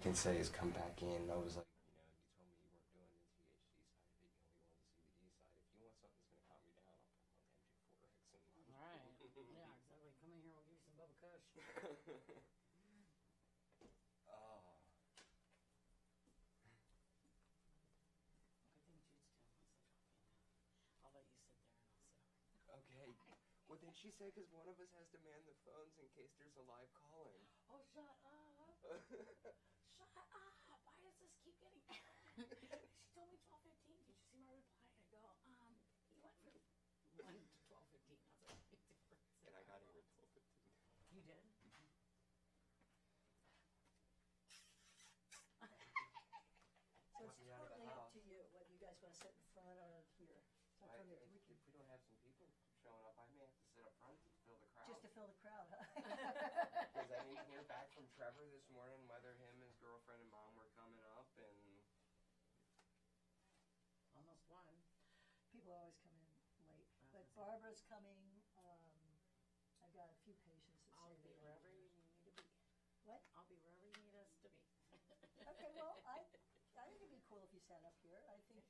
can say is come back in. I was like, you told me you weren't doing the THC side of it, you only wanted the CBD side. If you want something that's going to calm me down, I'll put on MG4X and All right. Yeah, exactly. Come in here, we'll give you some Bubba Kush. Oh. Good thing Jude's down. I'll let you sit there and I'll sit over. Okay. Well, then she said because one of us has to man the phones in case there's a live call-in. Oh, shut up. Shut up. Why does this keep getting... She told me 12:15. Did you see my reply? I go, you went from 1 to 12:15. That's a big difference. And I got here at 12:15. You did? So it's totally up to you, whether you guys want to sit in front or here. So If we don't have some people showing up, I may have to sit up front to fill the crowd. just to fill the crowd, huh? Because I didn't hear back from Trevor this morning whether him, his girlfriend, and mom were coming up, and Almost one. People always come in late. But Barbara's coming. I've got a few patients that I'll say be they wherever you need me to be. What? I'll be wherever you need us to be. Okay, well, I think it'd be cool if you sat up here. I think,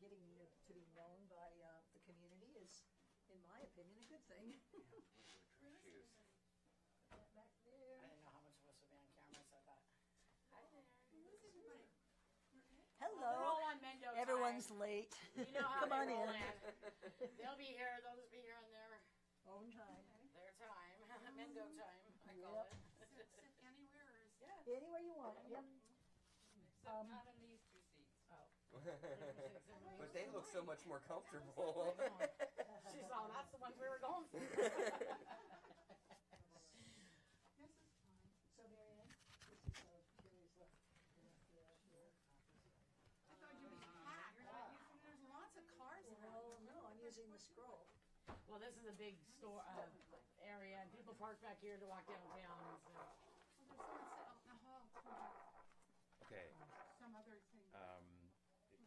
getting to be known by the community is, in my opinion, a good thing. shoes. Back there. I didn't know how much of us would be on camera, so I thought, hi there. Who's everybody? Hello. They're all on Mendo time. Everyone's late. You know how Come they on roll in. They'll be here, they'll just be here on their Own time. time. Mendo time, I call Yep. it. Sit anywhere or is Yeah. Anywhere you want. Yep. except not in these two seats? Oh. But they look so much more comfortable. She's all, that's the ones we were going for. This is fine. So, Marianne, this is Jerry's left. I thought you'd be packed. You're not using, there's lots of cars around. Well, no, I'm using the scroll. Well, this is a big store area, and people park back here to walk downtown and stuff. Well, there's someone sitting out in the hall too. Okay, Some other thing.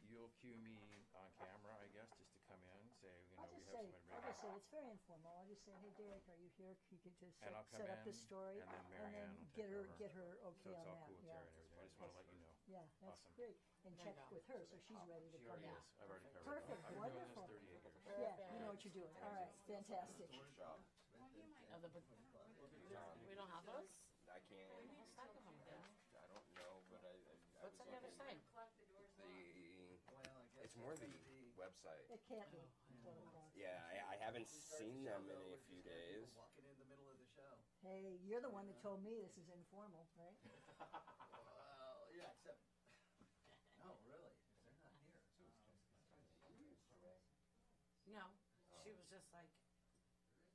you'll cue me on camera, I guess, just to come in, say, we I'll have just somebody say, bring up. it's very informal. I'll just say, hey, Derek, are you here? You can just And I'll come set up the in, story and then Marianne will get take her over. okay So it's on all that. cool with Yeah, Terry and everything, I just wanna let you know. yeah, that's Awesome. great. And check Bingo. with her, so she's ready to She come already in. is, I've already covered it. Perfect, I've been doing this wonderful. 38 years. Yeah, you know what you're doing. All right, fantastic. Shop. Well, you might. Oh, we don't have those? I can't. What's that one there? I don't know, but I What's was on the other looking. side? It's more the website. It can't be Oh, 12 o'clock. Yeah, I haven't seen them in a few days. Walking in the middle of the show. Hey, you're the one that told me this is informal, right? Well, yeah, except. No, really, 'cause they're not here. No, she was just like,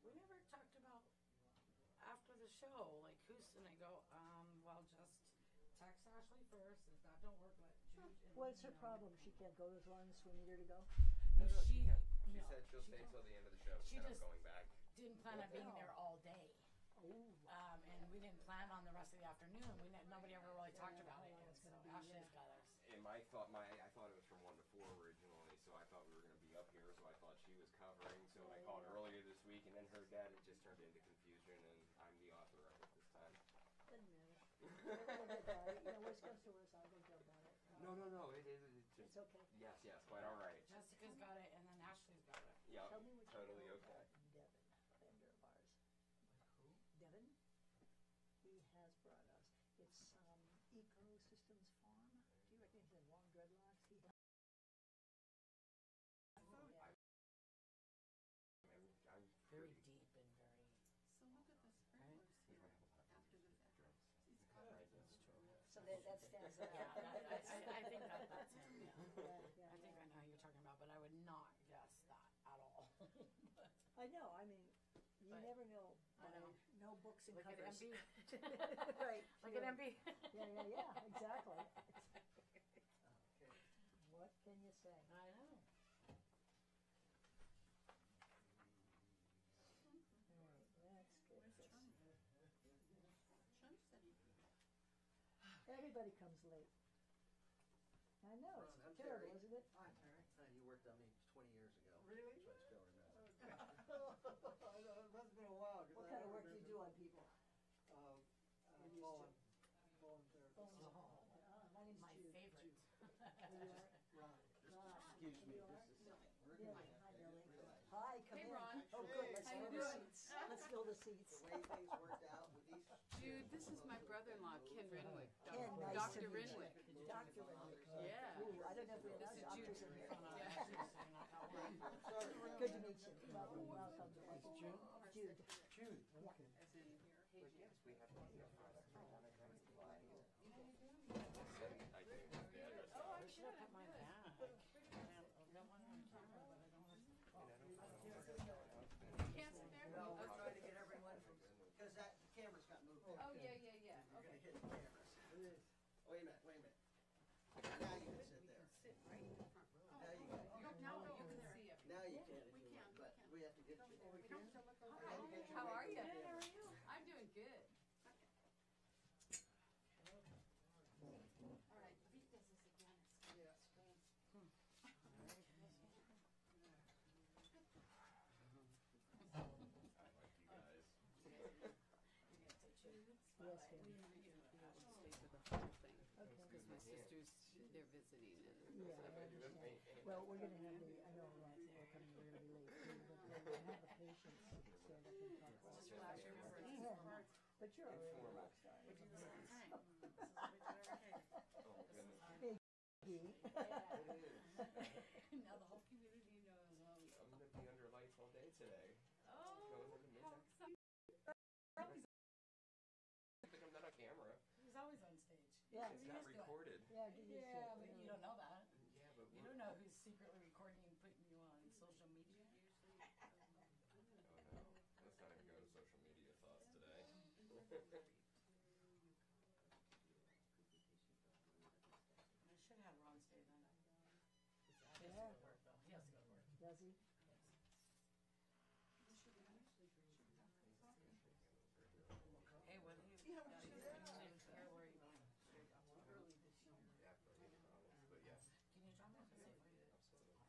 we never talked about after the show, like who's, and I go, well, just text Ashley first, if that don't work, let Jude. and, What's her you know. problem? She can't go as long as we need her to go? No, She- can. She no, said she'll she stay don't. till the end of the show. She Then I'm just- going back. Didn't plan on being there all day. Oh, And we didn't plan on the rest of the afternoon. Nobody ever really talked about it. how long And it's so gonna be, Ashley's yeah. got us. And I thought it was from 1 to 4 originally, so I thought we were going to be up here, so I thought she was covering. So I called earlier this week, and then heard that it just turned into confusion, and I'm the author of it this time. doesn't matter. We'll get by it. Worst comes to worst, I'll go jump on it. No, it is. It's just, It's okay. yes, quite all right. Jessica's got it, and then Ashley's got it. Yeah, Tell me what you totally know okay. about Devin, vendor of ours. Who? Devin, he has brought us, it's Ecosystems Farm. Do you reckon he's in long dreadlocks? He has. Yeah. I'm Very pretty. deep and very. So look at the sprinklers We here don't have a lot of after the fact. drugs. He's covered. That's true. So that stands out. Yeah, I think that's him, yeah. Yeah, I think I know who you're talking about, but I would not guess that at all. I know, I mean, you But- never know. I know. No books and Look at covers. MB. Right. Look yeah. at MB. Yeah, exactly. Okay. What can you say? I know. All right, let's get Where's this. Chum? Chum said he'd be back. Everybody comes late. I know, it's I'm terrible, Terry. isn't it? Hi, Terry. You worked on me 20 years ago. Really? So I still remember. It must have been a while. What kind of work do you do on people? Uh, You're used phone therapy. Phones. seats. The way things worked out with these. Dude, this is my brother-in-law, Ken Renwick. Ken, nice to Dr. meet you. Renwick. Dr. Renwick. Yeah. Ooh, I don't know if we allow This is doctors in Jude. here. Sorry. Good to meet you. Welcome, welcome. Jude? Jude. Jude. Okay. As in, hey, But yes, we have plenty of products right now. I do. oh, I should have put my bag. I don't want it on camera, but I don't want to. Can't sit there? No, we're Okay. trying to get everyone from, because the cameras got moved. Oh, yeah, yeah, yeah. You're Okay. gonna hit the cameras. Wait a minute, wait a minute. Now you can sit there. Sit right in the front row. Now you can. Now you can see everything. Now you can if We you can, want, we but can. we have to get you. We don't have to look over. I had to get you How away are from you? the cameras. I'm doing good. All right, read this again. I like you guys. Yes, We ma'am. need to be able to stay for the whole thing. Okay. Because my sisters, they're visiting and. Yeah, I understand. Well, we're gonna have the, I know lots of people are coming, we're gonna be late too, but I have a patient stand up and talk about. Just relax, remember, it's Yeah, hard. but you're already a rock star. We do this all the time. Oh my goodness. Now the whole community knows all the. I'm gonna be under lights all day today. Oh, Going into midnight. I think I'm not on camera. he's always on stage. Yeah. It's not recorded. Yeah, get used to Yeah, it. but you don't know that. Yeah, but You don't know who's secretly recording and putting you on social media. Oh no, let's not even go to social media thoughts today. I should have Ron stay then. He has to Yeah. go to work though. He has to go to work. Does he? Hey, what do you? Yeah, he didn't even care where he went. Straight up early this year. Yeah, but any problems, but yeah, Can you drop me off and say for you?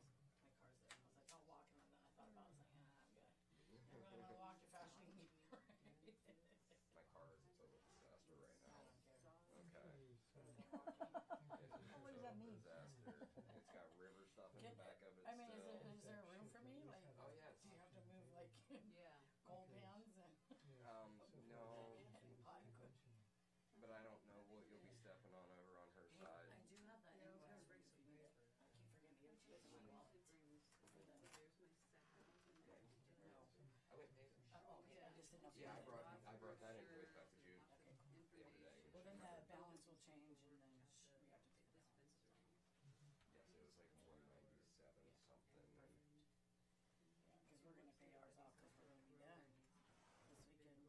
absolutely. My car's there. I was like, I'll walk, and then I thought about it. I was like, I'm good. I really want to walk you faster than you can. My car is a total disaster right now. I don't care. Okay. What does that mean? Disaster. It's got river stuff in the back of it I mean, still. is there room for me? Like, Oh yeah, do you have to move like gold pans and no, pot and cook? but I don't know what you'll be stepping on over on her side. I do have that invoice for you. I keep forgetting to give it to you as well. I went and paid her. Oh, okay, I just didn't know. if you Yeah, had it. I brought that invoice back to Jude Okay, cool. the other day. Well, then the balance will change and then we have to pay the balance. Yes, it was like 197 something. And Yeah, because we're gonna pay ours off because we're gonna be done this weekend.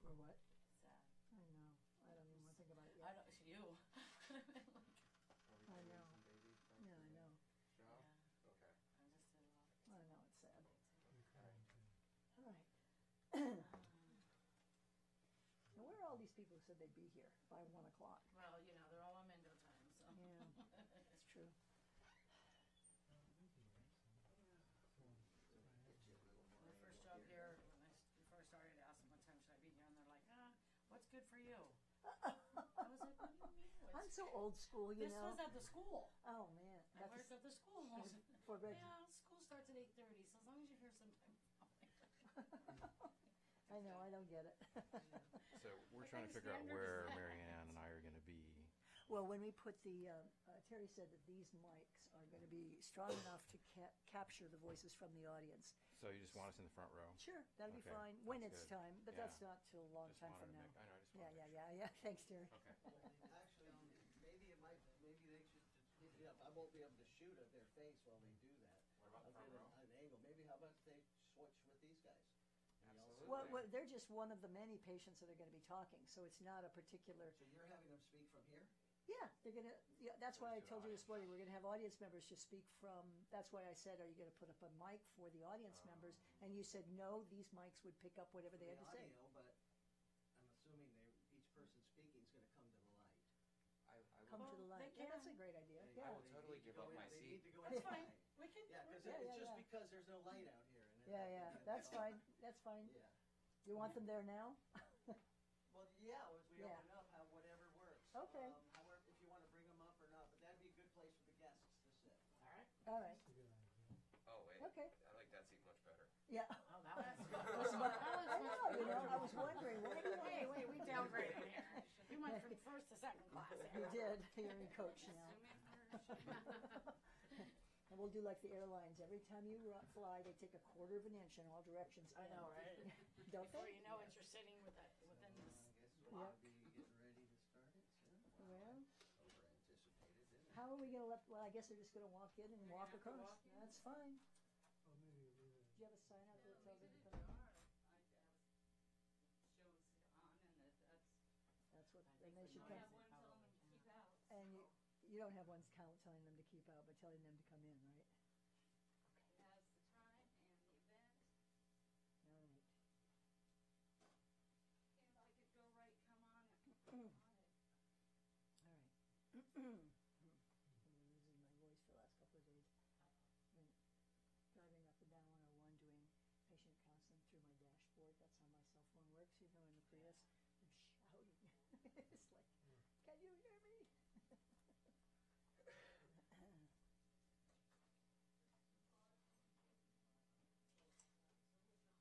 Or what? Sad. I know. I don't even wanna think about it I yet. don't, you. are we I doing know. some baby from Yeah, I know. shop? Yeah. Okay. I just did a lot. I know, it's sad. Okay. All right. Now, where are all these people who said they'd be here by 1 o'clock? Well, you know, they're all on Mendo time, so. Yeah, it's true. My first job here, before I started, I asked them what time should I be here, and they're like, what's good for you? I was like, what do you mean? I'm so old school, you This know. was at the school. Oh, man. I That's worked at the school. for Reggie. Yeah, school starts at 8:30, so as long as you're here sometime. I know, I don't get it. So we're Like, trying to I figure out understand where that. Mary Ann and I are gonna be. Well, when we put the, Terry said that these mics are gonna be strong enough to capture the voices from the audience. So you just want us in the front row? Sure, that'll be Okay, fine, when that's it's good. time, but Yeah. that's not till a long Just time wanted from to now. make- I know, I just Yeah, wanted to yeah, make yeah, yeah, thanks, Terry. Okay. Actually, maybe it might, maybe they should just hit it up. I won't be able to shoot at their face while they do that. What about the I'll front get row? an angle. Maybe how about they switch with these guys? And y'all sit Absolutely. Well, they're just one of the many patients that are gonna be talking, so it's not a particular, So you're having them speak from here? yeah, they're gonna, yeah, that's why I To the told you this audience. morning, we're gonna have audience members just speak from, that's why I said, are you gonna put up a mic for the audience members? And you said, no, these mics would pick up whatever they had to The say. audio, but I'm assuming each person speaking is gonna come to the light. Come to the Well, light, they yeah, that's a can. great idea, They- yeah. I will totally they give go up in- my they seat. need to go That's inside. fine. We can. Yeah, because Yeah, it's yeah, just yeah. because there's no light out here. And Yeah, yeah, that's fine, that's fine. Yeah. You want them there now? Well, yeah, as we Yeah. open up, how whatever works. Okay. However, if you wanna bring them up or not, but that'd be a good place for the guests to sit. All right. All right, Oh wait. Okay. I like that seat much better. yeah, Oh, that I know, you know, I was wondering, why do you want Hey, wait, we downgraded here. You went from first to second class You here. did, you're in coach now. And we'll do like the airlines, every time you fly, they take 1/4 of an inch in all directions. I know, right? Don't Before they? you know it, you're sitting within this. I guess we'll Yep. be getting ready to start it soon. Well, Over anticipated, isn't it? how are we gonna let, well, I guess they're just gonna walk in and They're walk gonna have to across. walk in. That's fine. Well, maybe leave it. Do you have a sign out that tells them to come in? That's what, and they should come. And you don't have one count telling them to keep out, but telling them to come in, right? All right. All right. I've been losing my voice for the last couple of days. Been driving up and down 101 doing patient counseling through my dashboard. That's how my cell phone works, you know, in the Prius. I'm shouting. It's like, can you hear me?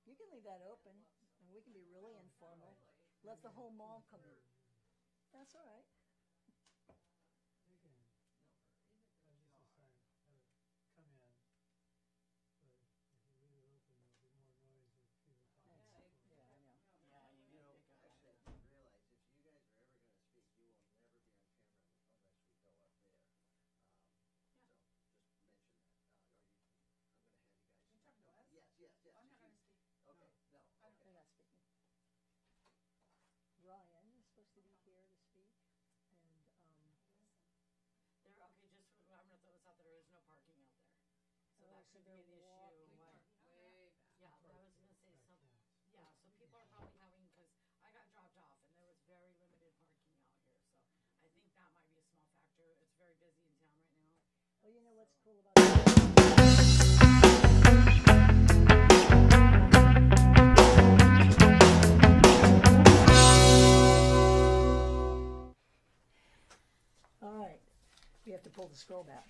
You can leave that open, and we can be really informal. Let the whole mall come in. That's all right. You can, that's just a sign, have it come in, but if you leave it open, there'll be more noise with people talking. Yeah, I know. Yeah, you You know, need to go. actually, I didn't realize if you guys are ever gonna speak, you will never be on camera unless we go up there. So, just mention that, or you, I'm gonna have you guys. Yes, yes, yes. I'm not if gonna you- speak. Okay, no, okay. They're not speaking. Ryan is supposed to be here to speak, and There, okay, just, I'm gonna throw this out there, there is no parking out there. So Oh, that so could be they're an issue. walking. Why- Yeah, I was gonna say some, yeah, so people are probably having, cause I got dropped off and there was very limited parking out here, so I think that might be a small factor. It's very busy in town right now. well, you know what's cool about all right, we have to pull the scroll back.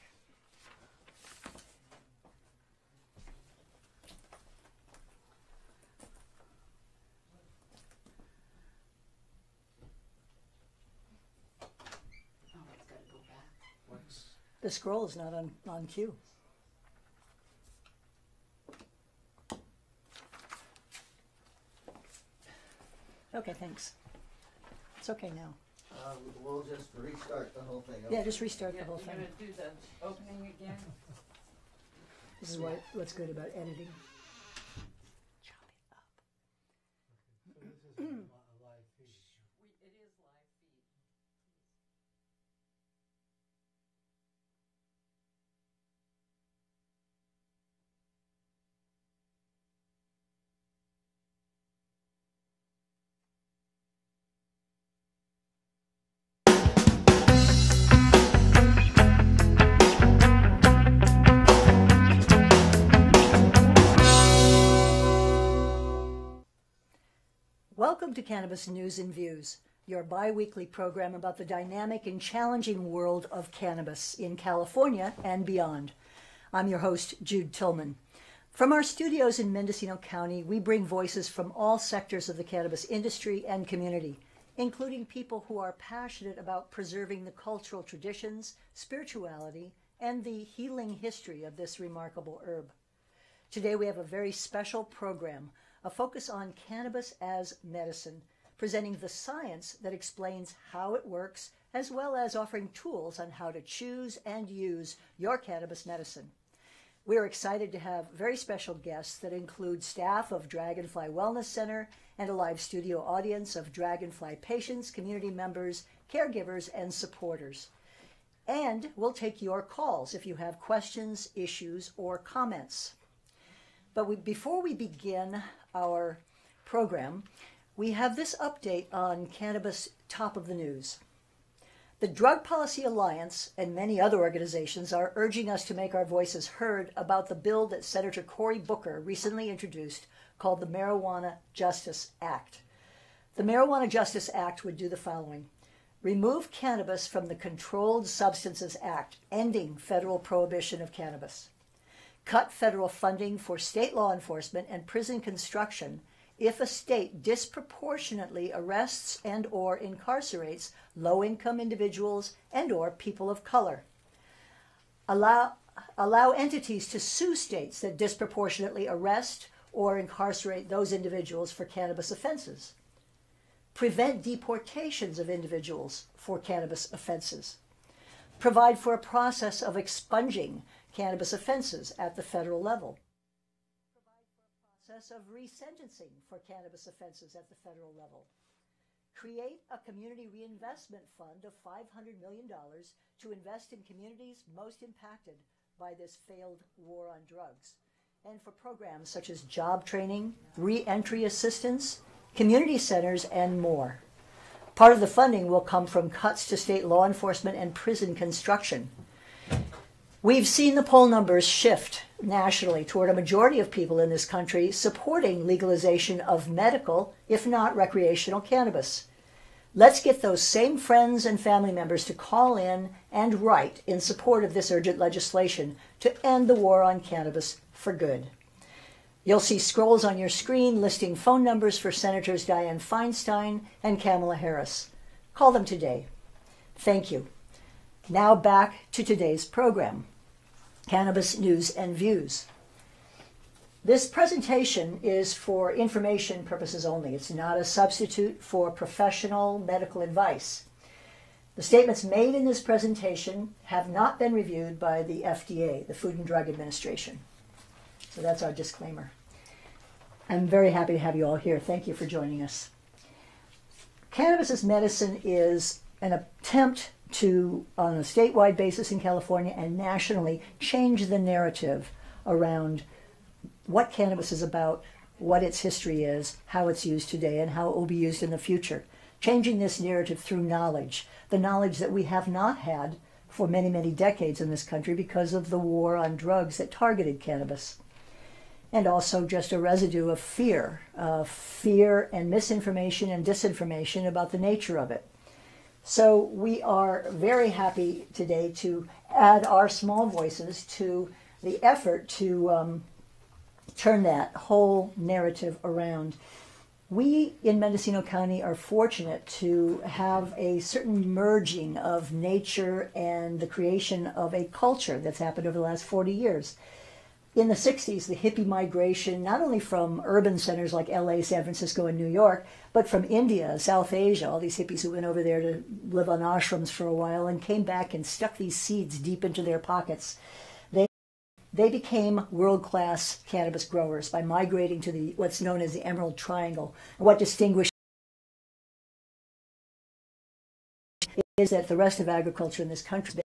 Oh, it's gotta go back. What's, The scroll is not on cue. Okay, thanks. It's okay now. we'll just restart the whole thing. Yeah, just restart the whole You're thing. gonna do the opening again? This is what's good about editing. Chop it up. So this is a live feed. It is live feed. Welcome to Cannabis News and Views, your bi-weekly program about the dynamic and challenging world of cannabis in California and beyond. I'm your host, Jude Tillman. From our studios in Mendocino County, we bring voices from all sectors of the cannabis industry and community, including people who are passionate about preserving the cultural traditions, spirituality, and the healing history of this remarkable herb. Today we have a very special program, a focus on cannabis as medicine, presenting the science that explains how it works, as well as offering tools on how to choose and use your cannabis medicine. We are excited to have very special guests that include staff of Dragonfly Wellness Center and a live studio audience of Dragonfly patients, community members, caregivers, and supporters. And we'll take your calls if you have questions, issues, or comments. But before we begin our program, we have this update on cannabis top of the news. The Drug Policy Alliance and many other organizations are urging us to make our voices heard about the bill that Senator Cory Booker recently introduced called the Marijuana Justice Act. The Marijuana Justice Act would do the following: remove cannabis from the Controlled Substances Act, ending federal prohibition of cannabis. cut federal funding for state law enforcement and prison construction if a state disproportionately arrests and or incarcerates low-income individuals and or people of color. Allow entities to sue states that disproportionately arrest or incarcerate those individuals for cannabis offenses. Prevent deportations of individuals for cannabis offenses. Provide for a process of expunging cannabis offenses at the federal level. Process of resentencing for cannabis offenses at the federal level. Create a community reinvestment fund of $500 million to invest in communities most impacted by this failed war on drugs, and for programs such as job training, re-entry assistance, community centers, and more. Part of the funding will come from cuts to state law enforcement and prison construction. We've seen the poll numbers shift nationally toward a majority of people in this country supporting legalization of medical, if not recreational, cannabis. Let's get those same friends and family members to call in and write in support of this urgent legislation to end the war on cannabis for good. You'll see scrolls on your screen listing phone numbers for Senators Dianne Feinstein and Kamala Harris. Call them today. Thank you. Now back to today's program. Cannabis News and Views. This presentation is for information purposes only. It's not a substitute for professional medical advice. The statements made in this presentation have not been reviewed by the FDA, the Food and Drug Administration. So that's our disclaimer. I'm very happy to have you all here. Thank you for joining us. Cannabis as medicine is an attempt to, on a statewide basis in California and nationally, change the narrative around what cannabis is about, what its history is, how it's used today, and how it will be used in the future. Changing this narrative through knowledge, the knowledge that we have not had for many, many decades in this country because of the war on drugs that targeted cannabis. And also just a residue of fear and misinformation and disinformation about the nature of it. So we are very happy today to add our small voices to the effort to turn that whole narrative around. We in Mendocino County are fortunate to have a certain merging of nature and the creation of a culture that's happened over the last 40 years. In the 60s, the hippie migration, not only from urban centers like LA, San Francisco, and New York, but from India, South Asia, all these hippies who went over there to live on ashrams for a while and came back and stuck these seeds deep into their pockets. They became world-class cannabis growers by migrating to what's known as the Emerald Triangle. What distinguishes is that the rest of agriculture in this country,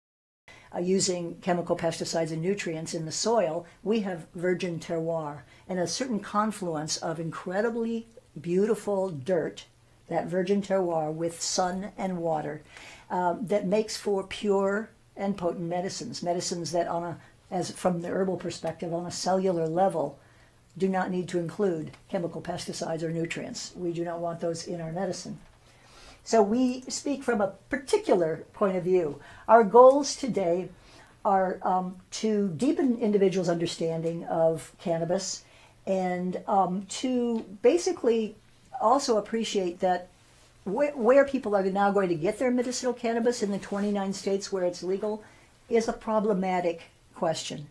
using chemical pesticides and nutrients in the soil, we have virgin terroir and a certain confluence of incredibly beautiful dirt, that virgin terroir with sun and water, that makes for pure and potent medicines that as from the herbal perspective, on a cellular level, do not need to include chemical pesticides or nutrients. We do not want those in our medicine. So we speak from a particular point of view. Our goals today are to deepen individuals' understanding of cannabis and to basically also appreciate that where people are now going to get their medicinal cannabis in the 29 states where it's legal is a problematic question.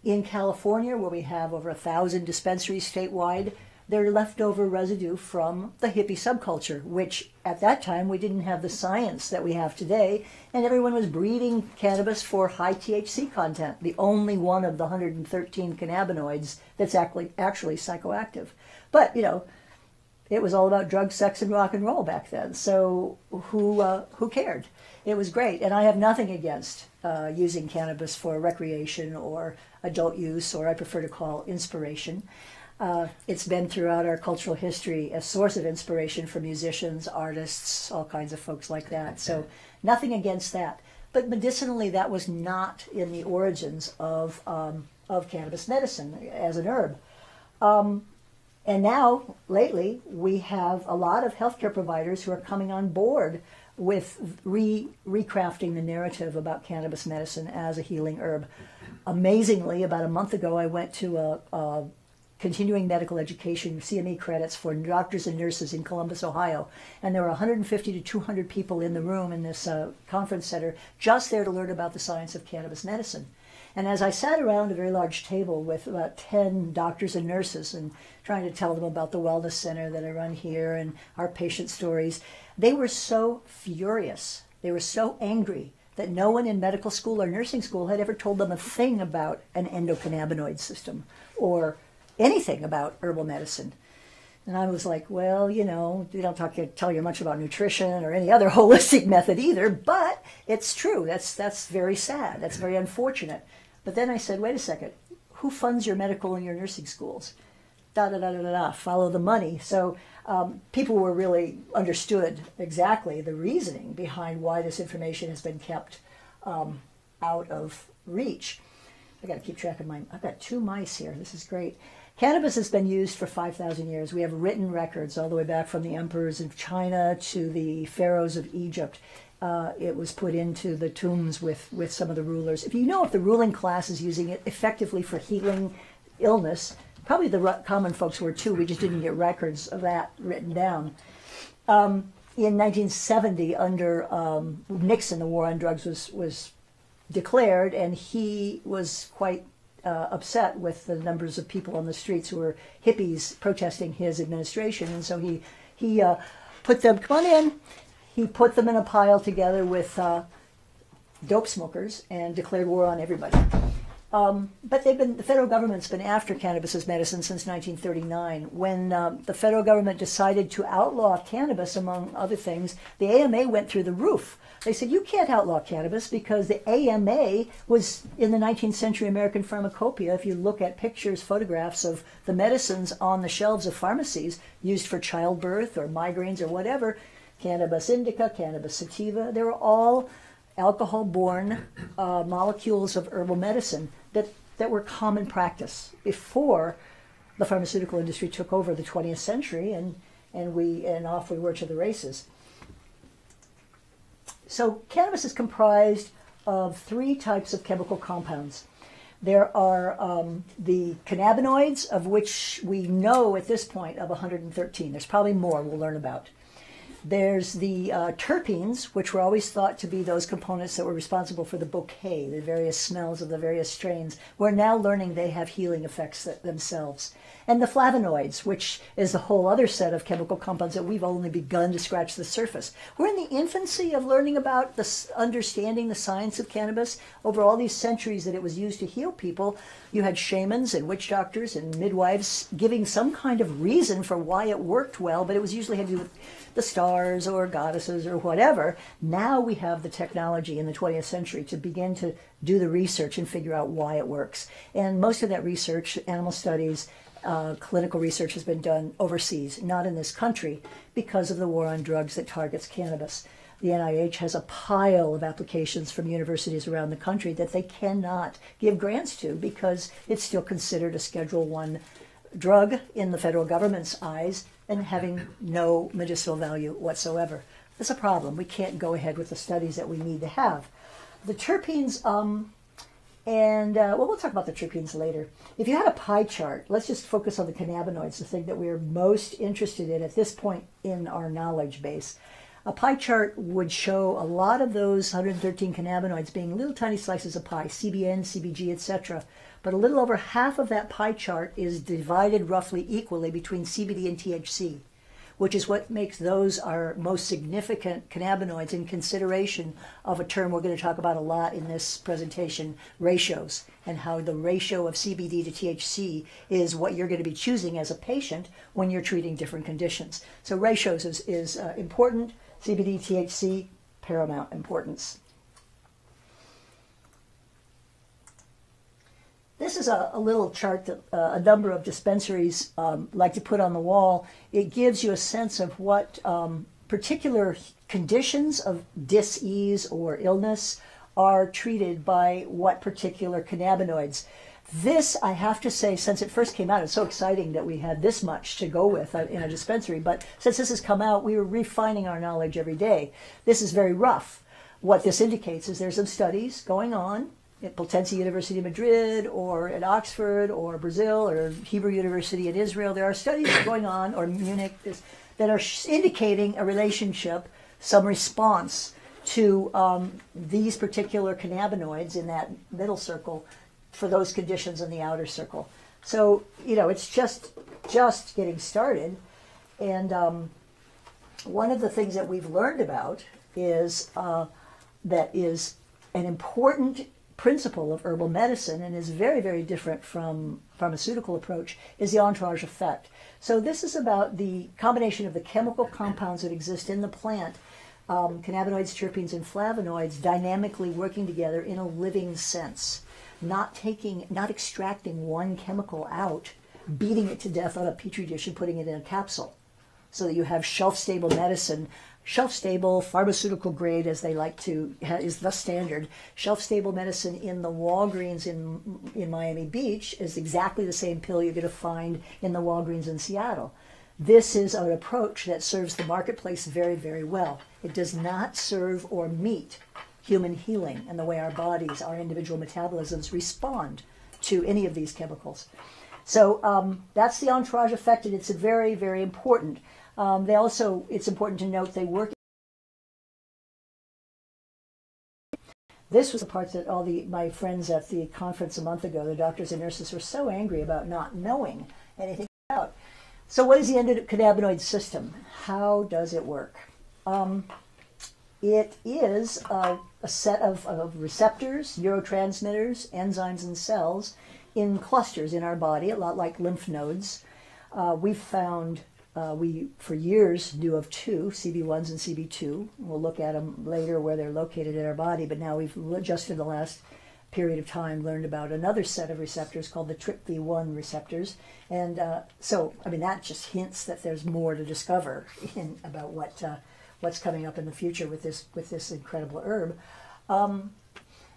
In California, where we have over 1,000 dispensaries statewide, they're leftover residue from the hippie subculture, which at that time we didn't have the science that we have today, and everyone was breeding cannabis for high THC content, the only one of the 113 cannabinoids that's actually psychoactive. But, it was all about drugs, sex, and rock and roll back then, so who cared? It was great, and I have nothing against using cannabis for recreation or adult use, or I prefer to call inspiration. It's been throughout our cultural history a source of inspiration for musicians, artists, all kinds of folks like that. So nothing against that. But medicinally, that was not in the origins of cannabis medicine as an herb. And now, lately, we have a lot of healthcare providers who are coming on board with recrafting the narrative about cannabis medicine as a healing herb. Amazingly, about a month ago, I went to a continuing medical education CME credits for doctors and nurses in Columbus, Ohio. And there were 150 to 200 people in the room in this conference center just there to learn about the science of cannabis medicine. And as I sat around a very large table with about 10 doctors and nurses and trying to tell them about the wellness center that I run here and our patient stories, they were so furious. They were so angry that no one in medical school or nursing school had ever told them a thing about an endocannabinoid system or anything about herbal medicine. And I was like, well, you know, they don't tell you much about nutrition or any other holistic method either, but it's true. That's very sad. That's very unfortunate. But then I said, wait a second, who funds your medical and your nursing schools? Follow the money. So people were really understood exactly the reasoning behind why this information has been kept out of reach. I got to keep track of I've got 2 mice here. This is great. Cannabis has been used for 5,000 years. We have written records all the way back from the emperors of China to the pharaohs of Egypt. It was put into the tombs with some of the rulers. If the ruling class is using it effectively for healing illness, probably the common folks were too. We just didn't get records of that written down. In 1970, under Nixon, the war on drugs was declared, and he was quite upset with the numbers of people on the streets who were hippies protesting his administration. And so he put them, come on in, he put them in a pile together with dope smokers and declared war on everybody. But the federal government's been after cannabis as medicine since 1939. When the federal government decided to outlaw cannabis, among other things, the AMA went through the roof. They said, you can't outlaw cannabis because the AMA was in the 19th century American pharmacopoeia. If you look at pictures, photographs of the medicines on the shelves of pharmacies used for childbirth or migraines or whatever, cannabis indica, cannabis sativa, they were all alcohol-borne molecules of herbal medicine that were common practice before the pharmaceutical industry took over the 20th century, and off we were to the races. So cannabis is comprised of 3 types of chemical compounds. There are the cannabinoids, of which we know at this point of 113. There's probably more we'll learn about. There's the terpenes, which were always thought to be those components that were responsible for the bouquet, the various smells of the various strains. We're now learning they have healing effects themselves. And the flavonoids, which is a whole other set of chemical compounds that we've only begun to scratch the surface. We're in the infancy of learning about understanding the science of cannabis. Over all these centuries that it was used to heal people, you had shamans and witch doctors and midwives giving some kind of reason for why it worked well, but it was usually had to do with the stars or goddesses or whatever. Now we have the technology in the 20th century to begin to do the research and figure out why it works. And most of that research, animal studies, clinical research, has been done overseas, not in this country, because of the war on drugs that targets cannabis. The NIH has a pile of applications from universities around the country that they cannot give grants to because it's still considered a Schedule I drug in the federal government's eyes and having no medicinal value whatsoever. That's a problem. We can't go ahead with the studies that we need to have. The terpenes, we'll talk about the terpenes later. If you had a pie chart, let's just focus on the cannabinoids, the thing that we're most interested in at this point in our knowledge base. A pie chart would show a lot of those 113 cannabinoids being little tiny slices of pie, CBN, CBG, etc. But a little over half of that pie chart is divided roughly equally between CBD and THC, which is what makes those our most significant cannabinoids in consideration of a term we're going to talk about a lot in this presentation, ratios, and how the ratio of CBD to THC is what you're going to be choosing as a patient when you're treating different conditions. So ratios is important. CBD, THC, paramount importance. This is a little chart that a number of dispensaries like to put on the wall. It gives you a sense of what particular conditions of dis-ease or illness are treated by what particular cannabinoids. This, I have to say, since it first came out, it's so exciting that we had this much to go with in a dispensary, but since this has come out, we are refining our knowledge every day. This is very rough. What this indicates is there's some studies going on at Platense University of Madrid or at Oxford or Brazil or Hebrew University in Israel. There are studies going on, or Munich, that are indicating a relationship, some response to these particular cannabinoids in that middle circle for those conditions in the outer circle. So, it's just getting started. And one of the things that we've learned about is that is an important principle of herbal medicine and is very, very different from pharmaceutical approach is the entourage effect. So this is about the combination of the chemical compounds that exist in the plant, cannabinoids, terpenes, and flavonoids, dynamically working together in a living sense, not extracting one chemical out, beating it to death on a petri dish and putting it in a capsule, so that you have shelf-stable medicine. Shelf-stable, pharmaceutical grade, as they like to, is the standard. Shelf-stable medicine in the Walgreens in Miami Beach is exactly the same pill you're going to find in the Walgreens in Seattle. This is an approach that serves the marketplace very, very well. It does not serve or meet human healing and the way our bodies, our individual metabolisms respond to any of these chemicals. So that's the entourage effect, and it's very, very important. It's important to note they work. This was the part that all my friends at the conference a month ago, the doctors and nurses, were so angry about not knowing anything about. So what is the endocannabinoid system? How does it work? It is a set of receptors, neurotransmitters, enzymes, and cells in clusters in our body, a lot like lymph nodes. We've found we, for years, knew of two, CB1s and CB2. We'll look at them later where they're located in our body, but now we've just in the last period of time learned about another set of receptors called the TRPV1 receptors. And that just hints that there's more to discover about what's coming up in the future with this incredible herb.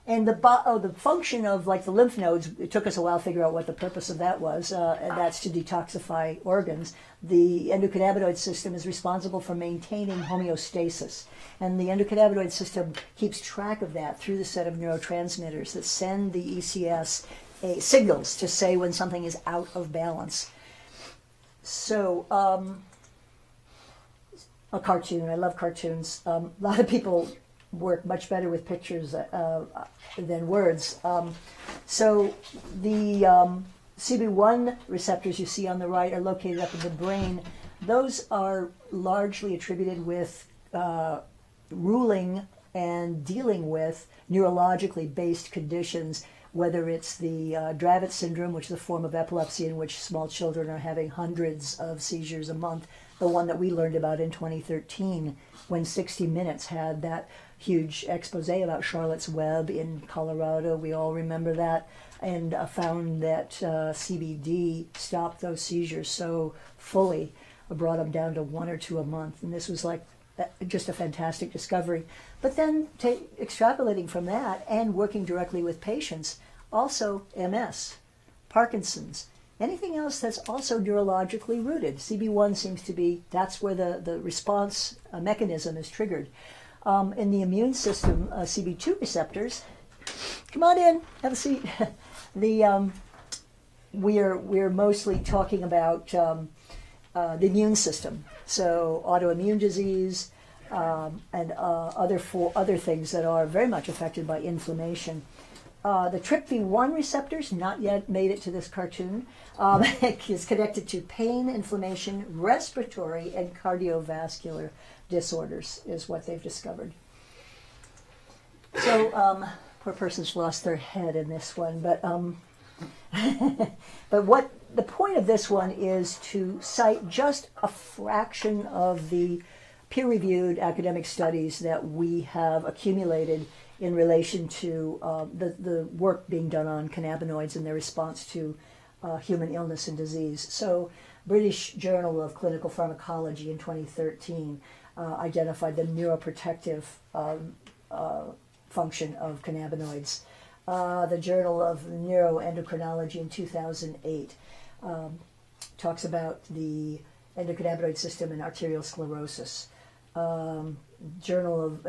And the function of, like, the lymph nodes, it took us a while to figure out what the purpose of that was, and that's to detoxify organs. The endocannabinoid system is responsible for maintaining homeostasis, and the endocannabinoid system keeps track of that through the set of neurotransmitters that send the ECS signals to say when something is out of balance. So, a cartoon, I love cartoons. A lot of people work much better with pictures than words. So the CB1 receptors you see on the right are located up in the brain. Those are largely attributed with ruling and dealing with neurologically based conditions, whether it's the Dravet syndrome, which is a form of epilepsy in which small children are having hundreds of seizures a month, the one that we learned about in 2013 when 60 Minutes had that huge expose about Charlotte's Web in Colorado. We all remember that, and found that CBD stopped those seizures so fully, brought them down to 1 or 2 a month, and this was like just a fantastic discovery. But then extrapolating from that and working directly with patients, also MS, Parkinson's, anything else that's also neurologically rooted. CB1 seems to be, that's where the response mechanism is triggered. In the immune system, CB2 receptors, come on in, have a seat. We're mostly talking about the immune system, so autoimmune disease and other things that are very much affected by inflammation. The TRPV1 receptors, not yet made it to this cartoon, is connected to pain, inflammation, respiratory, and cardiovascular disorders, is what they've discovered. So, poor person's lost their head in this one, but but what the point of this one is to cite just a fraction of the peer-reviewed academic studies that we have accumulated in relation to the work being done on cannabinoids and their response to human illness and disease. So, British Journal of Clinical Pharmacology in 2013 identified the neuroprotective function of cannabinoids. The Journal of Neuroendocrinology in 2008 talks about the endocannabinoid system and arterial sclerosis. Journal of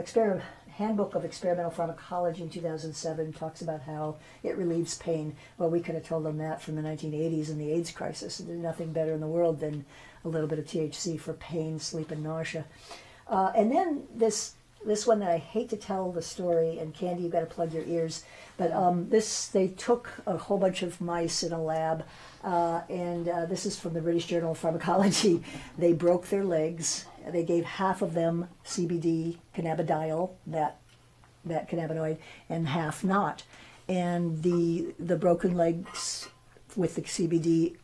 Handbook of Experimental Pharmacology in 2007 talks about how it relieves pain. Well, we could have told them that from the 1980s and the AIDS crisis. There's nothing better in the world than a little bit of THC for pain, sleep, and nausea. And then this one that I hate to tell the story, and Candy, you've got to plug your ears, but they took a whole bunch of mice in a lab, and this is from the British Journal of Pharmacology. They broke their legs. They gave half of them CBD, cannabidiol, that cannabinoid, and half not. And the broken legs with the CBD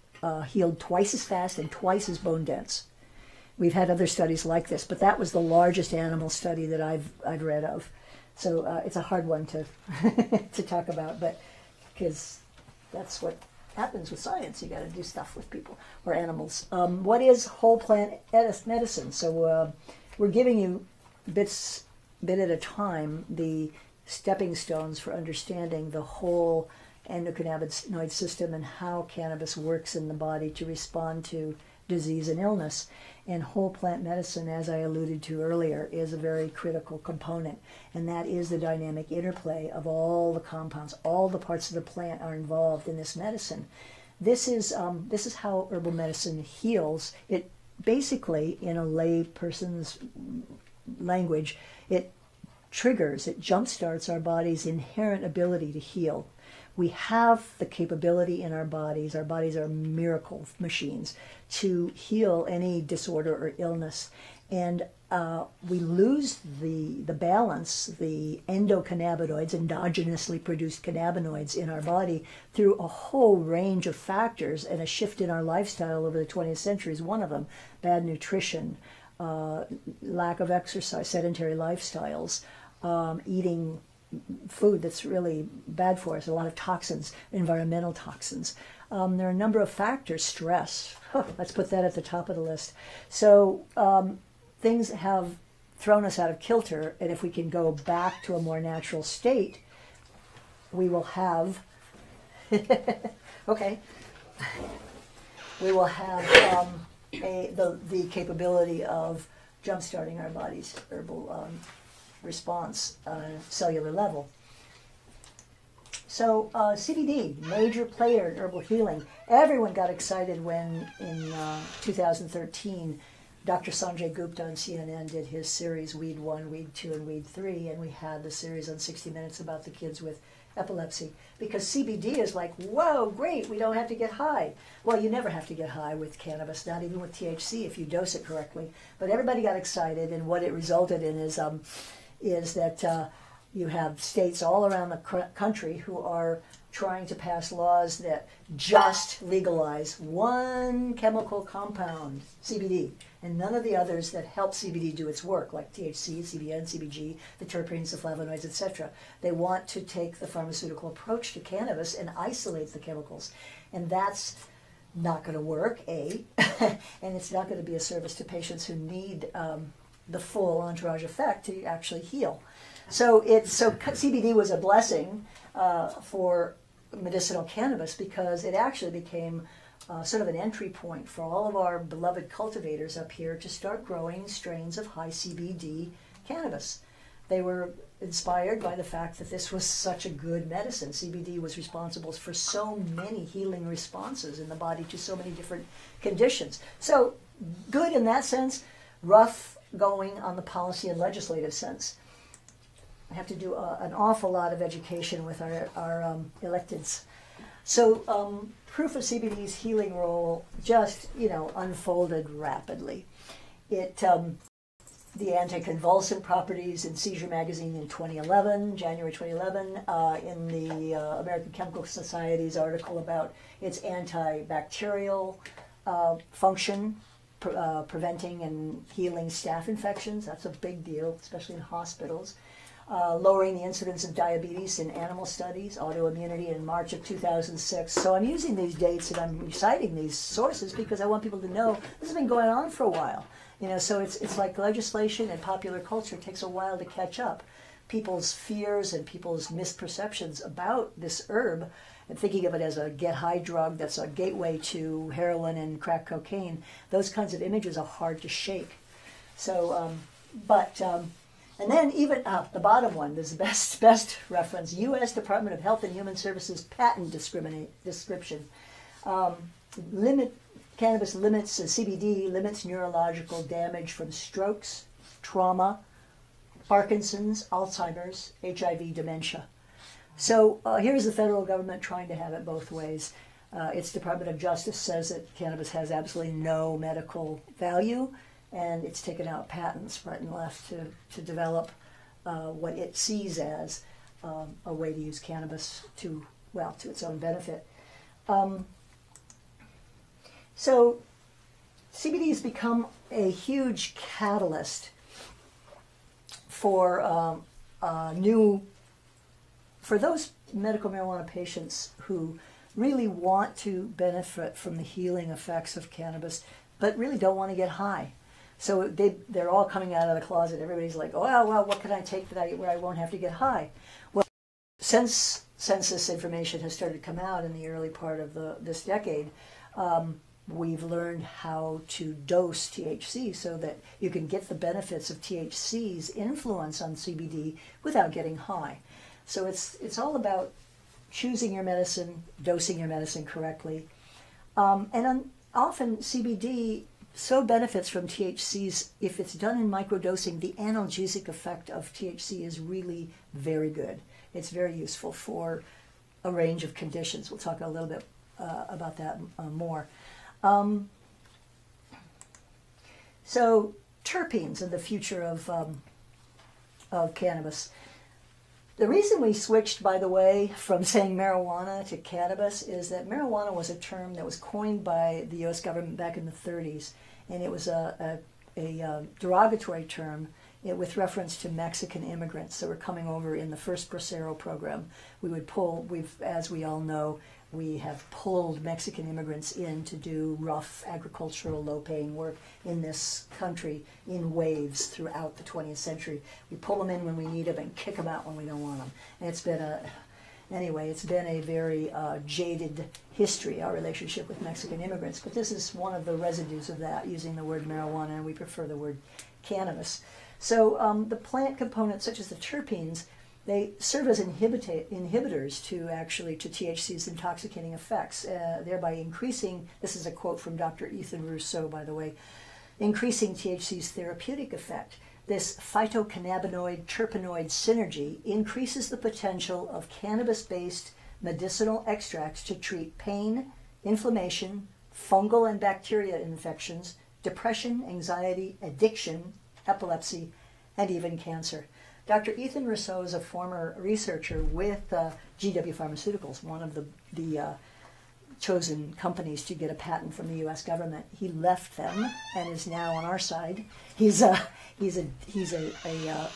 healed twice as fast and twice as bone dense. We've had other studies like this, but that was the largest animal study that I've read of. So it's a hard one to to talk about, but because that's what happens with science. You got to do stuff with people or animals. What is whole plant medicine? So we're giving you bit at a time the stepping stones for understanding the whole endocannabinoid system and how cannabis works in the body to respond to disease and illness. And whole plant medicine, as I alluded to earlier, is a very critical component, and that is the dynamic interplay of all the compounds. All the parts of the plant are involved in this medicine. This is how herbal medicine heals. It basically, in a lay person's language, it jumpstarts our body's inherent ability to heal. We have the capability in our bodies are miracle machines, to heal any disorder or illness. And we lose the balance, the endocannabinoids, endogenously produced cannabinoids in our body through a whole range of factors, and a shift in our lifestyle over the 20th century is one of them. Bad nutrition, lack of exercise, sedentary lifestyles, eating food that's really bad for us, a lot of toxins, environmental toxins. There are a number of factors. Stress, let's put that at the top of the list. So things have thrown us out of kilter, and if we can go back to a more natural state, we will have okay, we will have the capability of jump-starting our body's herbal response on a cellular level. So CBD, major player in herbal healing. Everyone got excited when in 2013, Dr. Sanjay Gupta on CNN did his series Weed 1, Weed 2, and Weed 3, and we had the series on 60 Minutes about the kids with epilepsy. Because CBD is like, whoa, great, we don't have to get high. Well, you never have to get high with cannabis, not even with THC if you dose it correctly. But everybody got excited, and what it resulted in is that you have states all around the country who are trying to pass laws that just legalize one chemical compound, CBD, and none of the others that help CBD do its work, like THC, CBN, CBG, the terpenes, the flavonoids, etc. They want to take the pharmaceutical approach to cannabis and isolate the chemicals. And that's not going to work, A, and it's not going to be a service to patients who need the full entourage effect to actually heal. So CBD was a blessing for medicinal cannabis, because it actually became sort of an entry point for all of our beloved cultivators up here to start growing strains of high CBD cannabis. They were inspired by the fact that this was such a good medicine. CBD was responsible for so many healing responses in the body to so many different conditions. So good in that sense, rough going on the policy and legislative sense. I have to do an awful lot of education with our electeds. So proof of CBD's healing role just, unfolded rapidly. The anticonvulsant properties in Seizure Magazine in 2011, January 2011, in the American Chemical Society's article about its antibacterial function, preventing and healing staph infections. That's a big deal, especially in hospitals. Lowering the incidence of diabetes in animal studies, autoimmunity in March of 2006. So I'm using these dates and I'm reciting these sources because I want people to know this has been going on for a while. So it's like legislation and popular culture takes a while to catch up. People's fears and people's misperceptions about this herb, and thinking of it as a get-high drug that's a gateway to heroin and crack cocaine, those kinds of images are hard to shake. So But and then even the bottom one, this is the best reference: U.S. Department of Health and Human Services patent description. Cannabis limits CBD limits neurological damage from strokes, trauma, Parkinson's, Alzheimer's, HIV, dementia. So here's the federal government trying to have it both ways. Its Department of Justice says that cannabis has absolutely no medical value, and it's taken out patents right and left to develop what it sees as a way to use cannabis to its own benefit. So CBD has become a huge catalyst for for those medical marijuana patients who really want to benefit from the healing effects of cannabis, but really don't want to get high. So they're all coming out of the closet. Everybody's like, oh, well, what can I take where I won't have to get high? Well, since this information has started to come out in the early part of this decade, we've learned how to dose THC so that you can get the benefits of THC's influence on CBD without getting high. So it's all about choosing your medicine, dosing your medicine correctly. Often CBD so benefits from THC's, if it's done in microdosing, the analgesic effect of THC is really very good. It's very useful for a range of conditions. We'll talk a little bit about that more. So terpenes and the future of cannabis. The reason we switched, by the way, from saying marijuana to cannabis is that marijuana was a term that was coined by the U.S. government back in the 30s, and it was a derogatory term with reference to Mexican immigrants that were coming over in the first Bracero program. As we all know, we have pulled Mexican immigrants in to do rough agricultural, low-paying work in this country in waves throughout the 20th century. We pull them in when we need them and kick them out when we don't want them. And it's been a very jaded history, our relationship with Mexican immigrants. But this is one of the residues of that, using the word marijuana, and we prefer the word cannabis. So the plant components, such as the terpenes, they serve as inhibitors to THC's intoxicating effects, thereby increasing, this is a quote from Dr. Ethan Rousseau, by the way, increasing THC's therapeutic effect. This phytocannabinoid terpenoid synergy increases the potential of cannabis-based medicinal extracts to treat pain, inflammation, fungal and bacteria infections, depression, anxiety, addiction, epilepsy, and even cancer. Dr. Ethan Rousseau is a former researcher with GW Pharmaceuticals, one of the chosen companies to get a patent from the U.S. government. He left them and is now on our side. He's an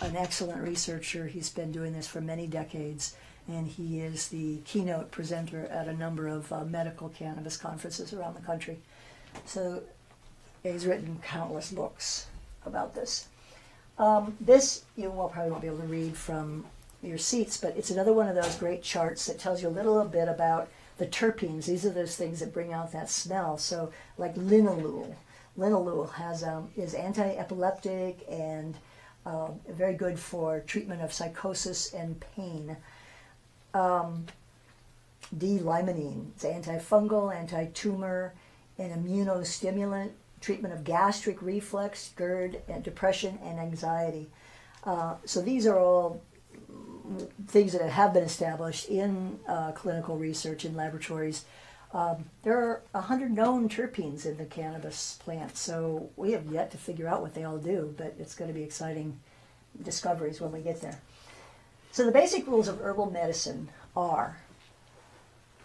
excellent researcher. He's been doing this for many decades, and he is the keynote presenter at a number of medical cannabis conferences around the country. So he's written countless books about this. This you probably won't be able to read from your seats, but it's another one of those great charts that tells you a little bit about the terpenes. These are those things that bring out that smell. So like linalool. Linalool is anti-epileptic and very good for treatment of psychosis and pain. D-limonene, it's antifungal, anti-tumor, and immunostimulant, treatment of gastric reflux, GERD, and depression and anxiety. So these are all things that have been established in clinical research in laboratories. There are 100 known terpenes in the cannabis plant, so we have yet to figure out what they all do, but it's going to be exciting discoveries when we get there. So the basic rules of herbal medicine are: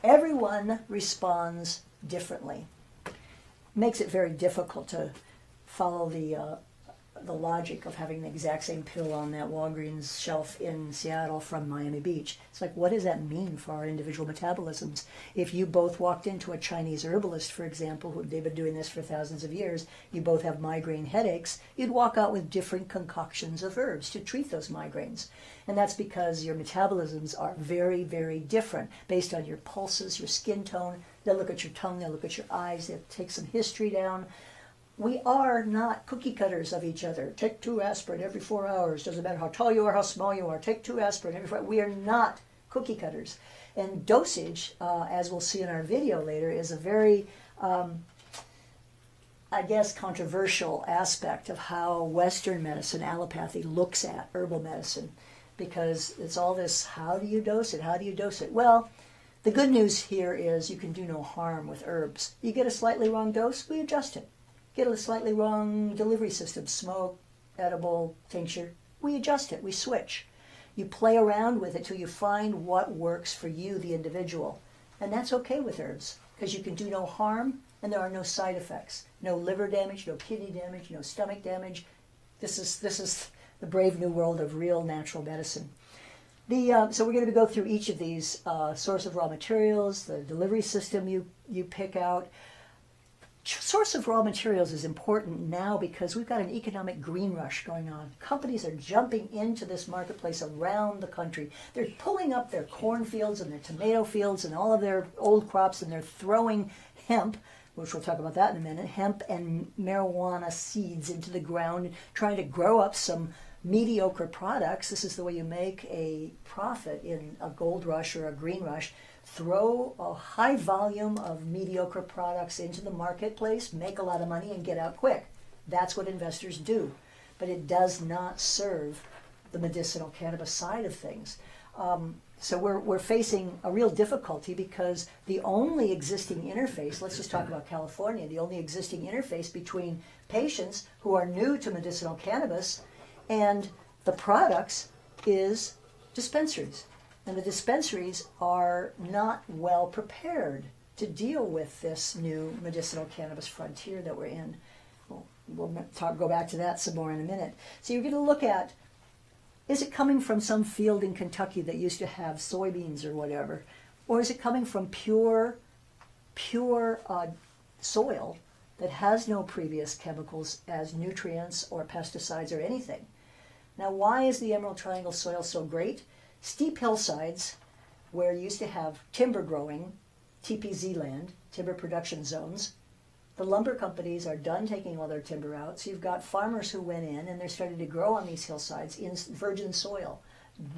everyone responds differently. Makes it very difficult to follow the logic of having the exact same pill on that Walgreens shelf in Seattle from Miami Beach. It's like, what does that mean for our individual metabolisms? If you both walked into a Chinese herbalist, for example, they've been doing this for thousands of years, you both have migraine headaches, you'd walk out with different concoctions of herbs to treat those migraines. And that's because your metabolisms are very, very different based on your pulses, your skin tone. They'll look at your tongue, they'll look at your eyes, they'll take some history down. we are not cookie cutters of each other. Take 2 aspirin every 4 hours. Doesn't matter how tall you are, how small you are. Take 2 aspirin every 4 hours. We are not cookie cutters. And dosage, as we'll see in our video later, is a very, I guess, controversial aspect of how Western medicine, allopathy, looks at herbal medicine. Because it's all this, how do you dose it? How do you dose it? Well, the good news here is you can do no harm with herbs. You get a slightly wrong dose, we adjust it. Get a slightly wrong delivery system, smoke, edible, tincture, we adjust it, we switch. You play around with it till you find what works for you, the individual. And that's okay with herbs, because you can do no harm and there are no side effects. No liver damage, no kidney damage, no stomach damage. This is the brave new world of real natural medicine. So we're going to go through each of these source of raw materials, the delivery system you pick out. Source of raw materials is important now because we've got an economic green rush going on. Companies are jumping into this marketplace around the country. They're pulling up their cornfields and their tomato fields and all of their old crops, and they're throwing hemp, which we'll talk about that in a minute, hemp and marijuana seeds into the ground, trying to grow up some mediocre products. This is the way you make a profit in a gold rush or a green rush. Throw a high volume of mediocre products into the marketplace, make a lot of money, and get out quick. That's what investors do. But it does not serve the medicinal cannabis side of things. So we're facing a real difficulty because the only existing interface, let's just talk about California, the only existing interface between patients who are new to medicinal cannabis and the products is dispensaries. And the dispensaries are not well prepared to deal with this new medicinal cannabis frontier that we're in. We'll go back to that some more in a minute. So you're going to look at, is it coming from some field in Kentucky that used to have soybeans or whatever? Or is it coming from pure soil that has no previous chemicals as nutrients or pesticides or anything? Now, why is the Emerald Triangle soil so great? Steep hillsides where you used to have timber growing, TPZ land, timber production zones. The lumber companies are done taking all their timber out, so you've got farmers who went in and they're starting to grow on these hillsides in virgin soil,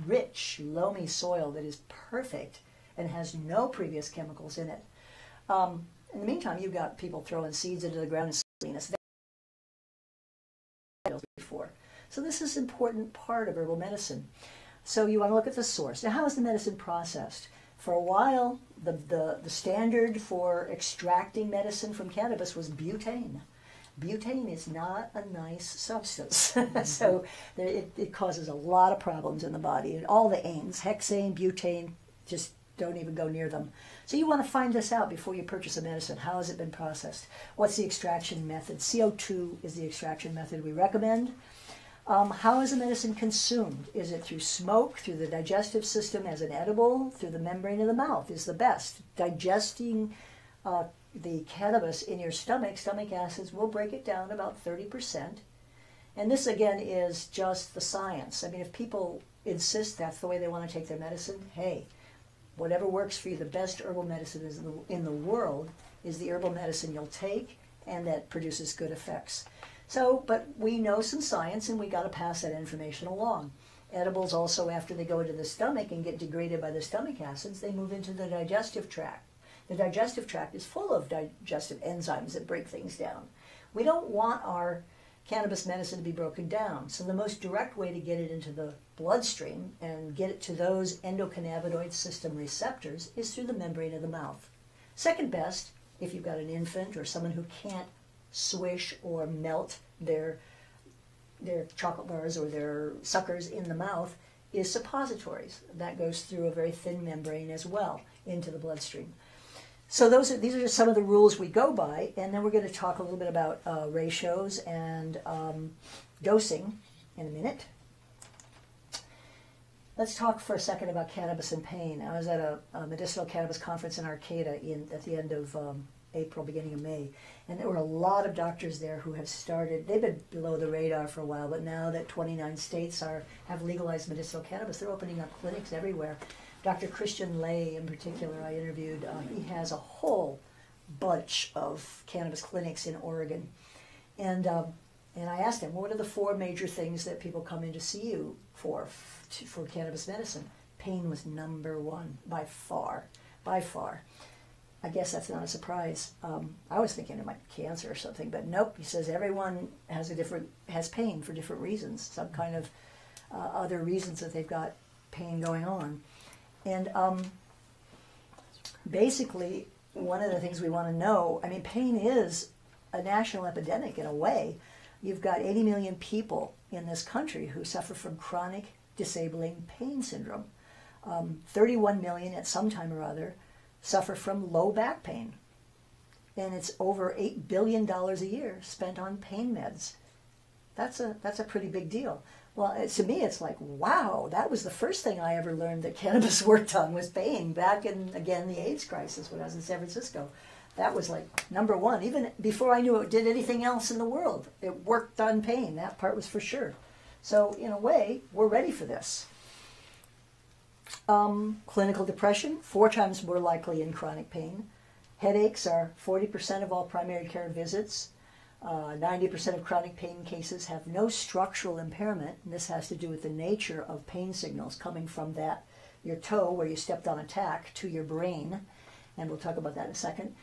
rich, loamy soil that is perfect and has no previous chemicals in it. In the meantime, you've got people throwing seeds into the ground and seeding us before. So this is an important part of herbal medicine. So you want to look at the source. Now, how is the medicine processed? For a while, the standard for extracting medicine from cannabis was butane. Butane is not a nice substance. So it causes a lot of problems in the body. And all the anes, hexane, butane, just don't even go near them. So you want to find this out before you purchase a medicine. How has it been processed? What's the extraction method? CO2 is the extraction method we recommend. How is the medicine consumed? Is it through smoke, through the digestive system as an edible, through the membrane of the mouth is the best. Digesting the cannabis in your stomach acids will break it down about 30%. And this again is just the science. I mean, if people insist that's the way they want to take their medicine, hey, whatever works for you, the best herbal medicine in the world is the herbal medicine you'll take and that produces good effects. So, but we know some science and we got to pass that information along. Edibles also, after they go into the stomach and get degraded by the stomach acids, they move into the digestive tract. The digestive tract is full of digestive enzymes that break things down. We don't want our cannabis medicine to be broken down. So the most direct way to get it into the bloodstream and get it to those endocannabinoid system receptors is through the membrane of the mouth. Second best, if you've got an infant or someone who can't swish or melt their chocolate bars or their suckers in the mouth, is suppositories. That goes through a very thin membrane as well into the bloodstream. So these are just some of the rules we go by, and then we're going to talk a little bit about ratios and dosing in a minute. Let's talk for a second about cannabis and pain. I was at a medicinal cannabis conference in Arcata at the end of April, beginning of May, and there were a lot of doctors there who have started. They've been below the radar for a while, but now that 29 states have legalized medicinal cannabis, they're opening up clinics everywhere. Dr. Christian Lay, in particular, I interviewed. He has a whole bunch of cannabis clinics in Oregon. And I asked him, what are the 4 major things that people come in to see you for cannabis medicine? Pain was number 1 by far, by far. I guess that's not a surprise. I was thinking it might be cancer or something, but nope. He says everyone has pain for different reasons, some kind of other reasons that they've got pain going on. And basically, one of the things we want to know, I mean, pain is a national epidemic in a way. You've got 80 million people in this country who suffer from chronic disabling pain syndrome. 31 million at some time or other suffer from low back pain. And it's over $8 billion a year spent on pain meds. That's a pretty big deal. Well, to me, it's like, wow, that was the first thing I ever learned that cannabis worked on was pain back in, again, the AIDS crisis when I was in San Francisco. That was like number 1. Even before I knew it did anything else in the world, it worked on pain. That part was for sure. So in a way, we're ready for this. Clinical depression, 4 times more likely in chronic pain. Headaches are 40% of all primary care visits. 90% of chronic pain cases have no structural impairment, and this has to do with the nature of pain signals coming from your toe where you stepped on a tack to your brain, and we'll talk about that in a second.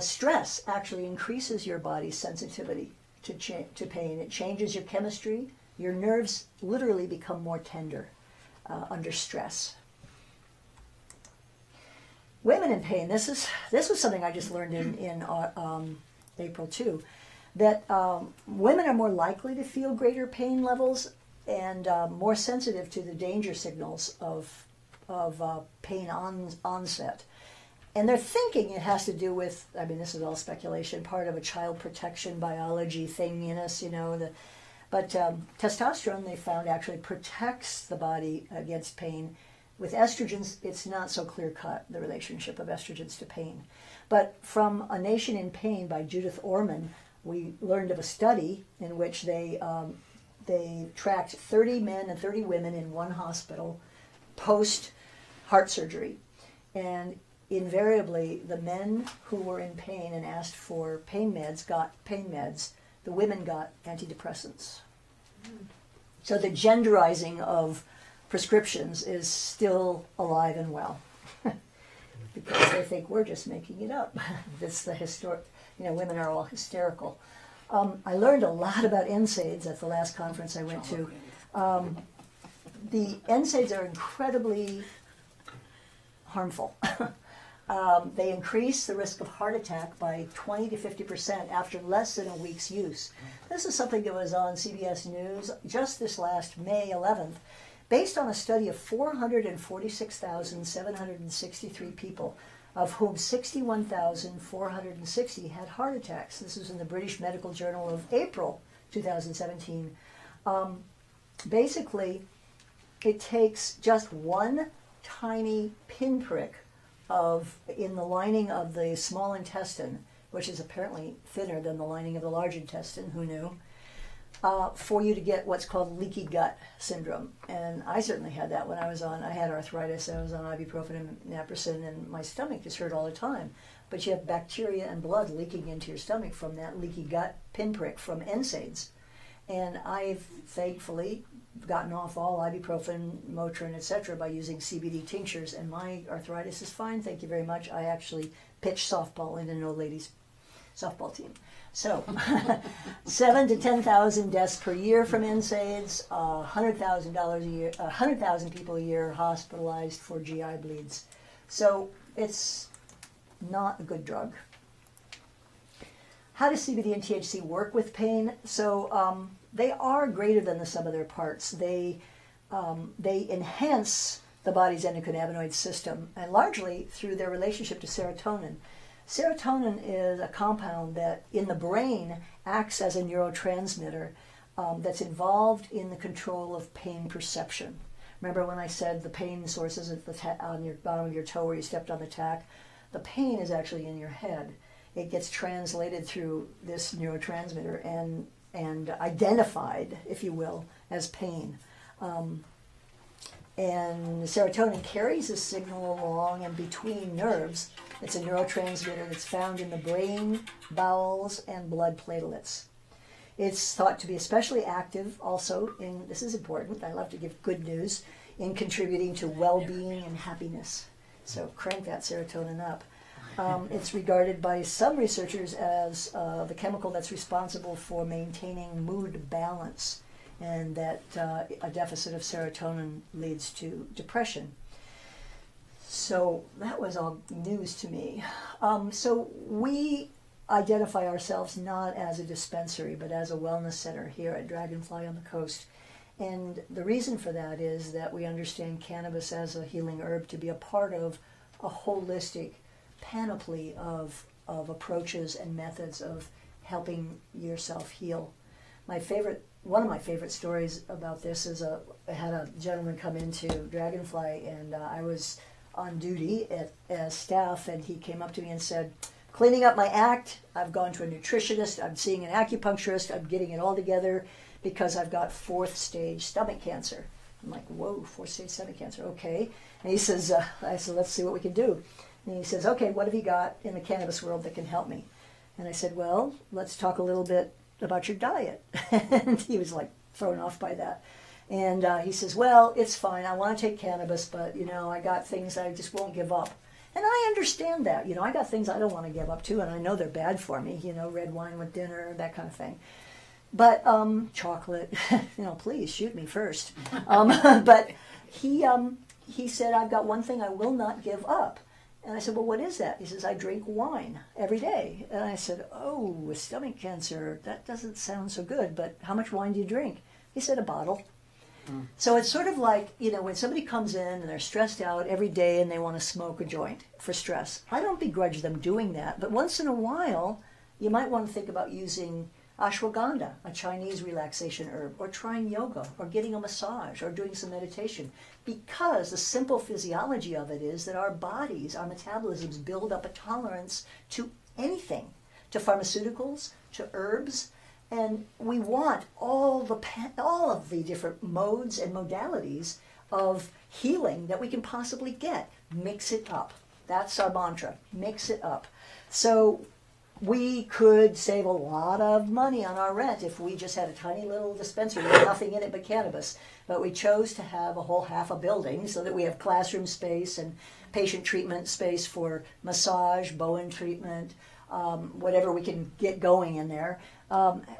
Stress actually increases your body's sensitivity to pain. It changes your chemistry. Your nerves literally become more tender under stress. Women in pain. This was something I just learned in April too. That women are more likely to feel greater pain levels and more sensitive to the danger signals of pain onset. And they're thinking it has to do with, I mean, this is all speculation, part of a child protection biology thing in us, but testosterone, they found, actually protects the body against pain. With estrogens, it's not so clear-cut, the relationship of estrogens to pain. But from A Nation in Pain by Judith Orman, we learned of a study in which they tracked 30 men and 30 women in one hospital post heart surgery. And invariably, the men who were in pain and asked for pain meds got pain meds. The women got antidepressants. So the genderizing of prescriptions is still alive and well because they think we're just making it up. That's the historic, women are all hysterical. I learned a lot about NSAIDs at the last conference I went to. The NSAIDs are incredibly harmful. They increase the risk of heart attack by 20 to 50% after less than a week's use. This is something that was on CBS News just this last May 11th, based on a study of 446,763 people, of whom 61,460 had heart attacks. This was in the British Medical Journal of April 2017. Basically, it takes just one tiny pinprick in the lining of the small intestine, which is apparently thinner than the lining of the large intestine, who knew, for you to get what's called leaky gut syndrome. And I certainly had that when I had arthritis, I was on ibuprofen and naproxen, and my stomach just hurt all the time. But you have bacteria and blood leaking into your stomach from that leaky gut pinprick from NSAIDs. And I've thankfully gotten off all ibuprofen, Motrin, etc. by using CBD tinctures, and my arthritis is fine, thank you very much. I actually pitched softball in an old ladies softball team. So, 7 to 10,000 deaths per year from NSAIDs, $100,000 a year, 100,000 people a year hospitalized for GI bleeds. So it's not a good drug. How does CBD and THC work with pain? So they are greater than the sum of their parts. They enhance the body's endocannabinoid system, and largely through their relationship to serotonin. Serotonin is a compound that in the brain acts as a neurotransmitter that's involved in the control of pain perception. Remember when I said the pain sources at on your bottom of your toe where you stepped on the tack? The pain is actually in your head. It gets translated through this neurotransmitter and identified, if you will, as pain. And serotonin carries a signal along and between nerves. It's a neurotransmitter that's found in the brain, bowels, and blood platelets. It's thought to be especially active also in, this is important, I love to give good news, in contributing to well-being and happiness. So crank that serotonin up. It's regarded by some researchers as the chemical that's responsible for maintaining mood balance, and that a deficit of serotonin leads to depression. So that was all news to me. So we identify ourselves not as a dispensary, but as a wellness center here at Dragonfly on the Coast. And the reason for that is that we understand cannabis as a healing herb to be a part of a holistic panoply of approaches and methods of helping yourself heal. One of my favorite stories about this is I had a gentleman come into Dragonfly, and I was on duty as staff, and he came up to me and said, cleaning up my act, I've gone to a nutritionist, I'm seeing an acupuncturist, I'm getting it all together because I've got 4th stage stomach cancer. I'm like, whoa, 4th stage stomach cancer, okay. And he says, I said, let's see what we can do. And he says, okay, what have you got in the cannabis world that can help me? And I said, well, let's talk a little bit about your diet. And he was like thrown off by that. And he says, well, it's fine. I want to take cannabis, but, I got things I just won't give up. And I understand that. I got things I don't want to give up to, and I know they're bad for me, red wine with dinner, that kind of thing. But chocolate, please shoot me first. But he said, I've got one thing I will not give up. And I said, well, what is that? He says, I drink wine every day. And I said, oh, with stomach cancer, that doesn't sound so good, but how much wine do you drink? He said, a bottle. So it's sort of like, when somebody comes in and they're stressed out every day and they want to smoke a joint for stress. I don't begrudge them doing that, but once in a while, you might want to think about using ashwagandha, a Chinese relaxation herb, or trying yoga, or getting a massage, or doing some meditation. Because the simple physiology of it is that our bodies, our metabolisms build up a tolerance to anything, to pharmaceuticals, to herbs, and we want all of the different modes and modalities of healing that we can possibly get. Mix it up. That's our mantra. Mix it up. So we could save a lot of money on our rent if we just had a tiny little dispensary with nothing in it but cannabis. But we chose to have a whole half a building so that we have classroom space and patient treatment space for massage, Bowen treatment, whatever we can get going in there.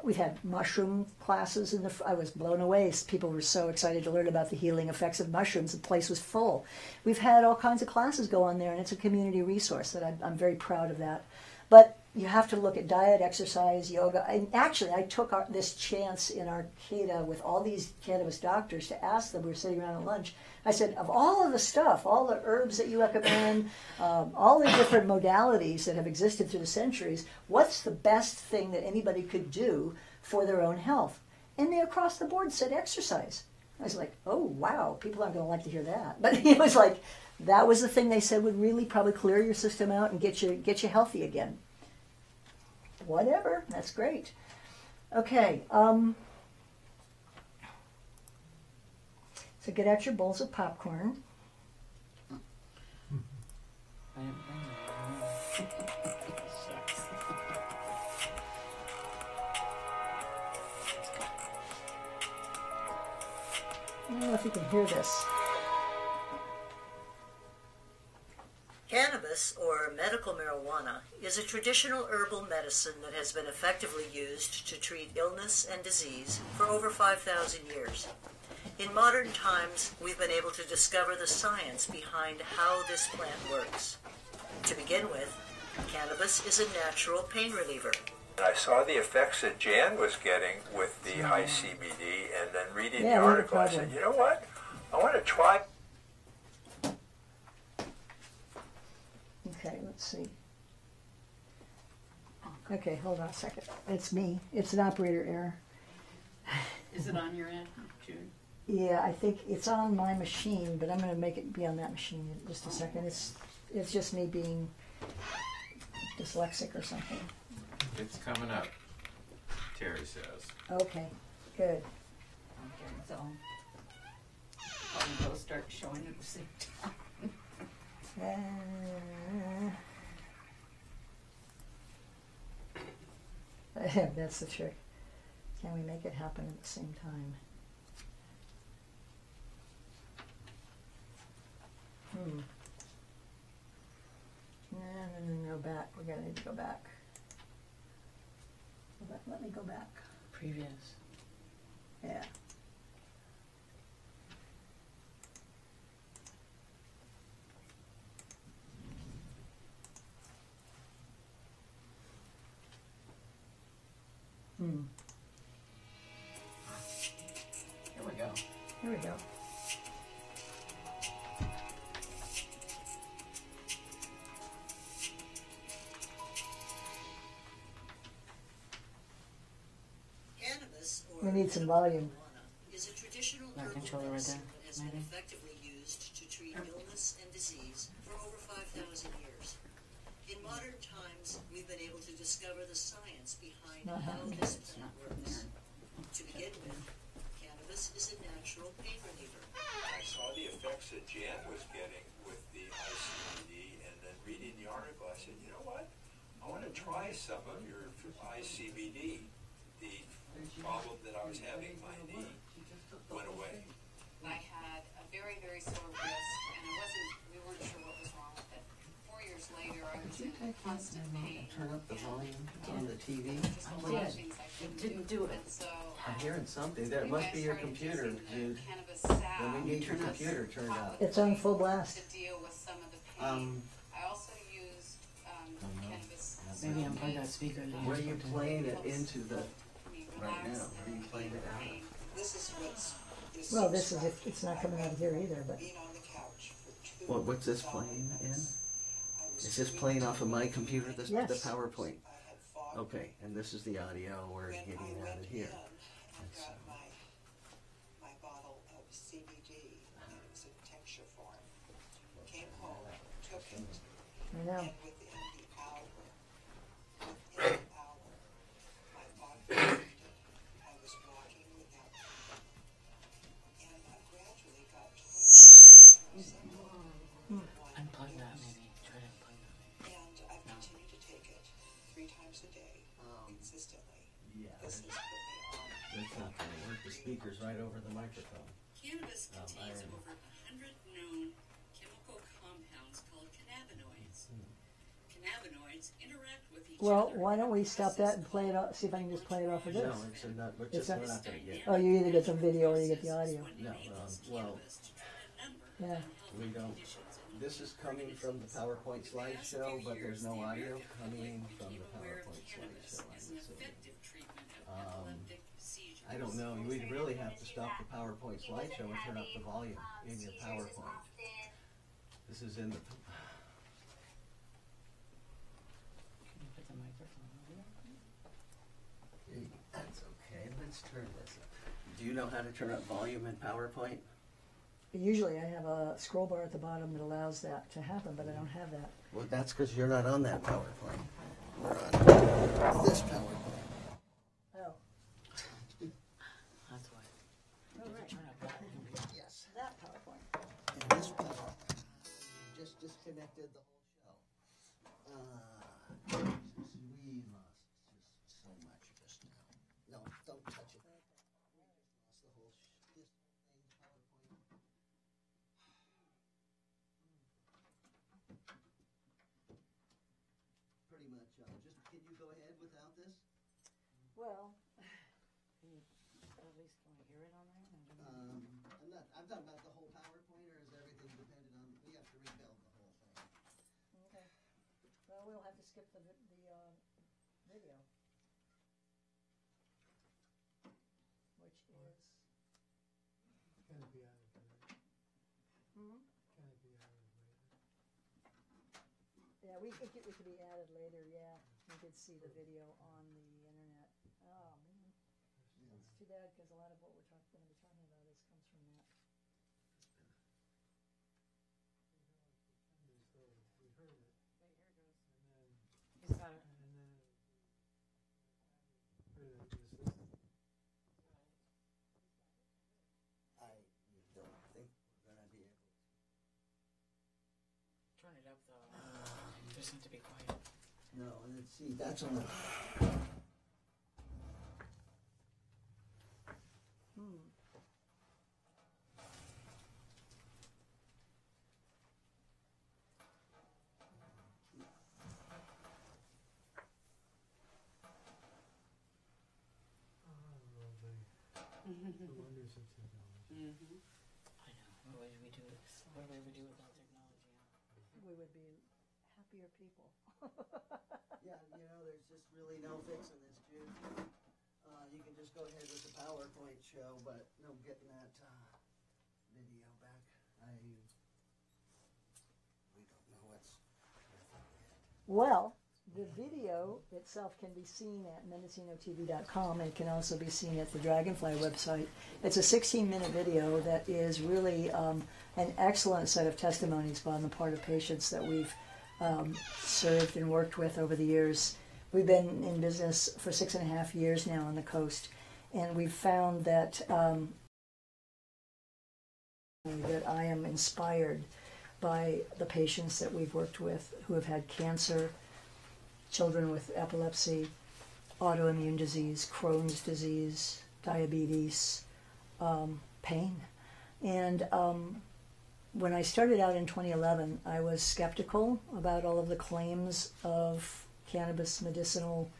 We've had mushroom classes I was blown away. People were so excited to learn about the healing effects of mushrooms. The place was full. We've had all kinds of classes go on there, and it's a community resource that I'm very proud of that. But you have to look at diet, exercise, yoga. And actually, I took this chance in Arcata with all these cannabis doctors to ask them. We were sitting around at lunch. I said, of all of the stuff, all the herbs that you recommend, all the different modalities that have existed through the centuries, what's the best thing that anybody could do for their own health? And they across the board said exercise. I was like, oh, wow, people aren't going to like to hear that. But it was like, that was the thing they said would really probably clear your system out and get you healthy again. Whatever, that's great. Okay, so get out your bowls of popcorn. I don't know if you can hear this. Cannabis, or medical marijuana, is a traditional herbal medicine that has been effectively used to treat illness and disease for over 5,000 years. In modern times, we've been able to discover the science behind how this plant works. To begin with, cannabis is a natural pain reliever. I saw the effects that Jan was getting with the high CBD, and then reading the article, I said, you know what? I want to try. Okay, let's see. Okay, hold on a second. It's me. It's an operator error. Is it on your end, Jude? Yeah, I think it's on my machine, but I'm going to make it be on that machine in just a second. It's just me being dyslexic or something. It's coming up, Terry says. Okay, good. Okay, so I'll go start showing at the same time. That's the trick. Can we make it happen at the same time? No, back. We're gonna need to go back. Let me go back. Previous. Yeah. Here we go. Here we go. Cannabis, or We need some volume. marijuana, is a traditional That herbal controller right medicine there, that has been maybe? effectively used to treat illness and disease for over 5,000 years. In modern times, we've been able to discover the science behind Not how happening. this It's plant not from works. there. To begin with, cannabis is a natural pain reliever. I saw the effects that Jan was getting with the ICBD, and then reading the article, I said, you know what? I want to try some of your ICBD. The problem that I was having, my knee, went away. I had a very, very sore wrist, and we weren't sure what was wrong with it. 4 years later, I was in constant pain. Turn up the volume on the TV. Just a lot of things I couldn't Didn't do it. And so, I'm hearing something. That anyway, must be I your started computer, using the dude. cannabis salve Then we need your to computer turned help up. with It's on pain, full blast. To deal with some of the pain. Um, I also used cannabis. Maybe unplug that speaker. that Where are you're you supposed to- playing it into the? Me Right relax now, and where are you playing it out of? pain. This is what's Well, this is if it's not coming out of here either, but being on the couch for 2 What's this playing in? Is this playing off of my computer? This Yes. the PowerPoint. I had fog. Okay, and this is the audio we're When I getting out went of here. in and got my bottle of CBD, and it was in tincture form, came home, took it, I know. and within the hour, my body shifted. I was walking without pain, and I gradually got Unplug that maybe. Try to unplug that. and I've continued to take it 3 times a day, consistently. Yeah, This has put me on. that's not going to work. The speaker's right over the microphone. Cannabis contains iron. over 100 known chemical compounds called cannabinoids. Cannabinoids interact with each Well, other. why don't we stop that and play it off? See if I can just play it off of this. No, it's a nut. We're It's just not- we're not going to get. Oh, you either get the video or you get the audio. No, well, Yeah. we don't. This is coming from the PowerPoint slideshow, but there's no audio coming from the PowerPoint slideshow. I would say. I don't know. We'd really have to stop the PowerPoint slideshow and turn up the volume in your PowerPoint. This is in the. Can you put the microphone over there? That's okay. Let's turn this up. Do you know how to turn up volume in PowerPoint? Usually I have a scroll bar at the bottom that allows that to happen, but I don't have that. Well, that's because you're not on that PowerPoint. We're on this PowerPoint. Oh. That's why. Oh, right. Turn up that computer. Yes. That PowerPoint. And this PowerPoint. Just disconnected the whole show. We lost just so much just now. No, don't touch it. We just lost the whole this thing PowerPoint. Pretty much. Just can you go ahead without this? Well, At least can we hear it on there? I'm talking about the whole PowerPoint, or is everything dependent on? We have to rebuild the whole thing. okay. Well, we'll have to skip the video. Which is. Can it be added later? Hmm? Can it be added later? Yeah, it could be added later, yeah. We did see the video on the internet. Oh, man. It's too bad because a lot of what we're going to be talking about comes from that. So we heard it, Wait, here it goes. and then, He's got it. and then heard it just this. I don't think we're gonna be able. Turn it up though. Just need to be quiet. No, let's see. That's on the. The wonders of technology. I know. What would we do? What would we do without technology? We would be happier people. Yeah, you know, there's just really no fixing this, Jude. You can just go ahead with the PowerPoint show, but no getting that video back. We don't know what's with it yet. Well, the video itself can be seen at mendecinotv.com, and it can also be seen at the Dragonfly website. It's a 16-minute video that is really an excellent set of testimonies on the part of patients that we've served and worked with over the years. We've been in business for 6.5 years now on the coast, and we've found that that I am inspired by the patients that we've worked with who have had cancer, children with epilepsy, autoimmune disease, Crohn's disease, diabetes, pain. And when I started out in 2011, I was skeptical about all of the claims of cannabis medicinal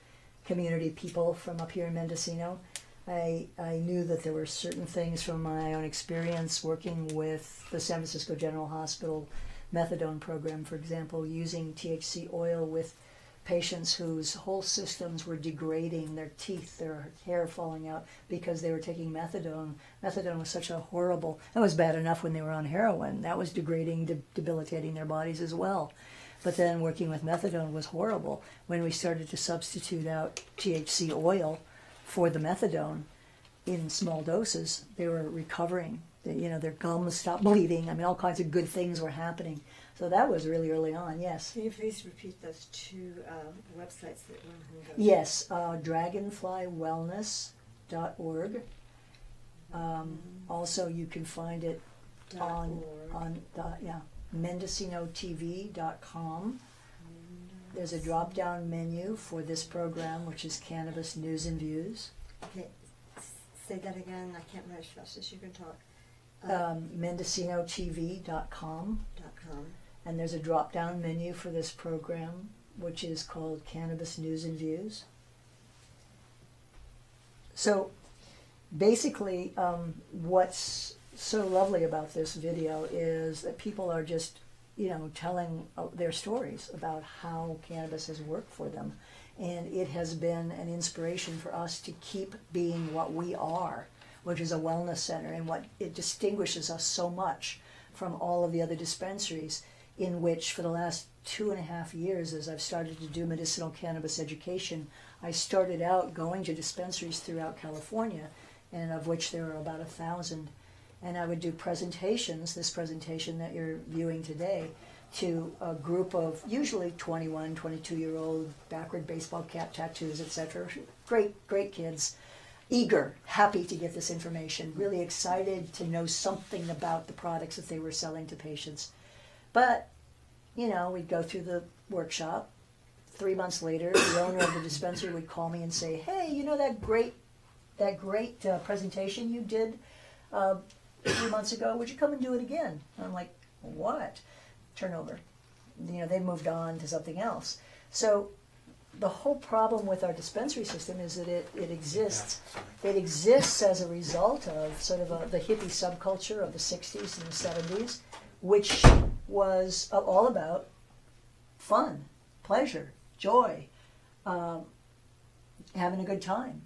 community people from up here in Mendocino. I knew that there were certain things from my own experience working with the San Francisco General Hospital methadone program, for example, using THC oil with patients whose whole systems were degrading, their teeth, their hair falling out because they were taking methadone. Methadone was such a horrible, that was bad enough when they were on heroin. That was degrading, debilitating their bodies as well. But then working with methadone was horrible. When we started to substitute out THC oil for the methadone in small doses, they were recovering. Their gums stopped bleeding. I mean, all kinds of good things were happening. So that was really early on, yes. Can you please repeat those two websites that one can go to? Yes, dragonflywellness.org. Also, you can find it on mendecinotv.com. There's a drop-down menu for this program, which is Cannabis News and Views. Okay, say that again. I can't write as fast as you can talk. mendecinotv.com. And there's a drop-down menu for this program, which is called Cannabis News and Views. So basically, what's so lovely about this video is that people are just, telling their stories about how cannabis has worked for them. And it has been an inspiration for us to keep being what we are, which is a wellness center, and what it distinguishes us so much from all of the other dispensaries, in which for the last 2.5 years, as I've started to do medicinal cannabis education, I started out going to dispensaries throughout California, and of which there are about 1,000. And I would do presentations, this presentation that you're viewing today, to a group of usually 21, 22-year-old, backward baseball cap tattoos, etc. Great kids, eager, happy to get this information, really excited to know something about the products that they were selling to patients. But, we'd go through the workshop. 3 months later, the owner of the dispensary would call me and say, "Hey, that great presentation you did 3 months ago, would you come and do it again?" And I'm like, "What?" Turnover. They moved on to something else. So the whole problem with our dispensary system is that it exists. It exists as a result of sort of the hippie subculture of the 60s and the 70s, which was all about fun, pleasure, joy, having a good time.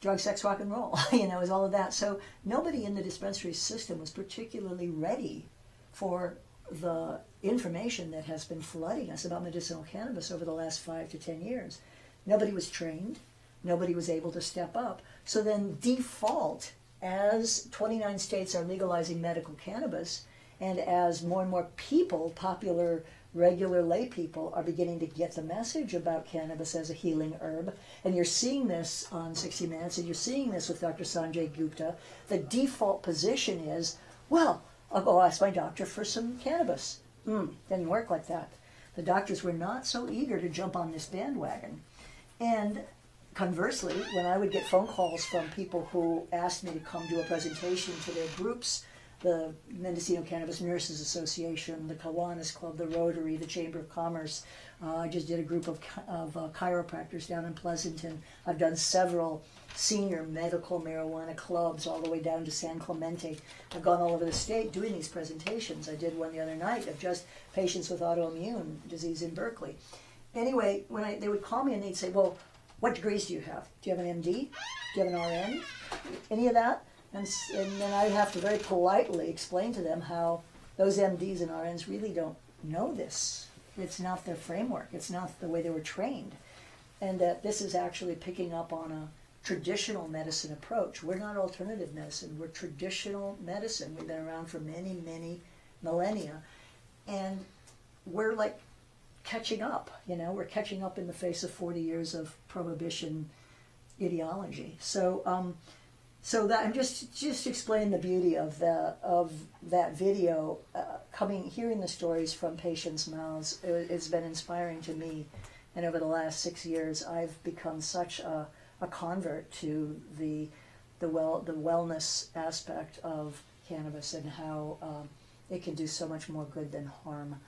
Drug, sex, rock and roll, it was all of that. So nobody in the dispensary system was particularly ready for the information that has been flooding us about medicinal cannabis over the last 5 to 10 years. Nobody was trained. Nobody was able to step up. So then default, as 29 states are legalizing medical cannabis, and as more and more people, popular, regular lay people, are beginning to get the message about cannabis as a healing herb, and you're seeing this on 60 Minutes, and you're seeing this with Dr. Sanjay Gupta, the default position is, well, I'll go ask my doctor for some cannabis. Didn't work like that. The doctors were not so eager to jump on this bandwagon. And conversely, when I would get phone calls from people who asked me to come do a presentation to their groups, the Mendocino Cannabis Nurses Association, the Kiwanis Club, the Rotary, the Chamber of Commerce. I just did a group of chiropractors down in Pleasanton. I've done several senior medical marijuana clubs all the way down to San Clemente. I've gone all over the state doing these presentations. I did one the other night of just patients with autoimmune disease in Berkeley. Anyway, when they would call me and they'd say, well, what degrees do you have? Do you have an MD? Do you have an RN? Any of that? And then I'd have to very politely explain to them how those MDs and RNs really don't know this. It's not their framework. It's not the way they were trained. And that this is actually picking up on a traditional medicine approach. We're not alternative medicine. We're traditional medicine. We've been around for many, many millennia. And we're like catching up, you know. We're catching up in the face of 40 years of prohibition ideology. So that I'm just explain the beauty of that video. Hearing the stories from patients' mouths, it's been inspiring to me. And over the last 6 years, I've become such a convert to the wellness aspect of cannabis and how it can do so much more good than harm.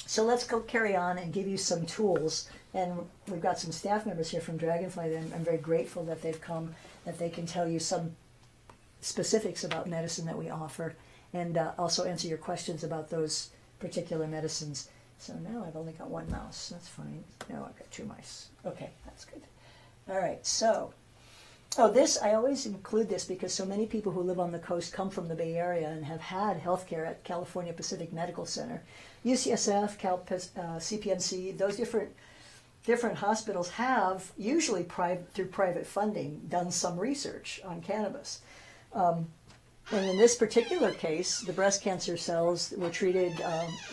So let's go carry on and give you some tools. And we've got some staff members here from Dragonfly, and I'm very grateful that they've come, that they can tell you some specifics about medicine that we offer, and also answer your questions about those particular medicines. So now I've only got one mouse. That's fine. No, I've got two mice. Okay, that's good. All right, so, I always include this because so many people who live on the coast come from the Bay Area and have had healthcare at California Pacific Medical Center. UCSF, CPMC, those different hospitals have, usually through private funding, done some research on cannabis. And in this particular case, the breast cancer cells were treated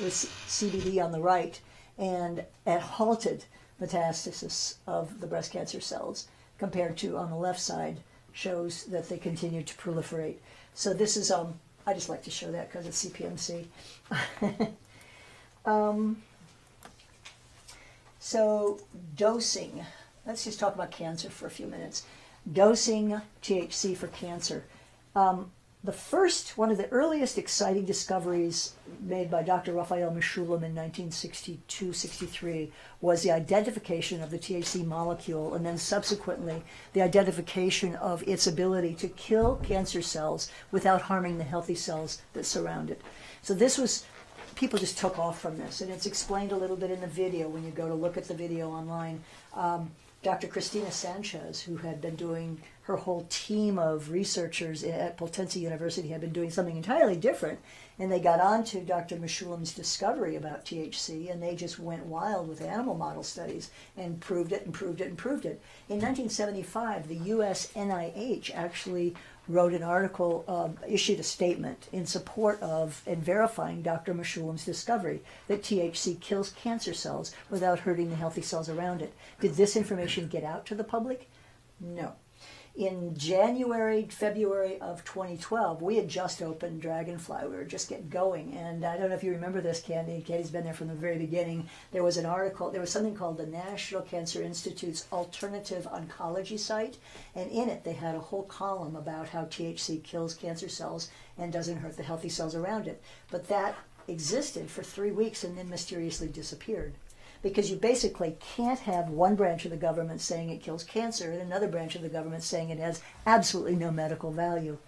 with CBD on the right, and it halted metastasis of the breast cancer cells, compared to on the left side shows that they continue to proliferate. So this is, I just like to show that because it's CPMC. So dosing, let's just talk about cancer for a few minutes. Dosing THC for cancer. One of the earliest exciting discoveries made by Dr. Raphael Mechoulam in 1962-63 was the identification of the THC molecule, and then subsequently the identification of its ability to kill cancer cells without harming the healthy cells that surround it. So this was, people just took off from this, and it's explained a little bit in the video when you go to look at the video online. Dr. Cristina Sanchez, who had been doing, her whole team of researchers at Potenza University had been doing something entirely different, and they got on to Dr. Mechoulam's discovery about THC, and they just went wild with animal model studies and proved it and proved it and proved it. In 1975, the US NIH actually wrote an article, issued a statement in support of and verifying Dr. Mechoulam's discovery that THC kills cancer cells without hurting the healthy cells around it. Did this information get out to the public? No. In February of 2012, we had just opened Dragonfly. We were just getting going. And I don't know if you remember this, Candy. Candy's been there from the very beginning. There was an article, there was something called the National Cancer Institute's Alternative Oncology site. And in it, they had a whole column about how THC kills cancer cells and doesn't hurt the healthy cells around it. But that existed for 3 weeks and then mysteriously disappeared. Because you basically can't have one branch of the government saying it kills cancer and another branch of the government saying it has absolutely no medical value.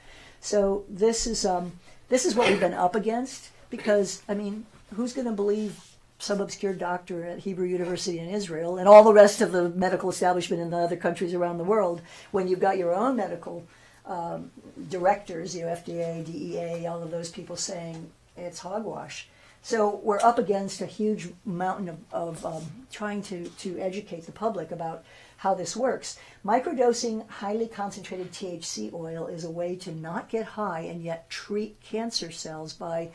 So this is what we've been up against, because, I mean, who's going to believe some obscure doctor at Hebrew University in Israel and all the rest of the medical establishment in the other countries around the world when you've got your own medical directors, FDA, DEA, all of those people saying it's hogwash. So we're up against a huge mountain of trying to educate the public about how this works. Microdosing highly concentrated THC oil is a way to not get high and yet treat cancer cells by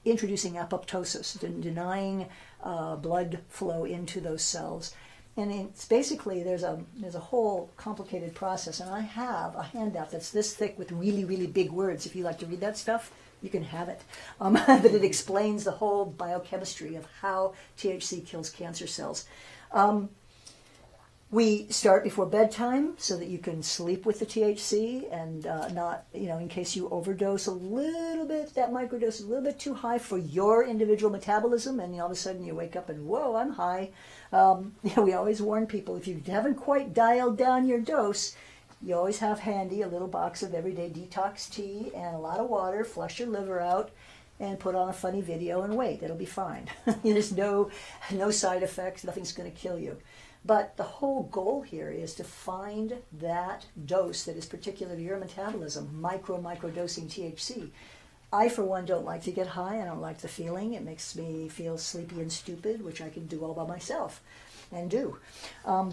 introducing apoptosis, denying blood flow into those cells. And it's basically, there's a whole complicated process. And I have a handout that's this thick with really, really big words. If you like to read that stuff, you can have it. But it explains the whole biochemistry of how THC kills cancer cells. We start before bedtime so that you can sleep with the THC and not, in case you overdose a little bit, that microdose is a little bit too high for your individual metabolism, and all of a sudden you wake up and, whoa, I'm high. We always warn people, if you haven't quite dialed down your dose, you always have handy a little box of everyday detox tea and a lot of water, flush your liver out, and put on a funny video and wait. It'll be fine. There's no side effects. Nothing's going to kill you. But the whole goal here is to find that dose that is particular to your metabolism, microdosing THC. I, for one, don't like to get high. I don't like the feeling. It makes me feel sleepy and stupid, which I can do all by myself and do. So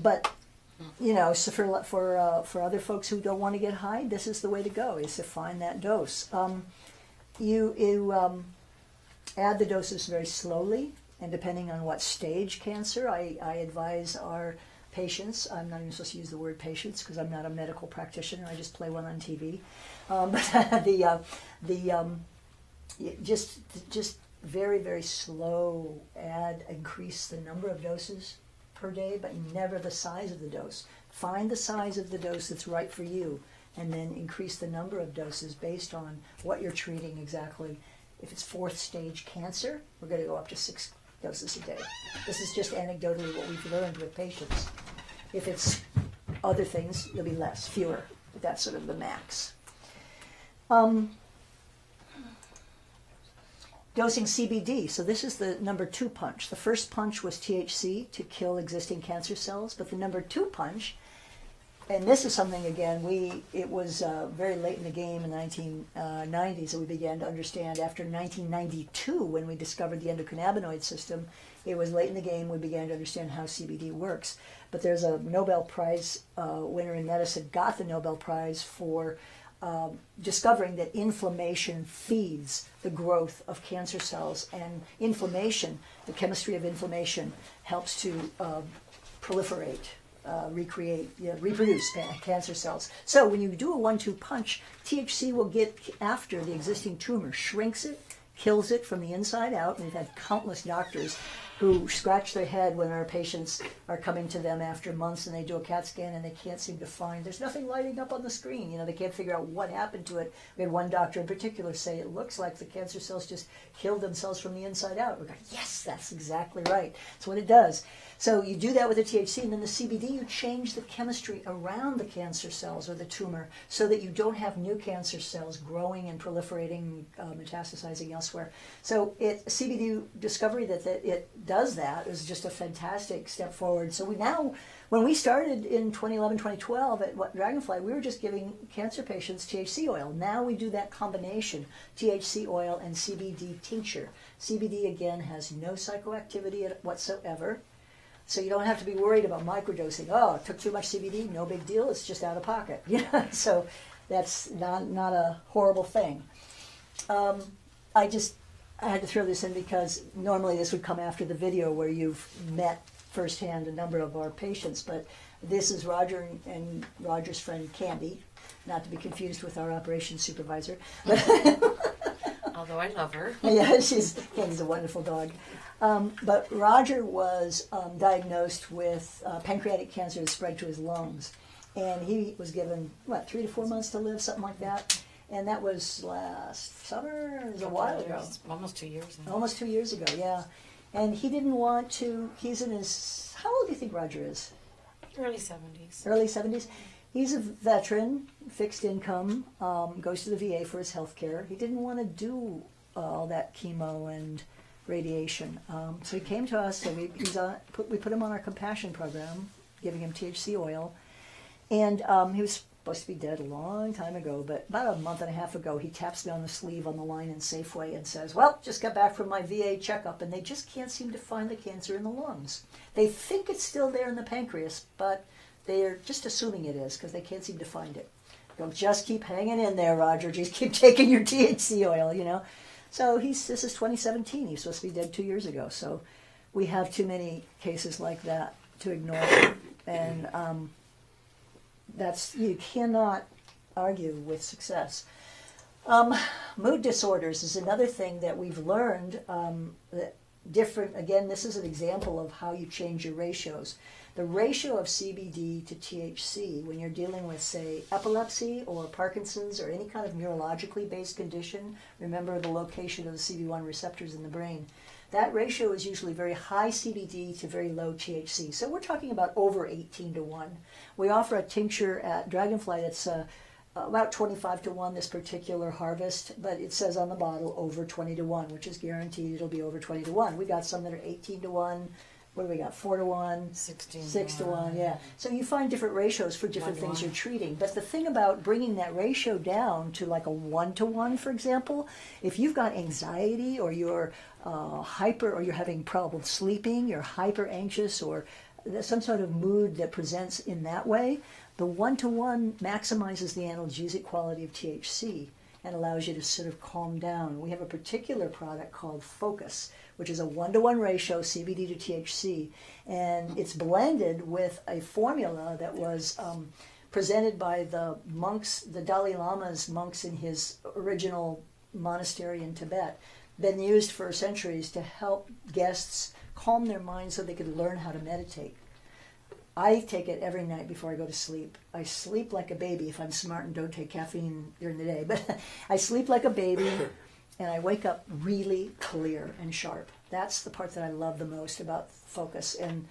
for other folks who don't want to get high, this is the way to go, is to find that dose. You add the doses very slowly. And depending on what stage cancer, I advise our patients, I'm not even supposed to use the word patients because I'm not a medical practitioner, I just play one on TV. Just very, very slow increase the number of doses per day, but never the size of the dose. Find the size of the dose that's right for you, and then increase the number of doses based on what you're treating exactly. If it's 4th stage cancer, we're going to go up to 6 doses a day. This is just anecdotally what we've learned with patients. If it's other things, it'll be less, fewer. But that's sort of the max. Dosing CBD. So this is the number 2 punch. The first punch was THC to kill existing cancer cells, but the number 2 punch, and this is something, again, it was very late in the game in the 1990s that we began to understand. After 1992, when we discovered the endocannabinoid system, it was late in the game we began to understand how CBD works. But there's a Nobel Prize winner in medicine, got the Nobel Prize for discovering that inflammation feeds the growth of cancer cells. And inflammation, the chemistry of inflammation, helps to proliferate, reproduce cancer cells. So when you do a 1-2 punch, THC will get after the existing tumor, shrinks it, kills it from the inside out. And we've had countless doctors who scratch their head when our patients are coming to them after months and they do a CAT scan and they can't seem to find, there's nothing lighting up on the screen. They can't figure out what happened to it. We had one doctor in particular say it looks like the cancer cells just killed themselves from the inside out. We're going, yes, that's exactly right. That's what it does. So you do that with the THC, and then the CBD, you change the chemistry around the cancer cells or the tumor so that you don't have new cancer cells growing and proliferating, metastasizing elsewhere. So CBD discovery that it does that is just a fantastic step forward. So when we started in 2011, 2012 at Dragonfly, we were just giving cancer patients THC oil. Now we do that combination, THC oil and CBD tincture. CBD, again, has no psychoactivity whatsoever. So you don't have to be worried about microdosing. Oh, it took too much CBD, no big deal, it's just out of pocket. So that's not a horrible thing. I had to throw this in because normally this would come after the video where you've met firsthand a number of our patients, but this is Roger and Roger's friend Candy, not to be confused with our operations supervisor. Although I love her. Yeah, Candy's a wonderful dog. But Roger was diagnosed with pancreatic cancer that spread to his lungs. And he was given, 3 to 4 months to live, something like that. And that was last summer, it was a while ago. Almost 2 years now. Almost 2 years ago, yeah. And he didn't want to, he's in his, how old do you think Roger is? Early 70s. Early 70s. He's a veteran, fixed income, goes to the VA for his health care. He didn't want to do all that chemo and radiation. So he came to us, and we put him on our compassion program, giving him THC oil. And he was supposed to be dead a long time ago, but about a month and a half ago, he taps me on the sleeve on the line in Safeway and says, well, just got back from my VA checkup, and they just can't seem to find the cancer in the lungs. They think it's still there in the pancreas, but they're just assuming it is because they can't seem to find it. Go, just keep hanging in there, Roger. Just keep taking your THC oil, So this is 2017. He's supposed to be dead 2 years ago. So we have too many cases like that to ignore. And you cannot argue with success. Mood disorders is another thing that we've learned that different. Again, this is an example of how you change your ratios. the ratio of CBD to THC when you're dealing with, say, epilepsy or Parkinson's or any kind of neurologically based condition, remember the location of the CB1 receptors in the brain, that ratio is usually very high CBD to very low THC. So we're talking about over 18 to 1. We offer a tincture at Dragonfly that's about 25 to 1 this particular harvest, but it says on the bottle over 20 to 1, which is guaranteed it'll be over 20 to 1. We got some that are 18 to 1. What do we got? 4 to 1, 6 to 1, yeah. So you find different ratios for different things you're treating. But the thing about bringing that ratio down to like a 1 to 1, for example, if you've got anxiety or you're hyper, or you're having problems sleeping, you're hyper anxious, or some sort of mood that presents in that way, the 1 to 1 maximizes the analgesic quality of THC and allows you to sort of calm down. We have a particular product called Focus, which is a 1 to 1 ratio CBD to THC, and it's blended with a formula that was presented by the monks, the Dalai Lama's monks in his original monastery in Tibet, been used for centuries to help guests calm their minds so they could learn how to meditate. I take it every night before I go to sleep. I sleep like a baby if I'm smart and don't take caffeine during the day. But I sleep like a baby, and I wake up really clear and sharp. That's the part that I love the most about Focus. And,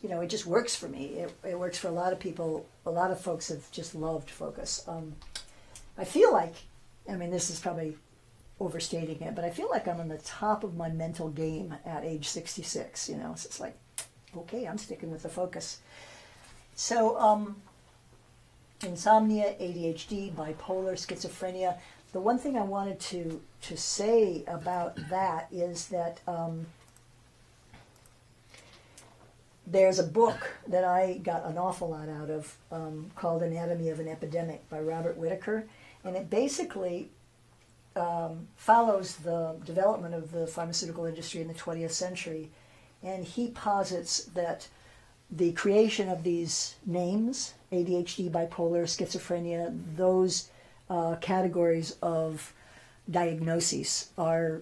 you know, it just works for me. It works for a lot of people. A lot of folks have just loved Focus. I feel like, I mean, this is probably overstating it, but I feel like I'm on the top of my mental game at age 66, you know. So it's like, okay, I'm sticking with the Focus. So, insomnia, ADHD, bipolar, schizophrenia. The one thing I wanted to say about that is that there's a book that I got an awful lot out of called Anatomy of an Epidemic by Robert Whitaker, and it basically follows the development of the pharmaceutical industry in the 20th century. And he posits that the creation of these names, ADHD, bipolar, schizophrenia, those categories of diagnoses are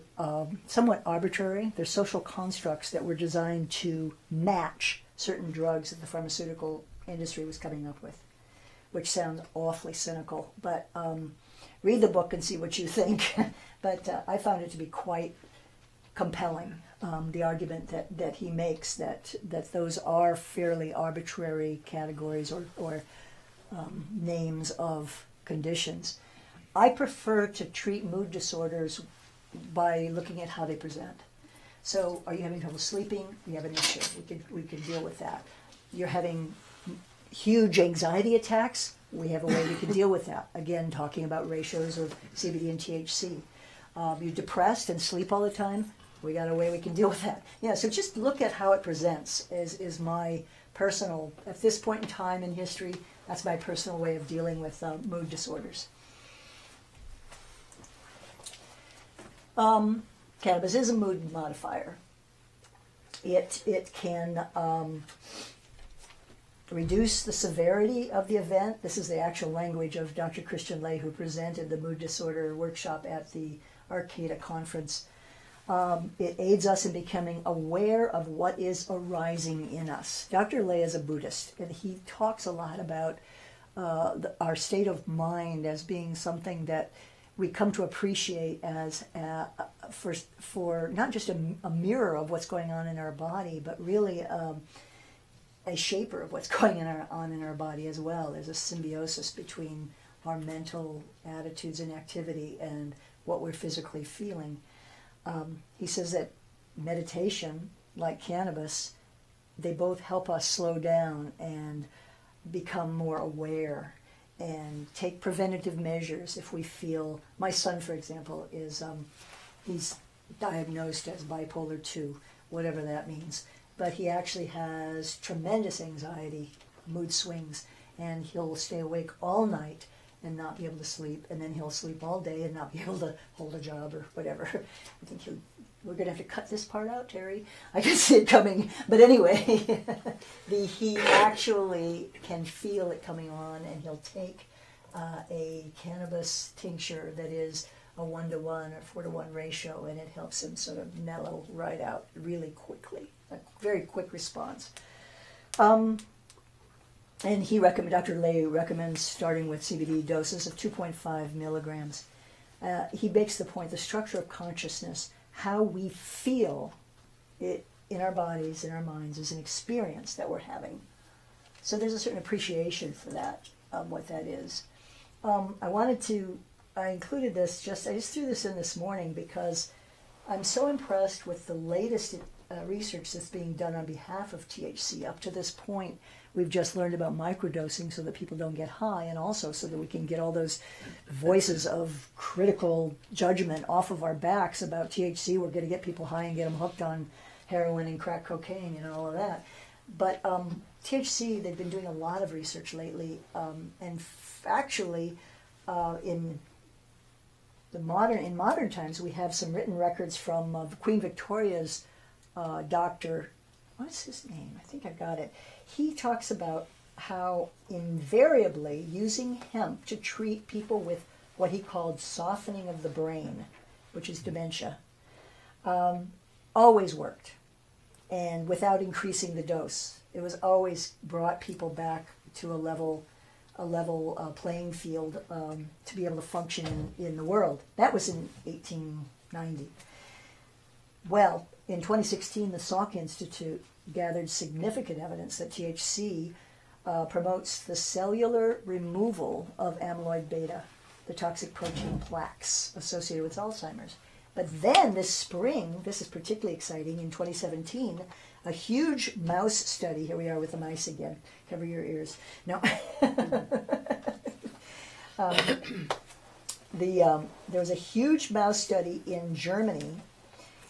somewhat arbitrary. They're social constructs that were designed to match certain drugs that the pharmaceutical industry was coming up with, which sounds awfully cynical. But read the book and see what you think. But I found it to be quite compelling. The argument that he makes that those are fairly arbitrary categories or names of conditions. I prefer to treat mood disorders by looking at how they present. So, are you having trouble sleeping? We have an issue. We can deal with that. You're having huge anxiety attacks? We have a way we can deal with that. Again, talking about ratios of CBD and THC. You're depressed and sleep all the time? We got a way we can deal with that. Yeah, so just look at how it presents is my personal, at this point in time in history, that's my personal way of dealing with mood disorders. Cannabis is a mood modifier. It can reduce the severity of the event. This is the actual language of Dr. Christian Lay, who presented the mood disorder workshop at the Arcata conference. It aids us in becoming aware of what is arising in us. Dr. Lay is a Buddhist, and he talks a lot about our state of mind as being something that we come to appreciate as for not just a mirror of what's going on in our body, but really a shaper of what's going on in our body as well. There's a symbiosis between our mental attitudes and activity and what we're physically feeling. He says that meditation, like cannabis, they both help us slow down and become more aware and take preventative measures if we feel. My son, for example, is he's diagnosed as bipolar 2, whatever that means. But he actually has tremendous anxiety, mood swings, and he'll stay awake all night and not be able to sleep, and then he'll sleep all day and not be able to hold a job or whatever. I think we're going to have to cut this part out, Terry. I can see it coming. But anyway, he actually can feel it coming on, and he'll take a cannabis tincture that is a 1-to-1 or 4-to-1 ratio, and it helps him sort of mellow right out really quickly. A very quick response. And Dr. Leu recommends starting with CBD doses of 2.5 milligrams. He makes the point, the structure of consciousness, how we feel it in our bodies, in our minds, is an experience that we're having. So there's a certain appreciation for that, what that is. I included this, I just threw this in this morning because I'm so impressed with the latest research that's being done on behalf of THC. Up to this point, we've just learned about microdosing so that people don't get high, and also so that we can get all those voices of critical judgment off of our backs about THC. We're going to get people high and get them hooked on heroin and crack cocaine and all of that. But THC, they've been doing a lot of research lately, and actually in modern times, we have some written records from Queen Victoria's doctor. What's his name? I think I got it. He talks about how invariably using hemp to treat people with what he called softening of the brain, which is dementia, always worked, and without increasing the dose. It was always brought people back to a level playing field to be able to function in the world. That was in 1890. Well, in 2016, the Salk Institute gathered significant evidence that THC promotes the cellular removal of amyloid beta, the toxic protein plaques associated with Alzheimer's. But then this spring, this is particularly exciting, in 2017, a huge mouse study, here we are with the mice again, cover your ears. No. There was a huge mouse study in Germany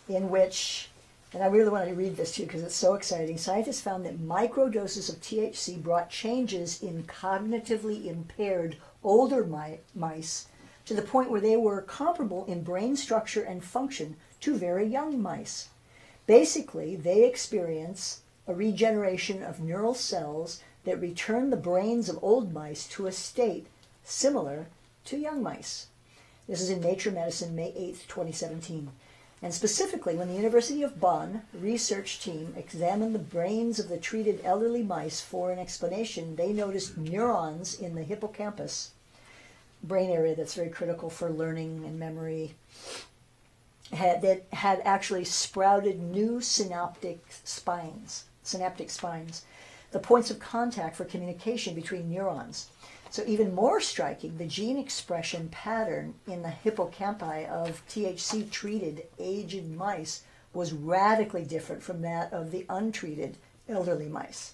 in which, and I really wanted to read this too because it's so exciting, scientists found that microdoses of THC brought changes in cognitively impaired older mice to the point where they were comparable in brain structure and function to very young mice. Basically, they experience a regeneration of neural cells that return the brains of old mice to a state similar to young mice. This is in Nature Medicine, May 8th, 2017. And specifically, when the University of Bonn research team examined the brains of the treated elderly mice for an explanation, they noticed neurons in the hippocampus, brain area that's very critical for learning and memory, that had actually sprouted new synaptic spines, the points of contact for communication between neurons. So even more striking, the gene expression pattern in the hippocampi of THC-treated aged mice was radically different from that of the untreated elderly mice.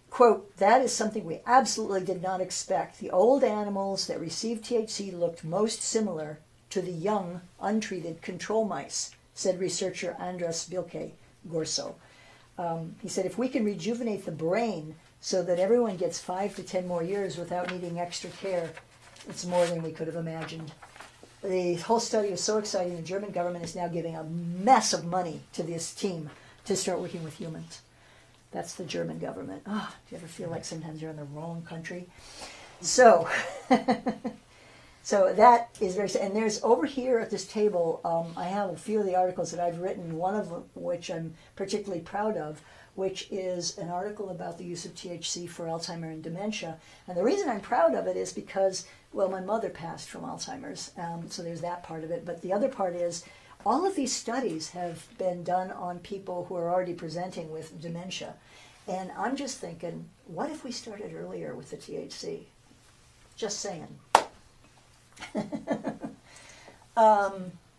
Quote, that is something we absolutely did not expect. The old animals that received THC looked most similar to the young, untreated control mice, said researcher Andras Bilke-Gorso. He said, if we can rejuvenate the brain so that everyone gets 5 to 10 more years without needing extra care, it's more than we could have imagined. The whole study was so exciting, the German government is now giving a mess of money to this team to start working with humans. That's the German government. Oh, do you ever feel like sometimes you're in the wrong country? So, so that is very, and there's over here at this table, I have a few of the articles that I've written, one of which I'm particularly proud of, which is an article about the use of THC for Alzheimer's and dementia. And the reason I'm proud of it is because, well, my mother passed from Alzheimer's, so there's that part of it. But the other part is all of these studies have been done on people who are already presenting with dementia. And I'm just thinking, what if we started earlier with the THC? Just saying.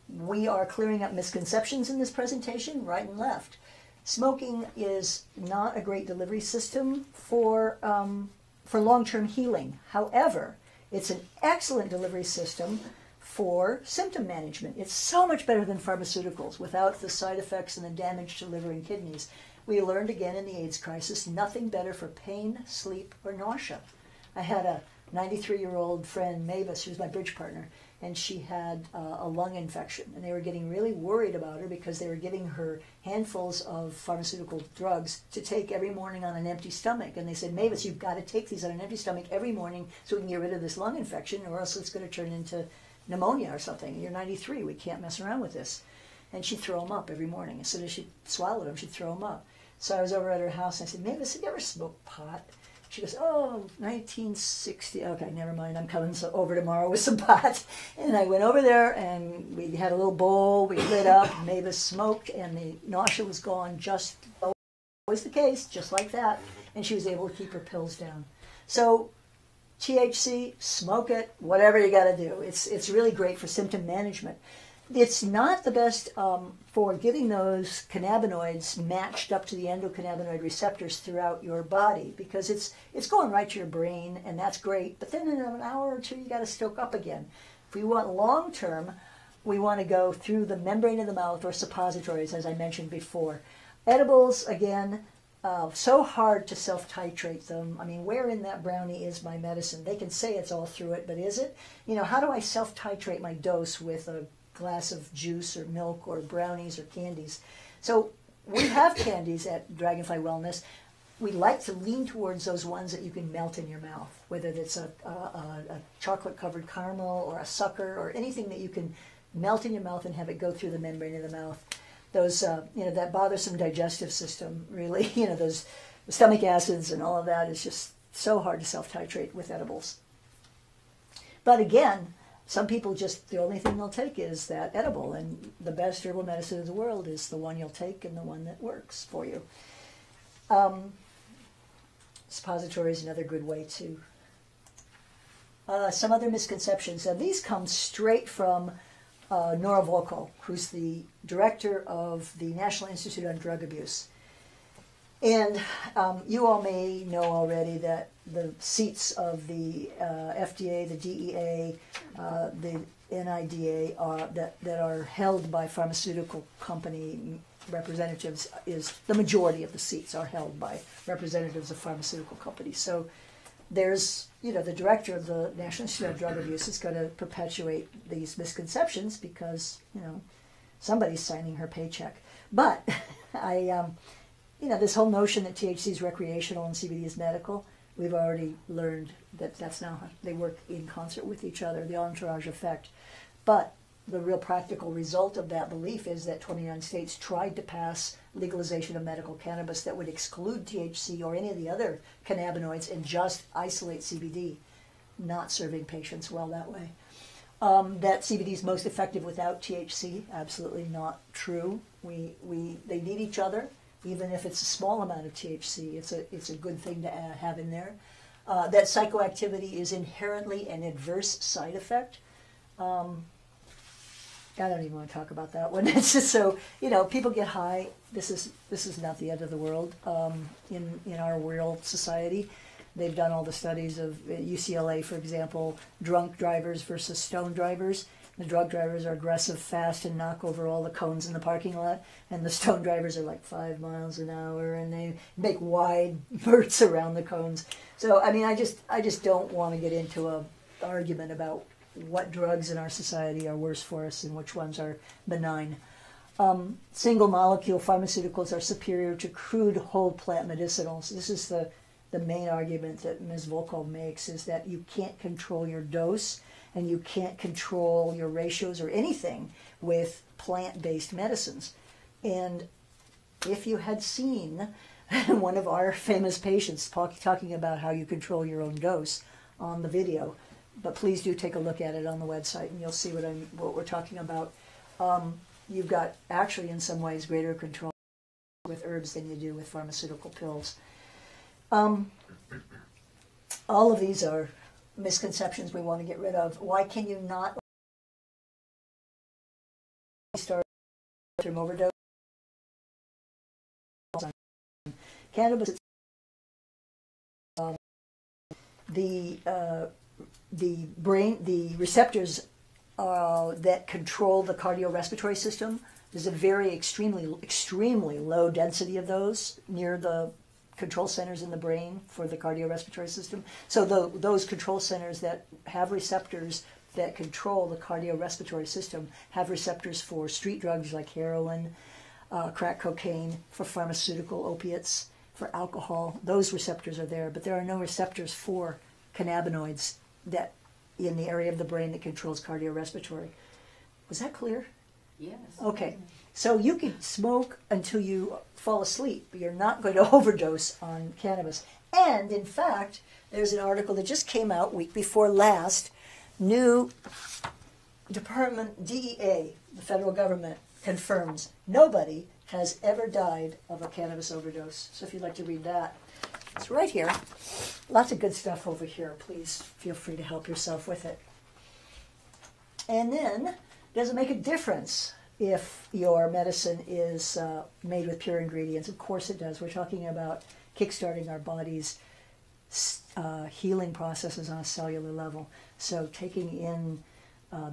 We are clearing up misconceptions in this presentation, right and left. Smoking is not a great delivery system for long-term healing. However, it's an excellent delivery system for symptom management. It's so much better than pharmaceuticals without the side effects and the damage to liver and kidneys. We learned again in the AIDS crisis, nothing better for pain, sleep, or nausea. I had a 93-year-old friend, Mavis, who was my bridge partner, and she had a lung infection. And they were getting really worried about her because they were giving her handfuls of pharmaceutical drugs to take every morning on an empty stomach. And they said, Mavis, you've got to take these on an empty stomach every morning so we can get rid of this lung infection, or else it's going to turn into pneumonia or something. You're 93. We can't mess around with this. And she'd throw them up every morning. As soon as she swallowed them, she'd throw them up. So I was over at her house, and I said, Mavis, have you ever smoked pot? She goes, oh, 1960. Okay, never mind. I'm coming over tomorrow with some pot. And I went over there, and we had a little bowl. We lit up. Mavis smoked, and the nausea was gone, just always the case, just like that. And she was able to keep her pills down. So THC, smoke it, whatever you got to do. It's really great for symptom management. It's not the best for getting those cannabinoids matched up to the endocannabinoid receptors throughout your body, because it's going right to your brain, and that's great. But then in an hour or two, you got to stoke up again. If we want long term, we want to go through the membrane of the mouth or suppositories, as I mentioned before. Edibles, again, so hard to self-titrate them. I mean, where in that brownie is my medicine? They can say it's all through it, but is it? You know, how do I self-titrate my dose with a glass of juice or milk or brownies or candies? So we have candies at Dragonfly Wellness. We like to lean towards those ones that you can melt in your mouth, whether it's a chocolate-covered caramel or a sucker or anything that you can melt in your mouth and have it go through the membrane of the mouth. Those, that bothersome digestive system, really, those stomach acids and all of that is just so hard to self-titrate with edibles. But again, some people just, the only thing they'll take is that edible, and the best herbal medicine in the world is the one you'll take and the one that works for you. Suppository is another good way too. Some other misconceptions. These come straight from Nora Volkow, who's the director of the National Institute on Drug Abuse. And you all may know already that the seats of the FDA, the DEA, the NIDA that are held by pharmaceutical company representatives, is the majority of the seats are held by representatives of pharmaceutical companies. So there's, the director of the National Institute on Drug Abuse is going to perpetuate these misconceptions because, somebody's signing her paycheck. But this whole notion that THC is recreational and CBD is medical, we've already learned that that's not how they work in concert with each other, the entourage effect. But the real practical result of that belief is that 29 states tried to pass legalization of medical cannabis that would exclude THC or any of the other cannabinoids and just isolate CBD, not serving patients well that way. That CBD is most effective without THC, absolutely not true. They need each other, even if it's a small amount of THC. It's a good thing to have in there. That psychoactivity is inherently an adverse side effect. I don't even want to talk about that one. It's just so, people get high. This is not the end of the world in our world society. They've done all the studies of UCLA, for example, drunk drivers versus stone drivers. The drug drivers are aggressive, fast, and knock over all the cones in the parking lot. And the stone drivers are like 5 miles an hour, and they make wide berths around the cones. So, I just don't want to get into an argument about what drugs in our society are worse for us and which ones are benign. Single molecule pharmaceuticals are superior to crude whole plant medicinals. This is the main argument that Ms. Volkow makes, is that you can't control your dose and you can't control your ratios or anything with plant-based medicines. And if you had seen one of our famous patients talking about how you control your own dose on the video, but please do take a look at it on the website and you'll see what we're talking about. You've got actually in some ways greater control with herbs than you do with pharmaceutical pills. All of these are misconceptions we want to get rid of. Why can you not start from overdose? Cannabis, the brain, the receptors that control the cardiorespiratory system, there's a very extremely low density of those near the control centers in the brain for the cardiorespiratory system. So those control centers that have receptors that control the cardiorespiratory system have receptors for street drugs like heroin, crack cocaine, for pharmaceutical opiates, for alcohol. Those receptors are there, but there are no receptors for cannabinoids that in the area of the brain that controls cardiorespiratory. Was that clear? Yes. Okay. So you can smoke until you fall asleep. You're not going to overdose on cannabis. And in fact, there's an article that just came out week before last. New Department, DEA, the federal government, confirms nobody has ever died of a cannabis overdose. So if you'd like to read that, it's right here. Lots of good stuff over here. Please feel free to help yourself with it. And then, does it make a difference if your medicine is made with pure ingredients? Of course it does. We're talking about kickstarting our body's healing processes on a cellular level. So taking in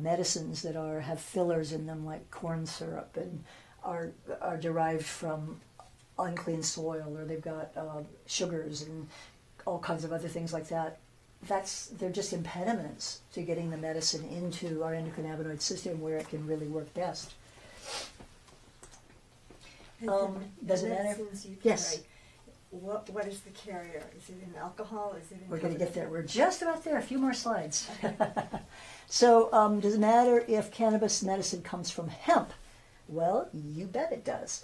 medicines that have fillers in them, like corn syrup, and are derived from unclean soil, or they've got sugars and all kinds of other things like that. They're just impediments to getting the medicine into our endocannabinoid system where it can really work best. Does it matter? Medicines you Yes. carry, what is the carrier? Is it in alcohol? Is it in We're going to other get there. things? We're just about there. A few more slides. So, does it matter if cannabis medicine comes from hemp? Well, you bet it does.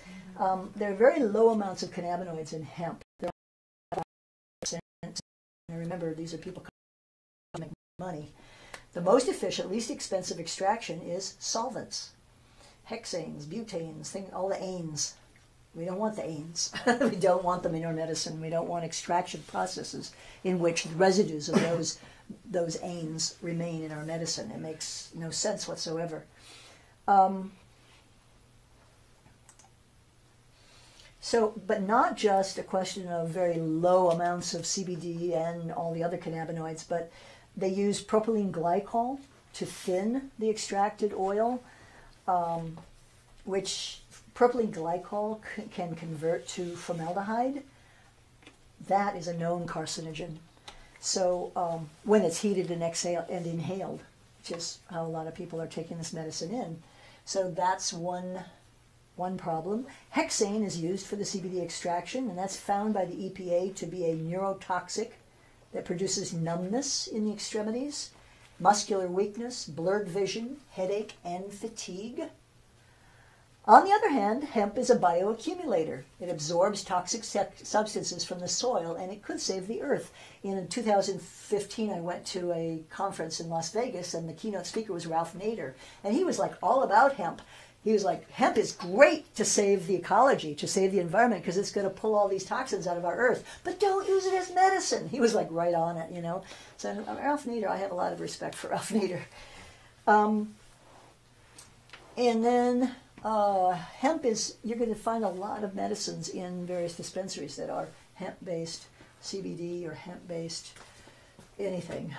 There are very low amounts of cannabinoids in hemp. They're 5%. And remember, these are people who make money. The most efficient, least expensive extraction is solvents. Hexanes, butanes, all the anes. We don't want the anes. We don't want them in our medicine. We don't want extraction processes in which the residues of those anes remain in our medicine. It makes no sense whatsoever. But not just a question of very low amounts of CBD and all the other cannabinoids, but they use propylene glycol to thin the extracted oil, which propylene glycol can convert to formaldehyde. That is a known carcinogen. So when it's heated and inhaled, which is how a lot of people are taking this medicine in. So that's one problem. Hexane is used for the CBD extraction, and that's found by the EPA to be a neurotoxic that produces numbness in the extremities, muscular weakness, blurred vision, headache, and fatigue. On the other hand, hemp is a bioaccumulator. It absorbs toxic substances from the soil, and it could save the earth. In 2015, I went to a conference in Las Vegas, and the keynote speaker was Ralph Nader, and he was like all about hemp. He was like, hemp is great to save the ecology, to save the environment, because it's going to pull all these toxins out of our earth. But don't use it as medicine. He was like right on it, you know. So Ralph Nader, I have a lot of respect for Ralph Nader. And then hemp you're going to find a lot of medicines in various dispensaries that are hemp-based CBD or hemp-based anything.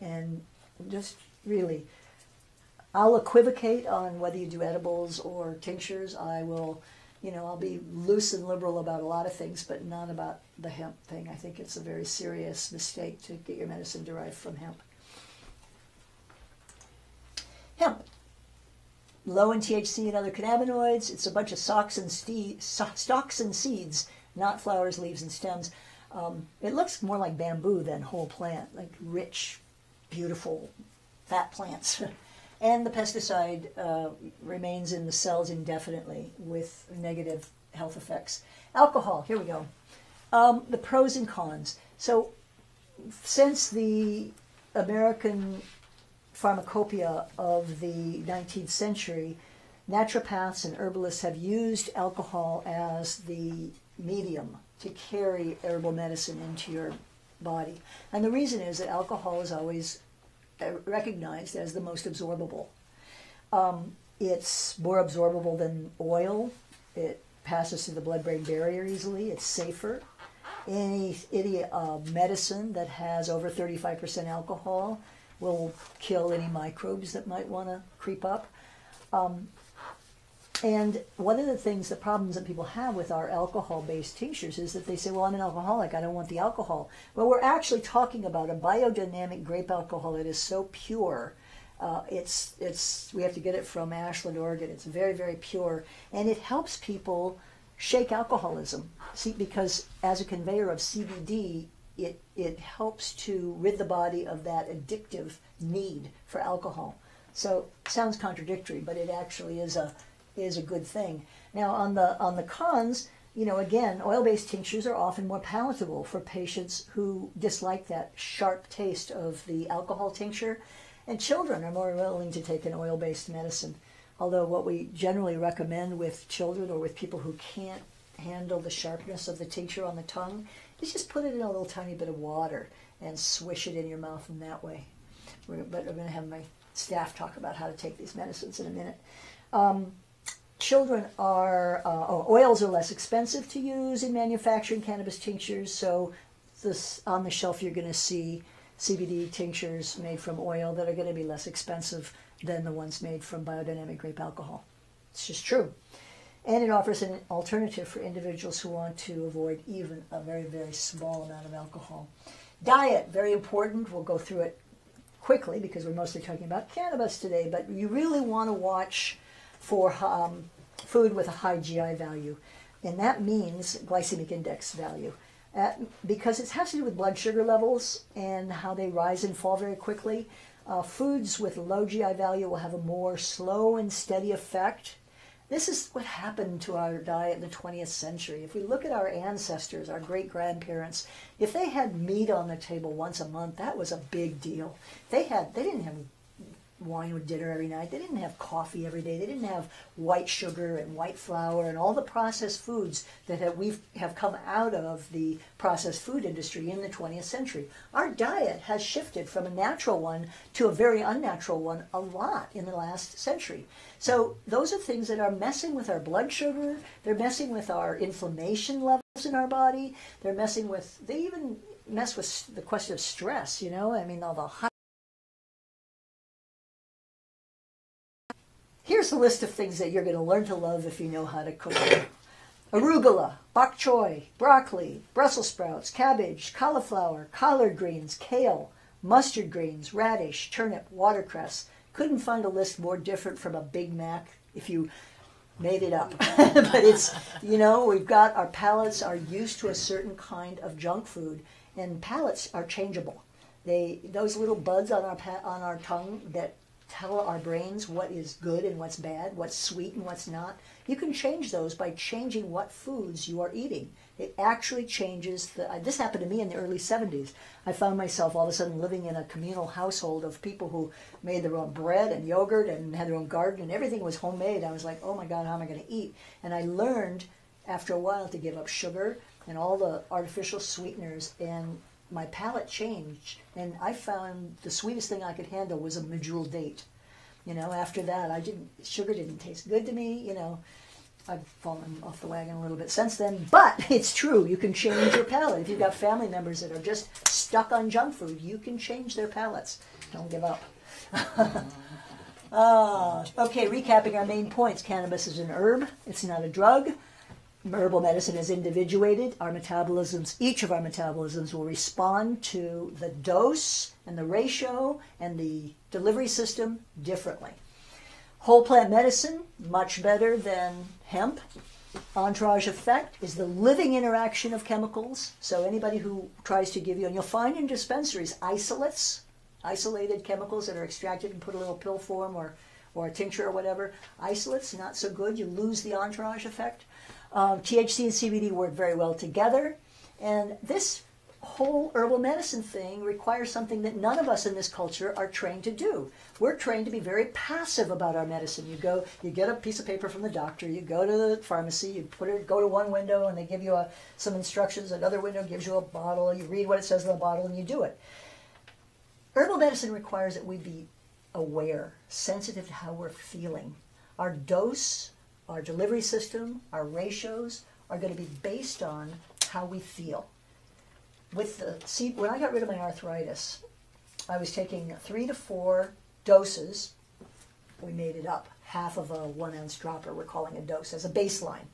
And just really, I'll equivocate on whether you do edibles or tinctures. I'll be loose and liberal about a lot of things, but not about the hemp thing. I think it's a very serious mistake to get your medicine derived from hemp. Hemp. Low in THC and other cannabinoids. It's a bunch of stalks and seeds, not flowers, leaves, and stems. It looks more like bamboo than whole plant, like rich, beautiful, fat plants. And the pesticide remains in the cells indefinitely with negative health effects. Alcohol, here we go. The pros and cons. So since the American pharmacopoeia of the 19th century, naturopaths and herbalists have used alcohol as the medium to carry herbal medicine into your body. And the reason is that alcohol is always recognized as the most absorbable. It's more absorbable than oil. It passes through the blood-brain barrier easily. It's safer. Any medicine that has over 35% alcohol will kill any microbes that might want to creep up. And one of the problems that people have with our alcohol-based tinctures is that they say, well, I'm an alcoholic, I don't want the alcohol. Well, we're actually talking about a biodynamic grape alcohol that is so pure. We have to get it from Ashland, Oregon. It's very, very pure. And it helps people shake alcoholism. See, because as a conveyor of CBD, it helps to rid the body of that addictive need for alcohol. So sounds contradictory, but it actually is a good thing. Now on the cons, you know, again, oil-based tinctures are often more palatable for patients who dislike that sharp taste of the alcohol tincture, and children are more willing to take an oil-based medicine. Although what we generally recommend with children or with people who can't handle the sharpness of the tincture on the tongue is just put it in a little tiny bit of water and swish it in your mouth in that way. But I'm going to have my staff talk about how to take these medicines in a minute. Children are, oils are less expensive to use in manufacturing cannabis tinctures, so on the shelf you're going to see CBD tinctures made from oil that are going to be less expensive than the ones made from biodynamic grape alcohol. It's just true. And it offers an alternative for individuals who want to avoid even a very, very small amount of alcohol. Diet, very important. We'll go through it quickly because we're mostly talking about cannabis today, but you really want to watch for food with a high GI value, and that means glycemic index value. Because it has to do with blood sugar levels and how they rise and fall very quickly. Foods with low GI value will have a more slow and steady effect. This is what happened to our diet in the 20th century. If we look at our ancestors, our great-grandparents, if they had meat on the table once a month, that was a big deal. They didn't have wine with dinner every night. They didn't have coffee every day. They didn't have white sugar and white flour and all the processed foods that have come out of the processed food industry in the 20th century. Our diet has shifted from a natural one to a very unnatural one a lot in the last century. So those are things that are messing with our blood sugar. They're messing with our inflammation levels in our body. They even mess with the question of stress, you know? I mean, all the high. Here's a list of things that you're going to learn to love if you know how to cook them. Arugula, bok choy, broccoli, Brussels sprouts, cabbage, cauliflower, collard greens, kale, mustard greens, radish, turnip, watercress. Couldn't find a list more different from a Big Mac if you made it up. But it's, you know, our palates are used to a certain kind of junk food, and palates are changeable. Those little buds on our tongue that tell our brains what is good and what's bad, what's sweet and what's not. You can change those by changing what foods you are eating. It actually changes this happened to me in the early 70s. I found myself all of a sudden living in a communal household of people who made their own bread and yogurt and had their own garden, and everything was homemade. I was like, oh my God, how am I going to eat? And I learned after a while to give up sugar and all the artificial sweeteners, and my palate changed, and I found the sweetest thing I could handle was a medjool date. You know, after that, sugar didn't taste good to me. You know, I've fallen off the wagon a little bit since then, but it's true. You can change your palate. If you've got family members that are just stuck on junk food, you can change their palates. Don't give up. Okay, recapping our main points. Cannabis is an herb. It's not a drug. Herbal medicine is individuated. Each of our metabolisms will respond to the dose and the ratio and the delivery system differently. Whole plant medicine, much better than hemp. Entourage effect is the living interaction of chemicals. So anybody who tries to give you, and you'll find in dispensaries, isolated chemicals that are extracted and put in a little pill form or a tincture or whatever. Isolates, not so good. You lose the entourage effect. THC and CBD work very well together, and this whole herbal medicine thing requires something that none of us in this culture are trained to do. We're trained to be very passive about our medicine. You get a piece of paper from the doctor, you go to the pharmacy, you go to one window and they give you some instructions, another window gives you a bottle, you read what it says on the bottle and you do it. Herbal medicine requires that we be aware, sensitive to how we're feeling. Our dose, our delivery system, our ratios are going to be based on how we feel. When I got rid of my arthritis, I was taking 3 to 4 doses. We made it up. Half of a 1 ounce dropper, we're calling a dose, as a baseline.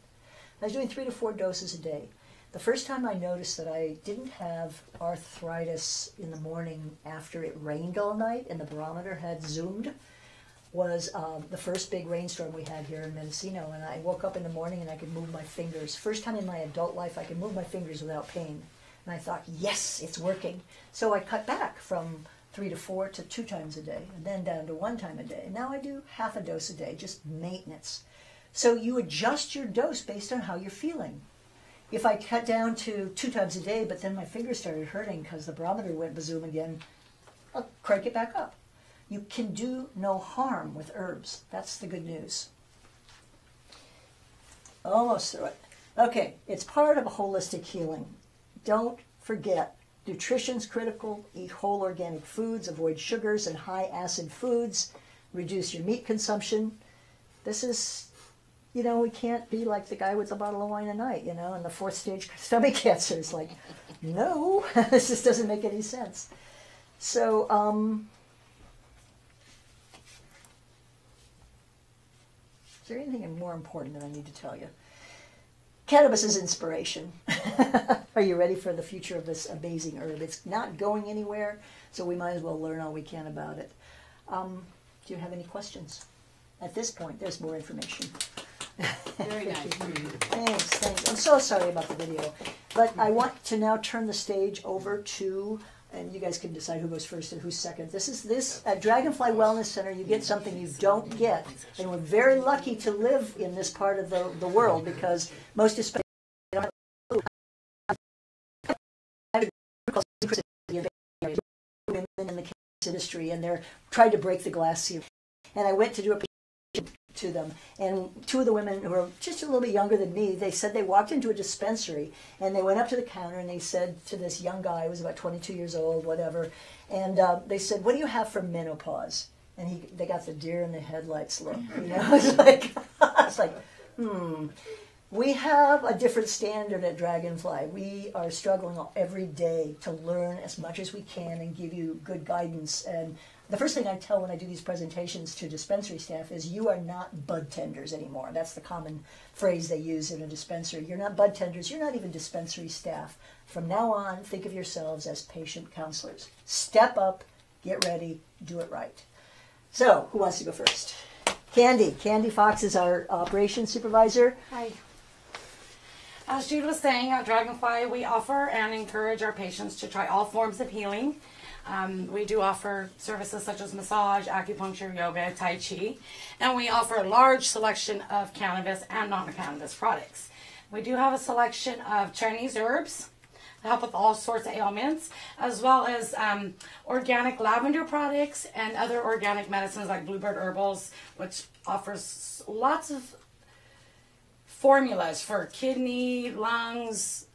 I was doing 3 to 4 doses a day. The first time I noticed that I didn't have arthritis in the morning after it rained all night and the barometer had zoomed was the first big rainstorm we had here in Mendocino, and I woke up in the morning and I could move my fingers. First time in my adult life I could move my fingers without pain. And I thought, yes, it's working. So I cut back from 3 to 4 to 2 times a day, and then down to 1 time a day. And now I do half a dose a day, just maintenance. So you adjust your dose based on how you're feeling. If I cut down to 2 times a day, but then my fingers started hurting because the barometer went bazoom again, I'll crank it back up. You can do no harm with herbs. That's the good news. Almost through it. Okay, it's part of a holistic healing. Don't forget, nutrition's critical. Eat whole organic foods, avoid sugars and high acid foods, reduce your meat consumption. This is, you know, we can't be like the guy with the bottle of wine a night, you know, and the 4th stage stomach cancer. It's like, no, this just doesn't make any sense. So, is there anything more important that I need to tell you? Cannabis is inspiration. Are you ready for the future of this amazing herb? It's not going anywhere, so we might as well learn all we can about it. Do you have any questions? At this point, there's more information. Very nice. Thanks. I'm so sorry about the video. But I want to now turn the stage over to, and you guys can decide who goes first and who's second. This at Dragonfly Wellness Center, you get something you don't get. And we're very lucky to live in this part of the world, because most especially women in the cannabis industry, and they're trying to break the glass ceiling. And I went to do a presentation to them, and 2 of the women who were just a little bit younger than me, they said they walked into a dispensary and they went up to the counter and they said to this young guy who was about 22 years old, whatever, and they said, "What do you have for menopause?" And they got the deer in the headlights look, you know. It's like, We have a different standard at Dragonfly. We are struggling every day to learn as much as we can and give you good guidance. And the first thing I tell when I do these presentations to dispensary staff is, you are not bud tenders anymore. That's the common phrase they use in a dispensary. You're not bud tenders. You're not even dispensary staff. From now on, think of yourselves as patient counselors. Step up, get ready, do it right. So, who wants to go first? Candy. Candy Fox is our operations supervisor. Hi. As Jude was saying, at Dragonfly, we offer and encourage our patients to try all forms of healing. We do offer services such as massage, acupuncture, yoga, tai chi, and we offer a large selection of cannabis and non-cannabis products. We do have a selection of Chinese herbs to help with all sorts of ailments, as well as organic lavender products and other organic medicines like Bluebird Herbals, which offers lots of formulas for kidney, lungs,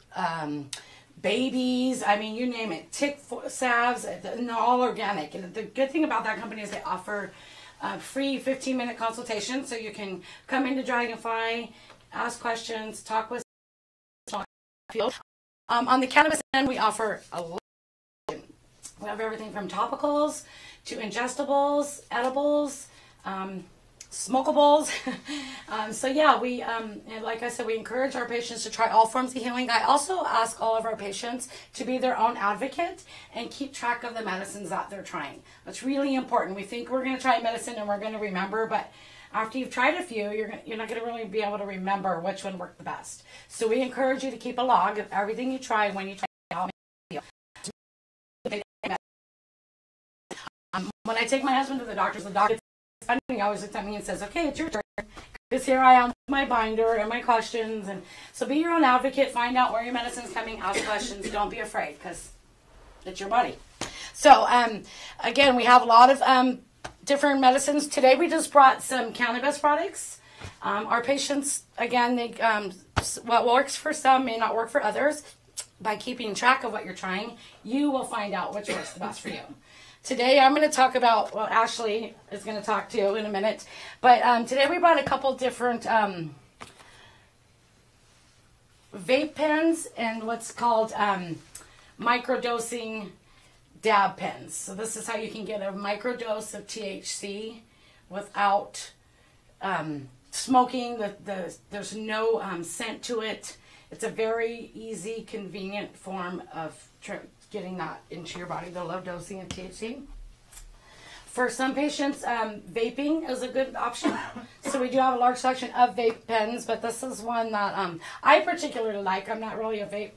babies, I mean, you name it, tick salves, and they're all organic. And the good thing about that company is they offer free 15-minute consultation, so you can come into Dragonfly, ask questions, talk with field. On the cannabis end, we offer a lot. We have everything from topicals to ingestibles, edibles, smokables. So yeah, we, and like I said, we encourage our patients to try all forms of healing. I also ask all of our patients to be their own advocate and keep track of the medicines that they're trying. That's really important. We think we're going to try medicine and we're going to remember, but after you've tried a few, you're not going to really be able to remember which one worked the best. So we encourage you to keep a log of everything you try when you try. When I take my husband to the doctor he always looks at me and says, "Okay, it's your turn." Because here I am with my binder and my questions. And so be your own advocate. Find out where your medicine's coming. Ask questions. Don't be afraid, because it's your body. So again, we have a lot of different medicines. Today we just brought some cannabis products. Our patients, again, they what works for some may not work for others. By keeping track of what you're trying, you will find out which works the best for you. Today I'm going to talk about, well, Ashley is going to talk to you in a minute, but today we brought a couple different vape pens and what's called microdosing dab pens. So this is how you can get a microdose of THC without smoking. There's no scent to it. It's a very easy, convenient form of getting that into your body, the low dosing of THC. For some patients, vaping is a good option. So we do have a large selection of vape pens, but this is one that I particularly like. I'm not really a vape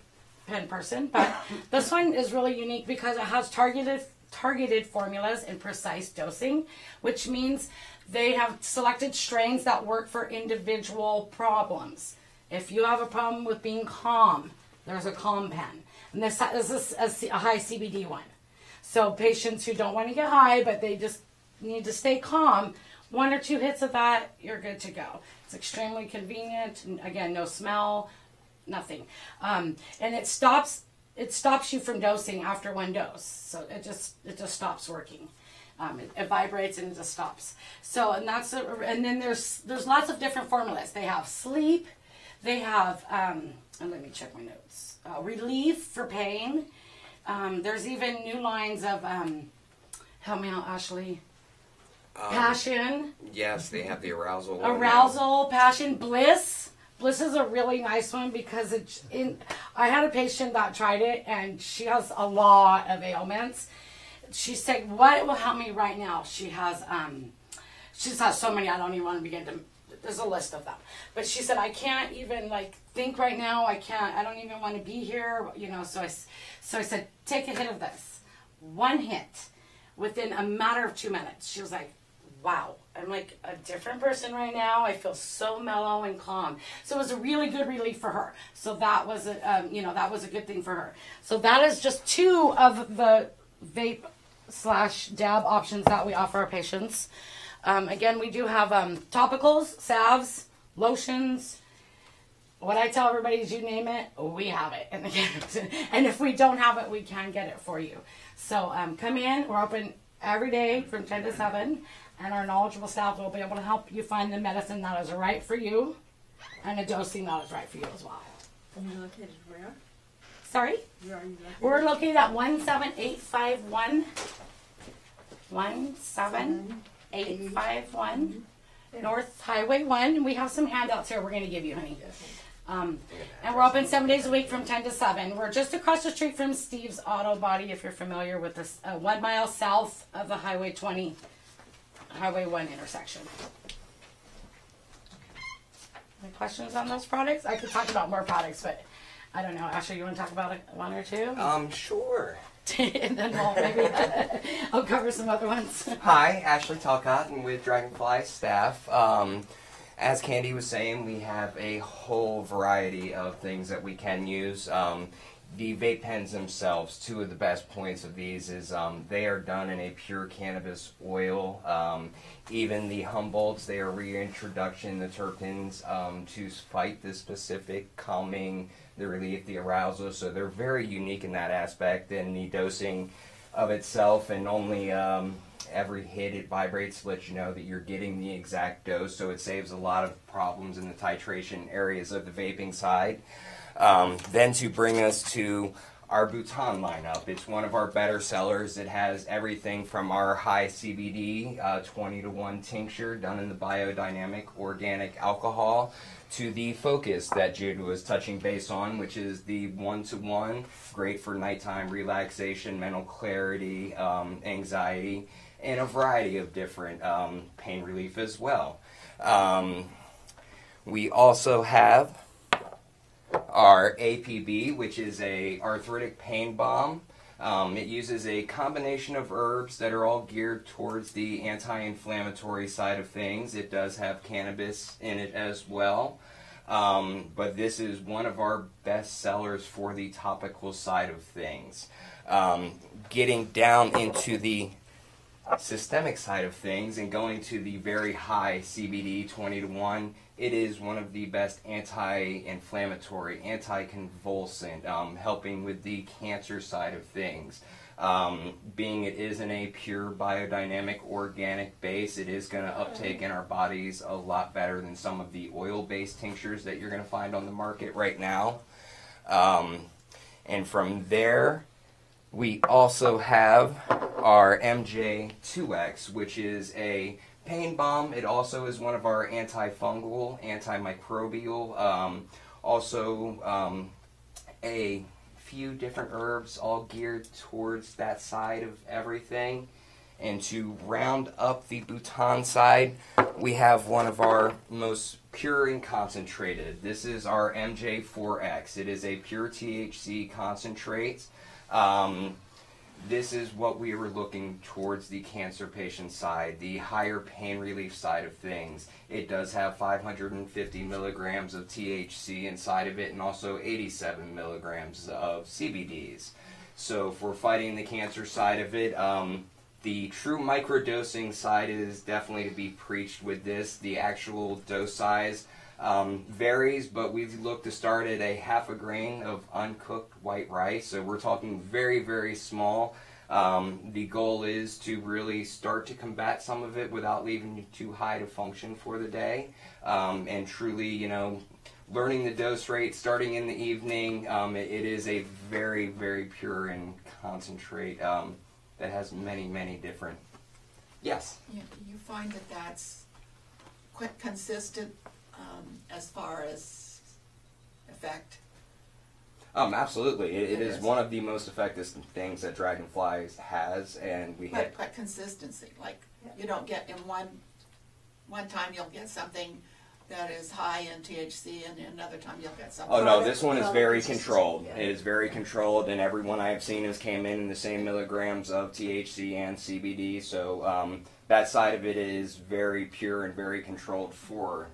pen person, but this one is really unique because it has targeted targeted formulas and precise dosing, which means they have selected strains that work for individual problems. If you have a problem with being calm, there's a calm pen. And this is a high CBD one. So patients who don't want to get high, but they just need to stay calm, 1 or 2 hits of that, you're good to go. It's extremely convenient. And again, no smell, nothing. And it stops you from dosing after 1 dose. So it just stops working. It vibrates and it just stops. So, and then there's lots of different formulas. They have sleep. They have, and let me check my notes. Relief for pain. There's even new lines of, help me out, Ashley. Passion. Yes, they have the arousal one. Arousal, passion, bliss. Bliss is a really nice one because I had a patient that tried it and she has a lot of ailments. She said, what will help me right now? She has so many, I don't even want to begin to, there's a list of them. But she said, I can't even think right now. I don't even want to be here, so I said, take a hit of this. 1 hit within a matter of 2 minutes. She was like, wow, I'm like a different person right now. I feel so mellow and calm. So it was a really good relief for her. So that was that was a good thing for her. So that is just 2 of the vape/dab options that we offer our patients. Again, we do have topicals, salves, lotions. What I tell everybody is, you name it, we have it. And if we don't have it, we can get it for you. So come in. We're open every day from 10 to 7. And our knowledgeable staff will be able to help you find the medicine that is right for you and the dosing that is right for you as well. And you're located where? Sorry? Where are you located? We're located at 17851 17851 North Highway 1. We have some handouts here we're going to give you, honey. And we're open 7 days a week from 10 to 7. We're just across the street from Steve's Auto Body, if you're familiar with this, 1 mile south of the Highway 20, Highway 1 intersection. Any questions on those products? I could talk about more products, but I don't know. Ashley, you want to talk about 1 or 2? Sure. And then I'll cover some other ones. Hi, Ashley Talcott, and with Dragonfly staff. As Candy was saying, we have a whole variety of things that we can use. The vape pens themselves, 2 of the best points of these is they are done in a pure cannabis oil. Even the Humboldts, they are reintroduction, the terpenes, to fight the specific calming, the relief, the arousal. So they're very unique in that aspect. And the dosing of itself, and only every hit it vibrates to let you know that you're getting the exact dose. So it saves a lot of problems in the titration areas of the vaping side. Then to bring us to our Bhutan lineup, it's one of our better sellers. It has everything from our high CBD 20-to-1 tincture done in the biodynamic organic alcohol to the Focus that Jude was touching base on, which is the 1-to-1, great for nighttime relaxation, mental clarity, anxiety, and a variety of different pain relief as well. We also have our APB, which is a arthritic pain balm. It uses a combination of herbs that are all geared towards the anti-inflammatory side of things. It does have cannabis in it as well. But this is one of our best sellers for the topical side of things. Getting down into the systemic side of things and going to the very high CBD 20-to-1, it is one of the best anti-inflammatory, anti-convulsant, helping with the cancer side of things. Being it is in a pure biodynamic organic base, it is going to uptake in our bodies a lot better than some of the oil-based tinctures that you're going to find on the market right now. And from there, we also have our MJ2X, which is a pain balm. It also is one of our antifungal, antimicrobial, also a few different herbs all geared towards that side of everything. And to round up the Bhutan side, we have one of our most pure and concentrated. This is our MJ4X. It is a pure THC concentrate. this is what we were looking towards the cancer patient side, the higher pain relief side of things. It does have 550 milligrams of THC inside of it and also 87 milligrams of CBDs. So for fighting the cancer side of it, the true microdosing side is definitely to be preached with this. The actual dose size varies, but we've looked to start at a half a grain of uncooked white rice, so we're talking very, very small. The goal is to really start to combat some of it without leaving you too high to function for the day, and truly, you know, learning the dose rate starting in the evening. It is a very, very pure and concentrate that has many, many different. Yes? You find that that's quite consistent as far as effect? Absolutely. It is one of the most effective things that Dragonfly has, and we had But consistency, like you don't get in one time you'll get something that is high in THC, and another time you'll get something. Oh no, this one is very controlled. Yeah. It is very controlled, and everyone I have seen has came in the same milligrams of THC and CBD. So that side of it is very pure and very controlled for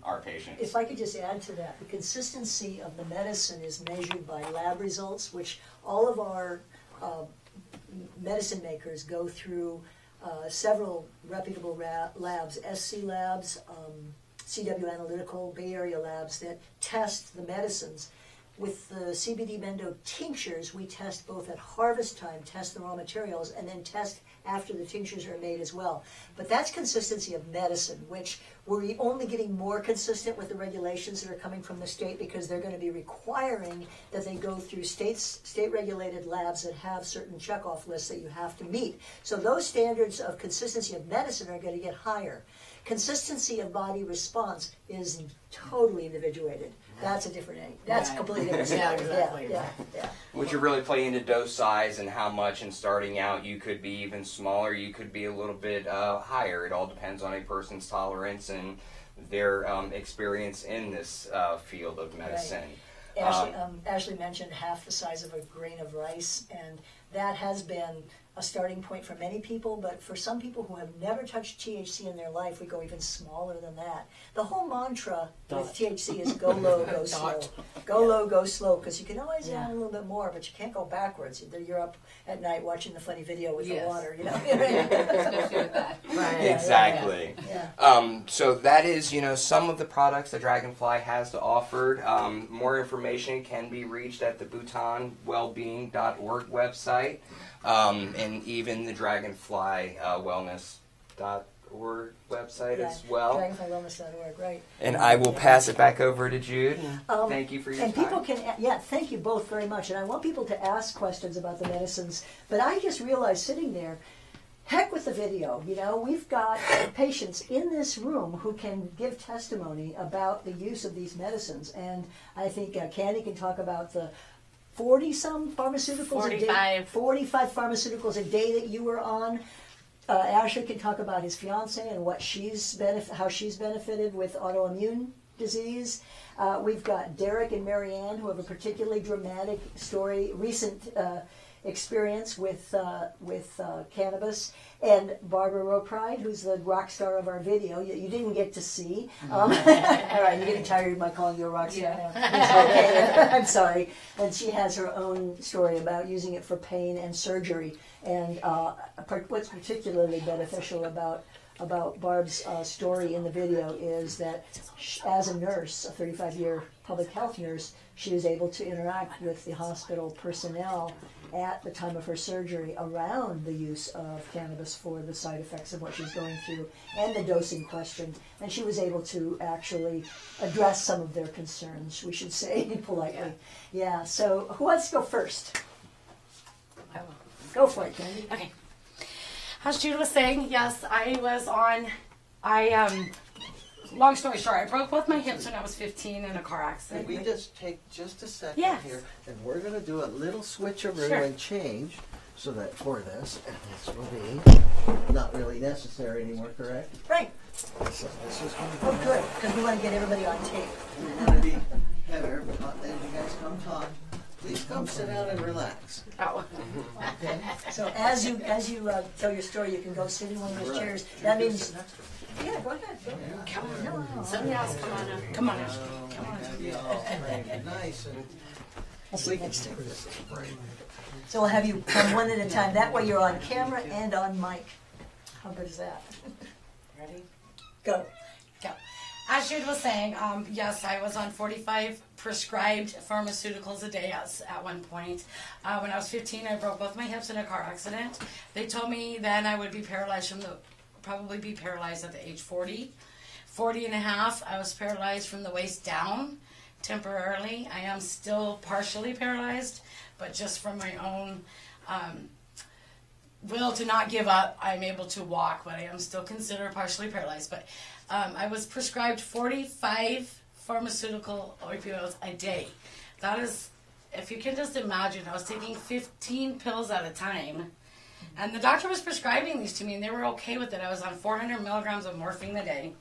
our patients. If I could just add to that, the consistency of the medicine is measured by lab results, which all of our medicine makers go through several reputable labs, SC Labs, CW Analytical, Bay Area labs that test the medicines. With the CBD Mendo tinctures, we test both at harvest time, test the raw materials, and then test after the tinctures are made as well. But that's consistency of medicine, which we're only getting more consistent with the regulations that are coming from the state, because they're going to be requiring that they go through state-regulated labs that have certain checkoff lists that you have to meet. So those standards of consistency of medicine are going to get higher. Consistency of body response is totally individuated. That's a different thing. That's a completely different story. Exactly. Yeah. Which you really play into dose size and how much, and starting out you could be even smaller, you could be a little bit higher. It all depends on a person's tolerance and their experience in this field of medicine. Right. Ashley mentioned half the size of a grain of rice, and that has been a starting point for many people, but for some people who have never touched THC in their life, we go even smaller than that. The whole mantra with THC is go low, go slow. Go low, go slow, because you can always add a little bit more, but you can't go backwards. You're up at night watching the funny video with the water, you know. Especially with that. Right. Exactly. Yeah. So that is, you know, some of the products that Dragonfly has to offer. More information can be reached at the BhutanWellbeing.org website. And even the Dragonfly Wellness.org website as well. DragonflyWellness.org, right. And I will pass it back over to Jude. Thank you for your time. And people can, thank you both very much. And I want people to ask questions about the medicines. But I just realized sitting there, heck with the video, you know, we've got patients in this room who can give testimony about the use of these medicines. And I think Candy can talk about the 40-some pharmaceuticals a day. 45 pharmaceuticals a day that you were on. Ashley can talk about his fiance and what how she's benefited with autoimmune disease. We've got Derek and Marianne, who have a particularly dramatic story, recent experience with cannabis, and Barbara Ropride, who's the rock star of our video. You didn't get to see. All right, you're getting tired of my calling you a rock star now. Okay. I'm sorry. And she has her own story about using it for pain and surgery. And what's particularly beneficial about Barb's story in the video is that as a nurse, a 35-year public health nurse, she was able to interact with the hospital personnel at the time of her surgery around the use of cannabis for the side effects of what she's going through and the dosing question. And she was able to actually address some of their concerns, we should say politely. Yeah, so who wants to go first? I will. Go for it, Candy. Okay. As Jude was saying, yes, I was on, long story short, I broke both my hips when I was 15 in a car accident. Can we just take just a second here, and we're going to do a little switcheroo and change, so that for this, and this will be not really necessary anymore, correct? Right. So this is going to be... Oh, good, because we want to get everybody on tape. We're going to be Heather, but then you guys come talk. Please come sit down and relax. Oh. Okay? So as you tell your story, you can go sit in one of those Right. chairs. That means, yeah, go ahead. Go ahead. Come on. No. Somebody else, come on up. Come on. Come on. Have you all framed nice and I'll sit next to you. So we'll have you come one at a time. That way you're on camera and on mic. How good is that? Ready? Go. Go. As Jude was saying, yes, I was on 45 prescribed pharmaceuticals a day at one point. When I was 15, I broke both my hips in a car accident. They told me then I would be paralyzed probably be paralyzed at the age 40. 40 and a half, I was paralyzed from the waist down temporarily. I am still partially paralyzed, but just from my own will to not give up, I'm able to walk, but I am still considered partially paralyzed. But I was prescribed 45 pharmaceutical opioids a day. That is, if you can just imagine, I was taking 15 pills at a time. And the doctor was prescribing these to me, and they were okay with it. I was on 400 milligrams of morphine a day,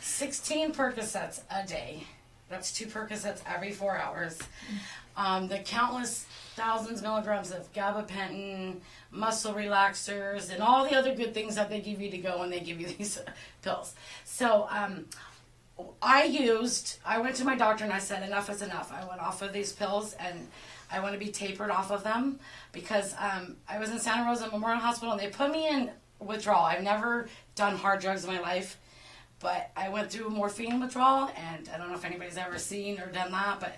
16 Percocets a day. That's 2 Percocets every 4 hours. The countless thousands of milligrams of gabapentin, muscle relaxers, and all the other good things that they give you to go when they give you these pills. So I went to my doctor and I said, enough is enough. I went off of these pills and I want to be tapered off of them because I was in Santa Rosa Memorial Hospital and they put me in withdrawal. I've never done hard drugs in my life, but I went through morphine withdrawal, and I don't know if anybody's ever seen or done that, but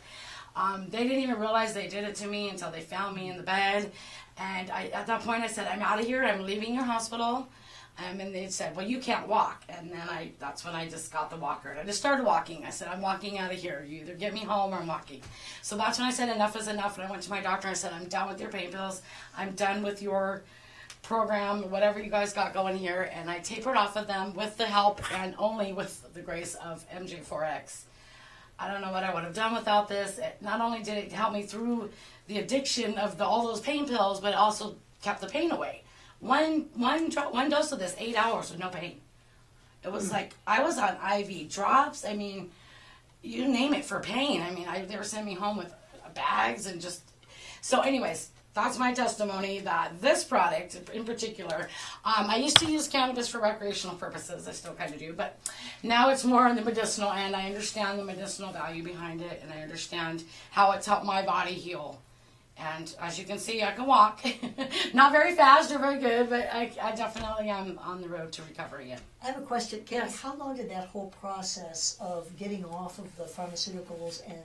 they didn't even realize they did it to me until they found me in the bed. And at that point I said, I'm out of here, I'm leaving your hospital. And they said, well, you can't walk. And then that's when I just got the walker. And I just started walking. I said, I'm walking out of here. You either get me home or I'm walking. So that's when I said, enough is enough. And I went to my doctor and I said, I'm done with your pain pills. I'm done with your program, whatever you guys got going here. And I tapered off of them with the help and only with the grace of MJ4X. I don't know what I would have done without this. Not only did it help me through the addiction of all those pain pills, but it also kept the pain away. One dose of this, 8 hours with no pain. It was like I was on IV drops. I mean, you name it for pain. I mean, they were sending me home with bags and just. So, anyways, that's my testimony that this product in particular. I used to use cannabis for recreational purposes. I still kind of do, but now it's more on the medicinal end. I understand the medicinal value behind it, and I understand how it's helped my body heal. And as you can see, I can walk. Not very fast or very good, but I definitely am on the road to recovery. I have a question. Candy, Yes. how long did that whole process of getting off of the pharmaceuticals and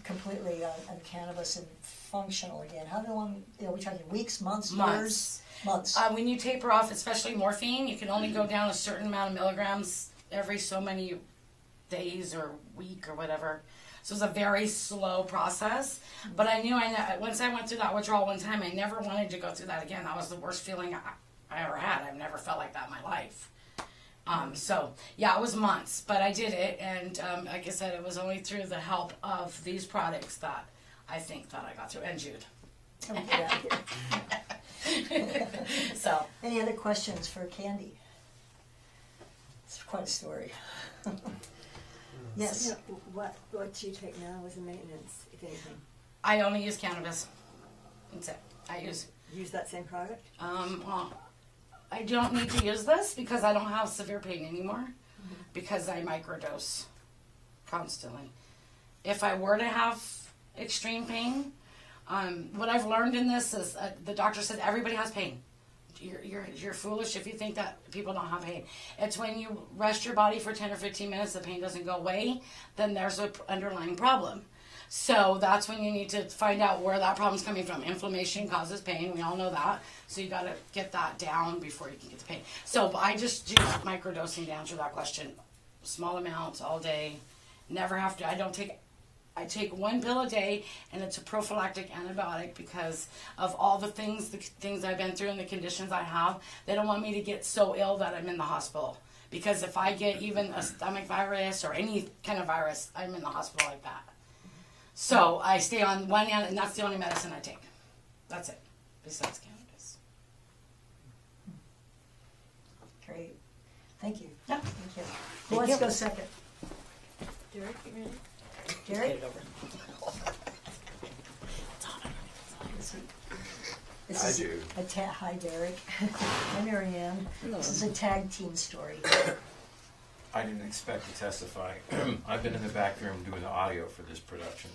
completely on cannabis and functional again, how long, are we talking weeks, months, years? Months. When you taper off, especially morphine, you can only go down a certain amount of milligrams every so many days or week or whatever. So it was a very slow process, but I knew once I went through that withdrawal one time, I never wanted to go through that again. That was the worst feeling I ever had. I've never felt like that in my life. So yeah, it was months, but I did it, and like I said, it was only through the help of these products that I think that I got through. And Jude. So. Any other questions for Candy? It's quite a story. Yes. So, what do you take now as a maintenance, if anything? I only use cannabis. That's it. Use that same product? Well, I don't need to use this because I don't have severe pain anymore because I microdose constantly. If I were to have extreme pain, what I've learned in this is the doctor said everybody has pain. You're foolish if you think that people don't have pain. It's when you rest your body for 10 or 15 minutes, the pain doesn't go away, then there's an underlying problem. So that's when you need to find out where that problem's coming from. Inflammation causes pain. We all know that. So you got to get that down before you can get the pain. So I just do microdosing to answer that question. Small amounts all day. Never have to. I take 1 pill a day, and it's a prophylactic antibiotic because of all the things I've been through and the conditions I have. They don't want me to get so ill that I'm in the hospital. Because if I get even a stomach virus or any kind of virus, I'm in the hospital like that. So I stay on one end, and that's the only medicine I take. That's it, besides cannabis. Great. Thank you. Yeah. Thank you. Who wants to go second? Derek, you ready? Derek? This I is do. Hi, Derek. Hi, Marianne. This is a tag team story. I didn't expect to testify. I've been in the back room doing the audio for this production,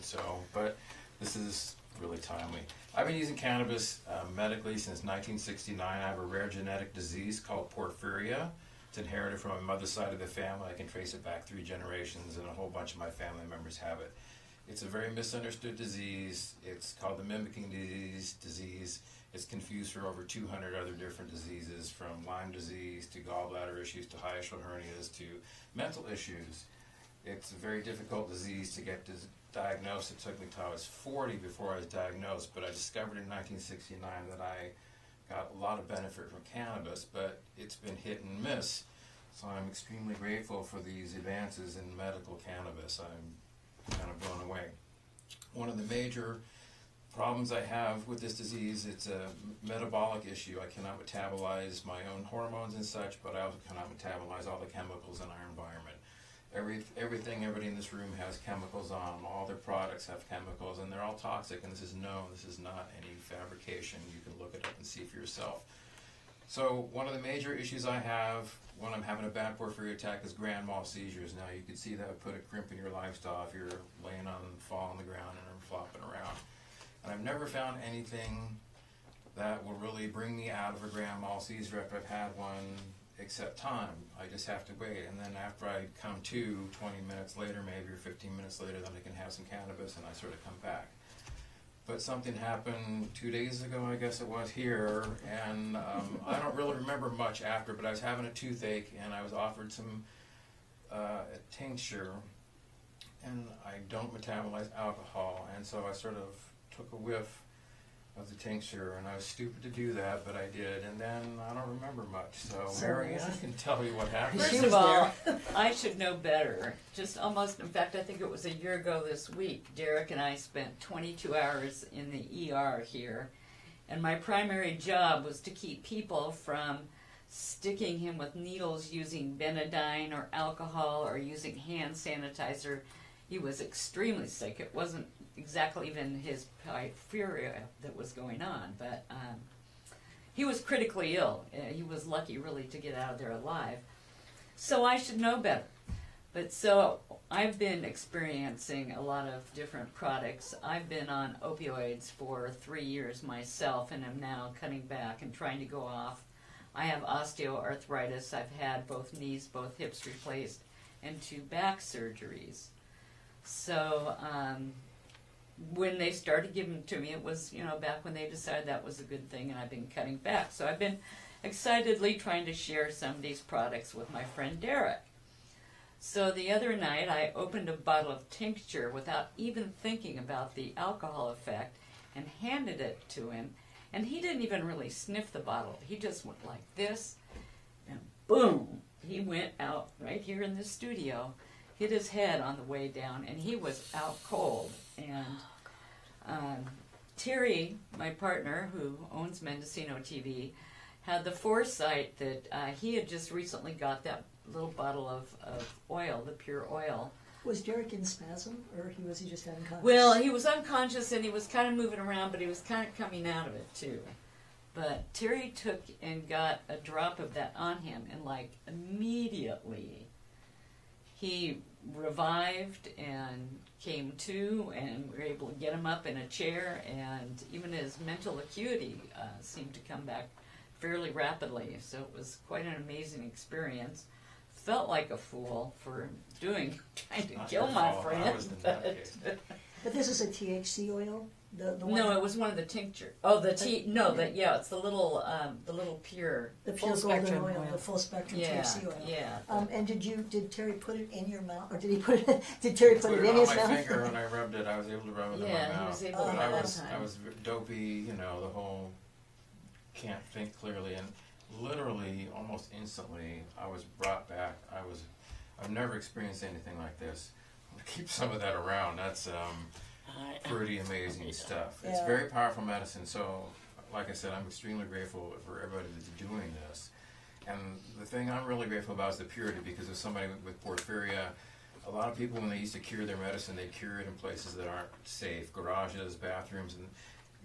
but this is really timely. I've been using cannabis medically since 1969. I have a rare genetic disease called porphyria. It's inherited from my mother's side of the family. I can trace it back 3 generations, and a whole bunch of my family members have it. It's a very misunderstood disease. It's called the mimicking disease. It's confused for over 200 other different diseases, from Lyme disease to gallbladder issues to hiatal hernias to mental issues. It's a very difficult disease to get diagnosed. It took me till I was 40 before I was diagnosed, but I discovered in 1969 that I got a lot of benefit from cannabis, but it's been hit and miss. So I'm extremely grateful for these advances in medical cannabis. I'm kind of blown away. One of the major problems I have with this disease, it's a metabolic issue. I cannot metabolize my own hormones and such, but I also cannot metabolize all the chemicals in our environment. Everybody in this room has chemicals on them. All their products have chemicals, and they're all toxic, and this is known. This is not any fabrication. You can look it up and see for yourself. So one of the major issues I have when I'm having a bad porphyria attack is grand mal seizures. Now you can see that would put a crimp in your lifestyle if you're laying fall on the ground and are flopping around. And I've never found anything that will really bring me out of a grand mal seizure after I've had one, except time. I just have to wait, and then after I come to 20 minutes later maybe, or 15 minutes later, then I can have some cannabis and I sort of come back. But something happened 2 days ago, I guess it was, here, and I don't really remember much after, but I was having a toothache and I was offered some a tincture, and I don't metabolize alcohol, and so I sort of took a whiff of the tincture, and I was stupid to do that, but I did, and then I don't remember much. So Marianne can tell you what happened. First of all, I should know better. Just almost, in fact, I think it was a year ago this week, Derek and I spent 22 hours in the ER here, and my primary job was to keep people from sticking him with needles using Benadine or alcohol or using hand sanitizer. He was extremely sick. It wasn't exactly even his porphyria that was going on, but he was critically ill. He was lucky really to get out of there alive. So I should know better. But so I've been experiencing a lot of different products. I've been on opioids for 3 years myself, and am now cutting back and trying to go off. I have osteoarthritis. I've had both knees, both hips replaced, and 2 back surgeries. So when they started giving them to me, it was, back when they decided that was a good thing, and I've been cutting back. So I've been excitedly trying to share some of these products with my friend Derek. So the other night I opened a bottle of tincture without even thinking about the alcohol effect and handed it to him, and he didn't even really sniff the bottle. He just went like this, and boom, he went out right here in the studio, hit his head on the way down, and he was out cold. And Terry, my partner, who owns Mendocino TV, had the foresight that he had just recently got that little bottle of oil, the pure oil. Was Derek in spasm, or was he just unconscious? Well, he was unconscious, and he was kind of moving around, but he was kind of coming out of it, too. But Terry took and got a drop of that on him, and, immediately he revived and came to, and we were able to get him up in a chair, and even his mental acuity seemed to come back fairly rapidly. So it was quite an amazing experience. Felt like a fool for trying to kill my friend. But this is a THC oil? The one no, it was one of the tincture. Oh, it's the little pure. The pure golden oil, the full spectrum THC oil. Yeah. And did Terry put it in your mouth, or did he put it? Did Terry put it in his mouth? On my finger when I rubbed it. I was able to rub it in my mouth. Yeah, he was able to. I was dopey. The whole can't think clearly, and literally almost instantly I was brought back. I've never experienced anything like this. I'm gonna keep some of that around. That's pretty amazing stuff. It's very powerful medicine. So, like I said, I'm extremely grateful for everybody that's doing this. And the thing I'm really grateful about is the purity, because of somebody with porphyria, a lot of people, when they used to cure their medicine, they cure it in places that aren't safe, garages, bathrooms, and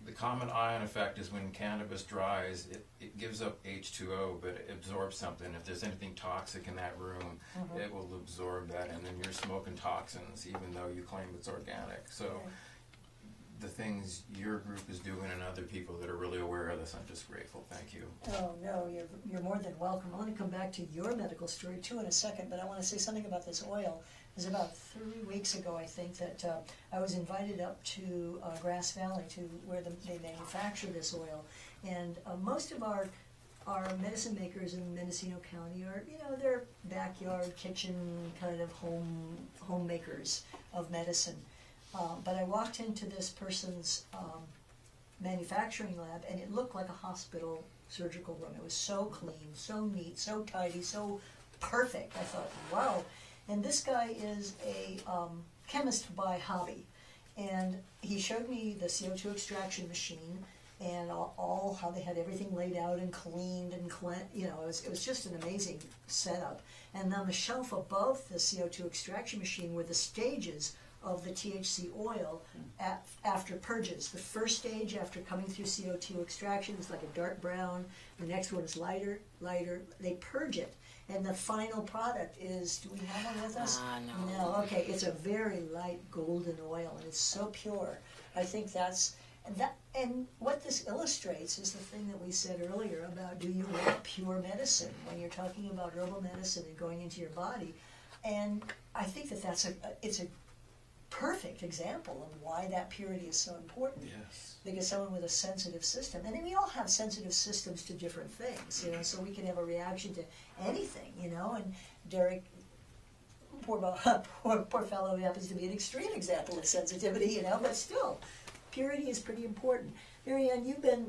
the common ion effect is when cannabis dries, it gives up H2O, but it absorbs something. If there's anything toxic in that room, it will absorb that, and then you're smoking toxins, even though you claim it's organic. So the things your group is doing and other people that are really aware of this, I'm just grateful. Thank you. Oh, no, you're more than welcome. I want to come back to your medical story, too, in a second, but I want to say something about this oil. It was about 3 weeks ago, I think, that I was invited up to Grass Valley, to where they manufacture this oil. And most of our medicine makers in Mendocino County are, they're backyard, kitchen kind of homemakers of medicine. But I walked into this person's manufacturing lab, and it looked like a hospital surgical room. It was so clean, so neat, so tidy, so perfect. I thought, wow. And this guy is a chemist by hobby. And he showed me the CO2 extraction machine and all how they had everything laid out and cleaned and it was just an amazing setup. And on the shelf above the CO2 extraction machine were the stages of the THC oil after purges. The first stage after coming through CO2 extraction is like a dark brown. The next one is lighter. They purge it. And the final product is, do we have one with us? No. No, okay, it's a very light golden oil, and it's so pure. I think and what this illustrates is the thing that we said earlier about, do you want pure medicine when you're talking about herbal medicine and going into your body? And I think it's a perfect example of why that purity is so important. Yes. Because someone with a sensitive system, and we all have sensitive systems to different things, so we can have a reaction to anything, and Derek, poor fellow, happens to be an extreme example of sensitivity, but still, purity is pretty important. Marianne,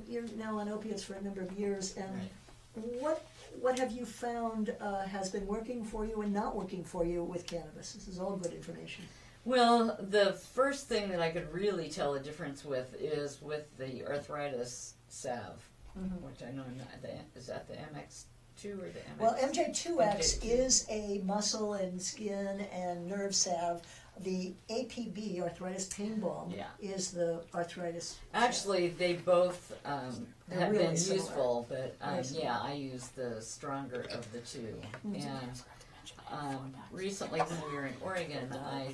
you're now on opiates for a number of years, and what have you found has been working for you and not working for you with cannabis? This is all good information. Well, the first thing that I could really tell a difference with is with the arthritis salve, which I know is that the MX2 or the MX? Well, MJ2X is a muscle and skin and nerve salve. The APB, arthritis pain balm, is the arthritis. Actually, they both have really been similar. useful, but I use the stronger of the two. And recently, when we were in Oregon, I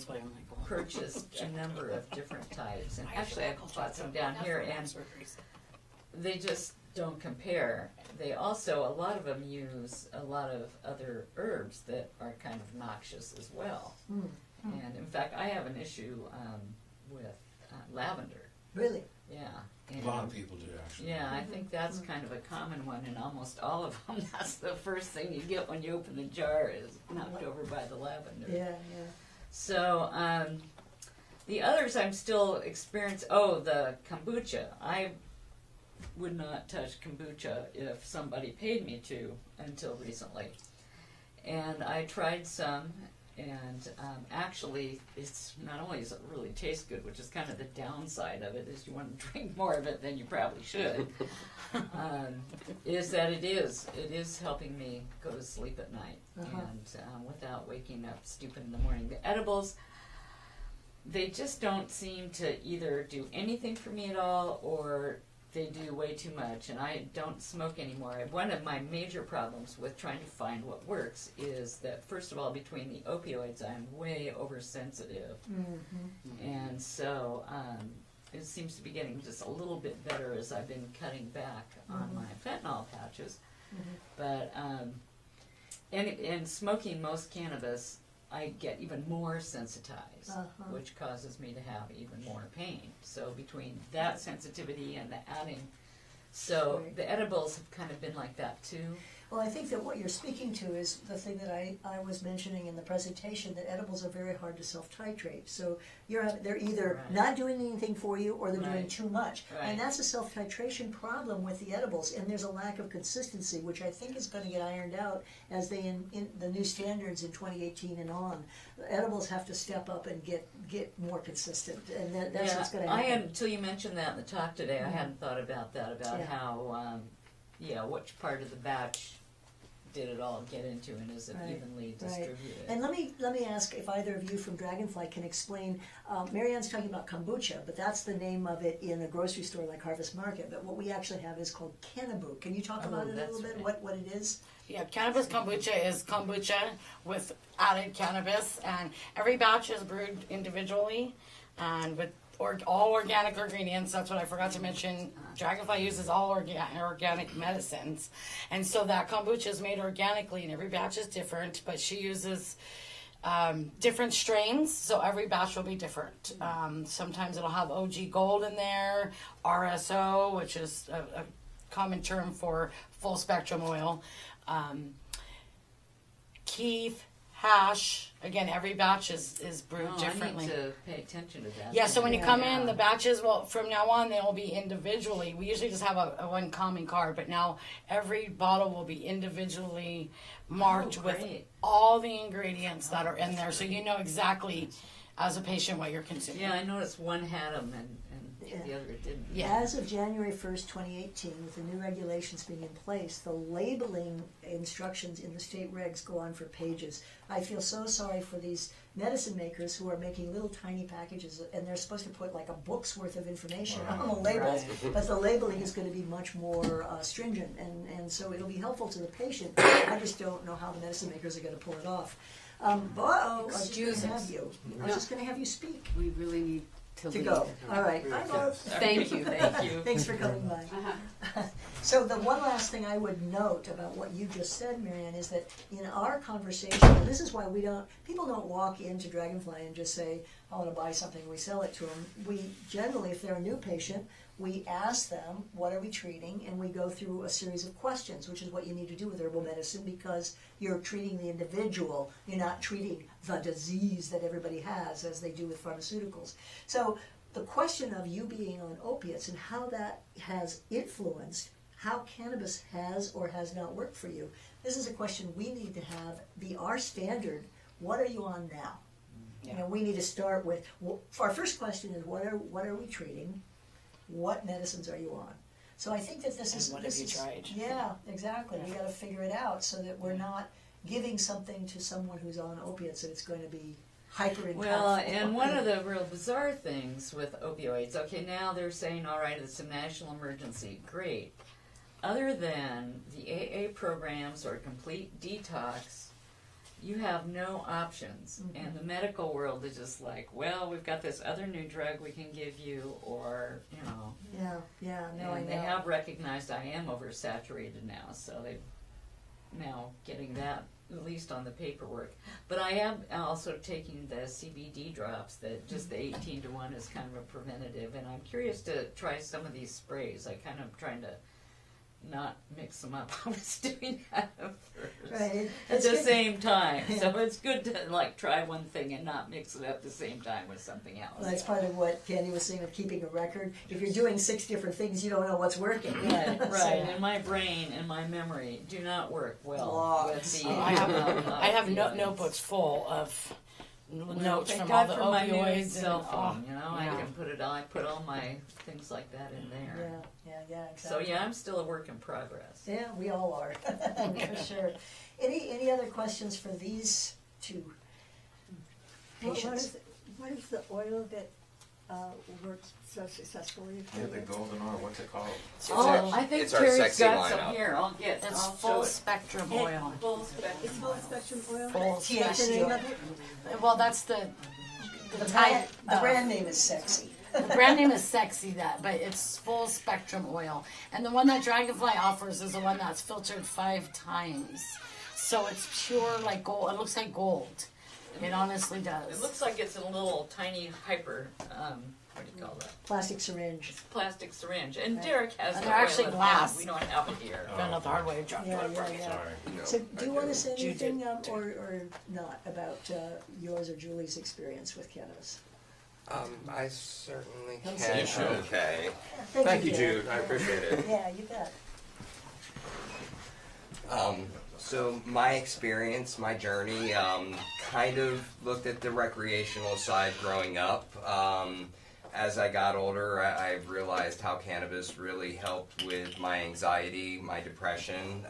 purchased a number of different types, and actually I bought some down here, and they just don't compare. They also, a lot of them use a lot of other herbs that are kind of noxious as well. And in fact, I have an issue with lavender. Really? Yeah. A lot of people do, actually. Yeah, I think that's kind of a common one in almost all of them. That's the first thing you get when you open the jar is knocked over by the lavender. Yeah. So the others I'm still experiencing. Oh, the kombucha. I would not touch kombucha if somebody paid me to until recently. And I tried some, and actually it's not only does it really taste good, which is kind of the downside of it, is you want to drink more of it than you probably should, is that it is helping me go to sleep at night and without waking up stupid in the morning. The edibles, they just don't seem to either do anything for me at all, or they do way too much, and I don't smoke anymore. One of my major problems with trying to find what works is that, first of all, between the opioids, I'm way oversensitive. And so it seems to be getting just a little bit better as I've been cutting back on my fentanyl patches. But in smoking most cannabis, I get even more sensitized, which causes me to have even more pain. So between that sensitivity and the adding, so the edibles have kind of been like that too. Well, I think that what you're speaking to is the thing that I was mentioning in the presentation, that edibles are very hard to self-titrate. So they're either not doing anything for you, or they're doing too much. And that's a self-titration problem with the edibles, and there's a lack of consistency, which I think is going to get ironed out as they in the new standards in 2018 and on. The edibles have to step up and get more consistent, and that's what's going to happen. Until you mentioned that in the talk today, I hadn't thought about that, about how, which part of the batch did it all get into, and is it evenly distributed? And let me ask if either of you from Dragonfly can explain. Marianne's talking about kombucha, but that's the name of it in a grocery store like Harvest Market. But what we actually have is called Cannabis. Can you talk about it a little bit? What it is? Yeah, cannabis kombucha is kombucha with added cannabis, and every batch is brewed individually and with all organic ingredients. That's what I forgot to mention. Dragonfly uses all organic medicines, and so that kombucha is made organically, and every batch is different, but she uses different strains, so every batch will be different. Sometimes it'll have OG Gold in there, RSO, which is a common term for full spectrum oil, Keef, hash. Again, every batch is brewed differently. I need to pay attention to that. Yeah, so when you come in, the batches, well, from now on, they will be individually. We usually just have a one common card, but now every bottle will be individually marked with all the ingredients that are in there, so you know exactly, as a patient, what you're consuming. Yeah, I noticed one had them and the other didn't. Yeah. As of January 1st, 2018, with the new regulations being in place, the labeling instructions in the state regs go on for pages. I feel so sorry for these medicine makers who are making little tiny packages, and they're supposed to put like a book's worth of information on the labels, but the labeling is going to be much more stringent, and so it'll be helpful to the patient. I just don't know how the medicine makers are going to pull it off. I was just going to have you speak. We really need to go. All right. Bye, Bob. Thank you. Thank you. Thanks for coming by. So the one last thing I would note about what you just said, Marianne, is that in our conversation, and this is why people don't walk into Dragonfly and just say, I want to buy something, we sell it to them. We generally, if they're a new patient, we ask them, what are we treating? And we go through a series of questions, which is what you need to do with herbal medicine, because you're treating the individual. You're not treating the disease that everybody has, as they do with pharmaceuticals. So the question of you being on opiates and how that has influenced how cannabis has or has not worked for you, this is a question we need to have be our standard. What are you on now? You know, we need to start with, our first question is, what are we treating? What medicines are you on? So I think that this is... What have you tried? Yeah, exactly. We got to figure it out so that we're not giving something to someone who's on opiates and it's going to be hyper impactful. Well, and one of the real bizarre things with opioids, okay, now they're saying, all right, it's a national emergency. Great. Other than the AA programs or complete detox, you have no options. Mm-hmm. And the medical world is just like, well, we've got this other new drug we can give you, or, you know. Yeah, no, I know. They have recognized I am oversaturated now, so they're now getting that at least on the paperwork. But I am also taking the CBD drops, that just the 18-to-1 is kind of a preventative, and I'm curious to try some of these sprays. I kind of trying to not mix them up. I was doing that first at the same time. Yeah. So it's good to like try one thing and not mix it up at the same time with something else. Well, that's part of what Candy was saying with keeping a record. If you're doing 6 different things, you don't know what's working. Right. And my brain and my memory do not work well with the... I have notebooks full of notes from all the opioids and cell phone, you know, I can put it on. I put all my things like that in there. Yeah, exactly. So yeah, I'm still a work in progress. Yeah, we all are, for sure. Any other questions for these two patients? What is the oil that works so successfully? Yeah, the golden oil. What's it called? I think Terry's got some here. It's full spectrum oil. Full spectrum. It's full spectrum oil. Full spectrum. Well, that's the brand name is sexy. The brand name is sexy, but it's full spectrum oil. And the one that Dragonfly offers is the one that's filtered 5 times. So it's pure like gold. It looks like gold. It honestly does. It looks like it's a little tiny hyper, what do you call that? Plastic syringe. It's plastic syringe. And Derek has they're actually glass. We don't have it here. Found out the hard way. Sorry. So do you want to say anything or not about yours or Julie's experience with cannabis? I certainly You can. should. Okay. Thank you, Jude. I appreciate it. Yeah, you bet. So my experience, my journey, kind of looked at the recreational side growing up. As I got older, I realized how cannabis really helped with my anxiety, my depression.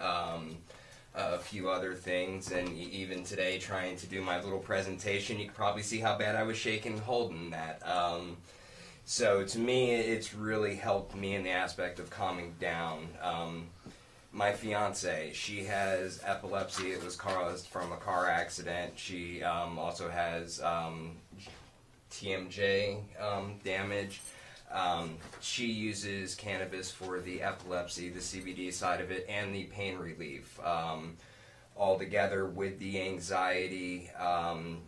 a few other things, and even today trying to do my little presentation, you can probably see how bad I was shaking holding that. So to me, it's really helped me in the aspect of calming down. My fiance, she has epilepsy. It was caused from a car accident. She also has TMJ damage. She uses cannabis for the epilepsy, the CBD side of it, and the pain relief. All together with the anxiety,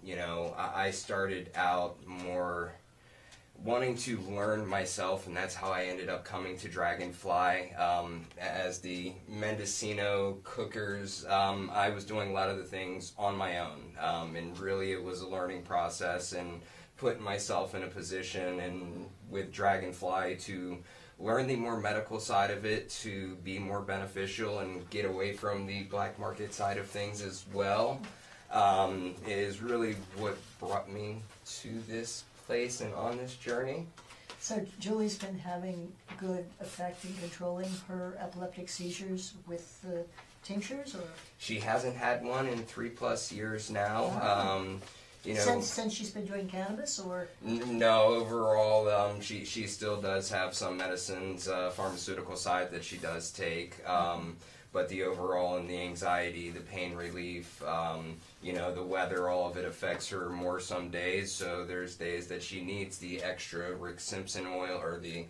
you know, I started out more wanting to learn myself, and that's how I ended up coming to Dragonfly. As the Mendocino cookers, I was doing a lot of the things on my own, and really it was a learning process and putting myself in a position and with Dragonfly to learn the more medical side of it, to be more beneficial and get away from the black market side of things as well, is really what brought me to this place and on this journey. So Julie's been having good effect in controlling her epileptic seizures with the tinctures, or? She hasn't had one in 3+ years now. Wow. You know, Since she's been doing cannabis, or? No, overall, she still does have some medicines, pharmaceutical side that she does take, but the overall and the anxiety, the pain relief, you know, the weather, all of it affects her more some days. So there's days that she needs the extra Rick Simpson oil or the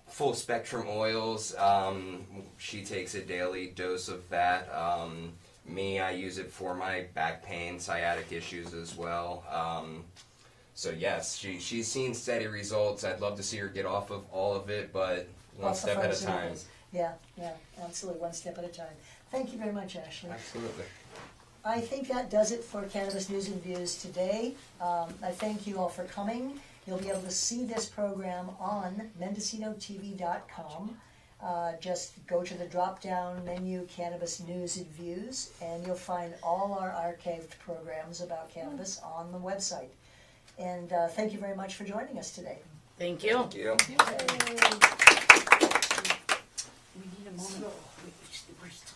full spectrum oils. She takes a daily dose of that. Me, I use it for my back pain, sciatic issues as well. So yes, she's seen steady results. I'd love to see her get off of all of it, but one step at a time. Yeah, absolutely, one step at a time. Thank you very much, Ashley. Absolutely. I think that does it for Cannabis News and Views today. I thank you all for coming. You'll be able to see this program on MendocinoTV.com. Just go to the drop-down menu, Cannabis News and Views, and you'll find all our archived programs about cannabis on the website. And thank you very much for joining us today. Thank you. Thank you. We need a moment. We're still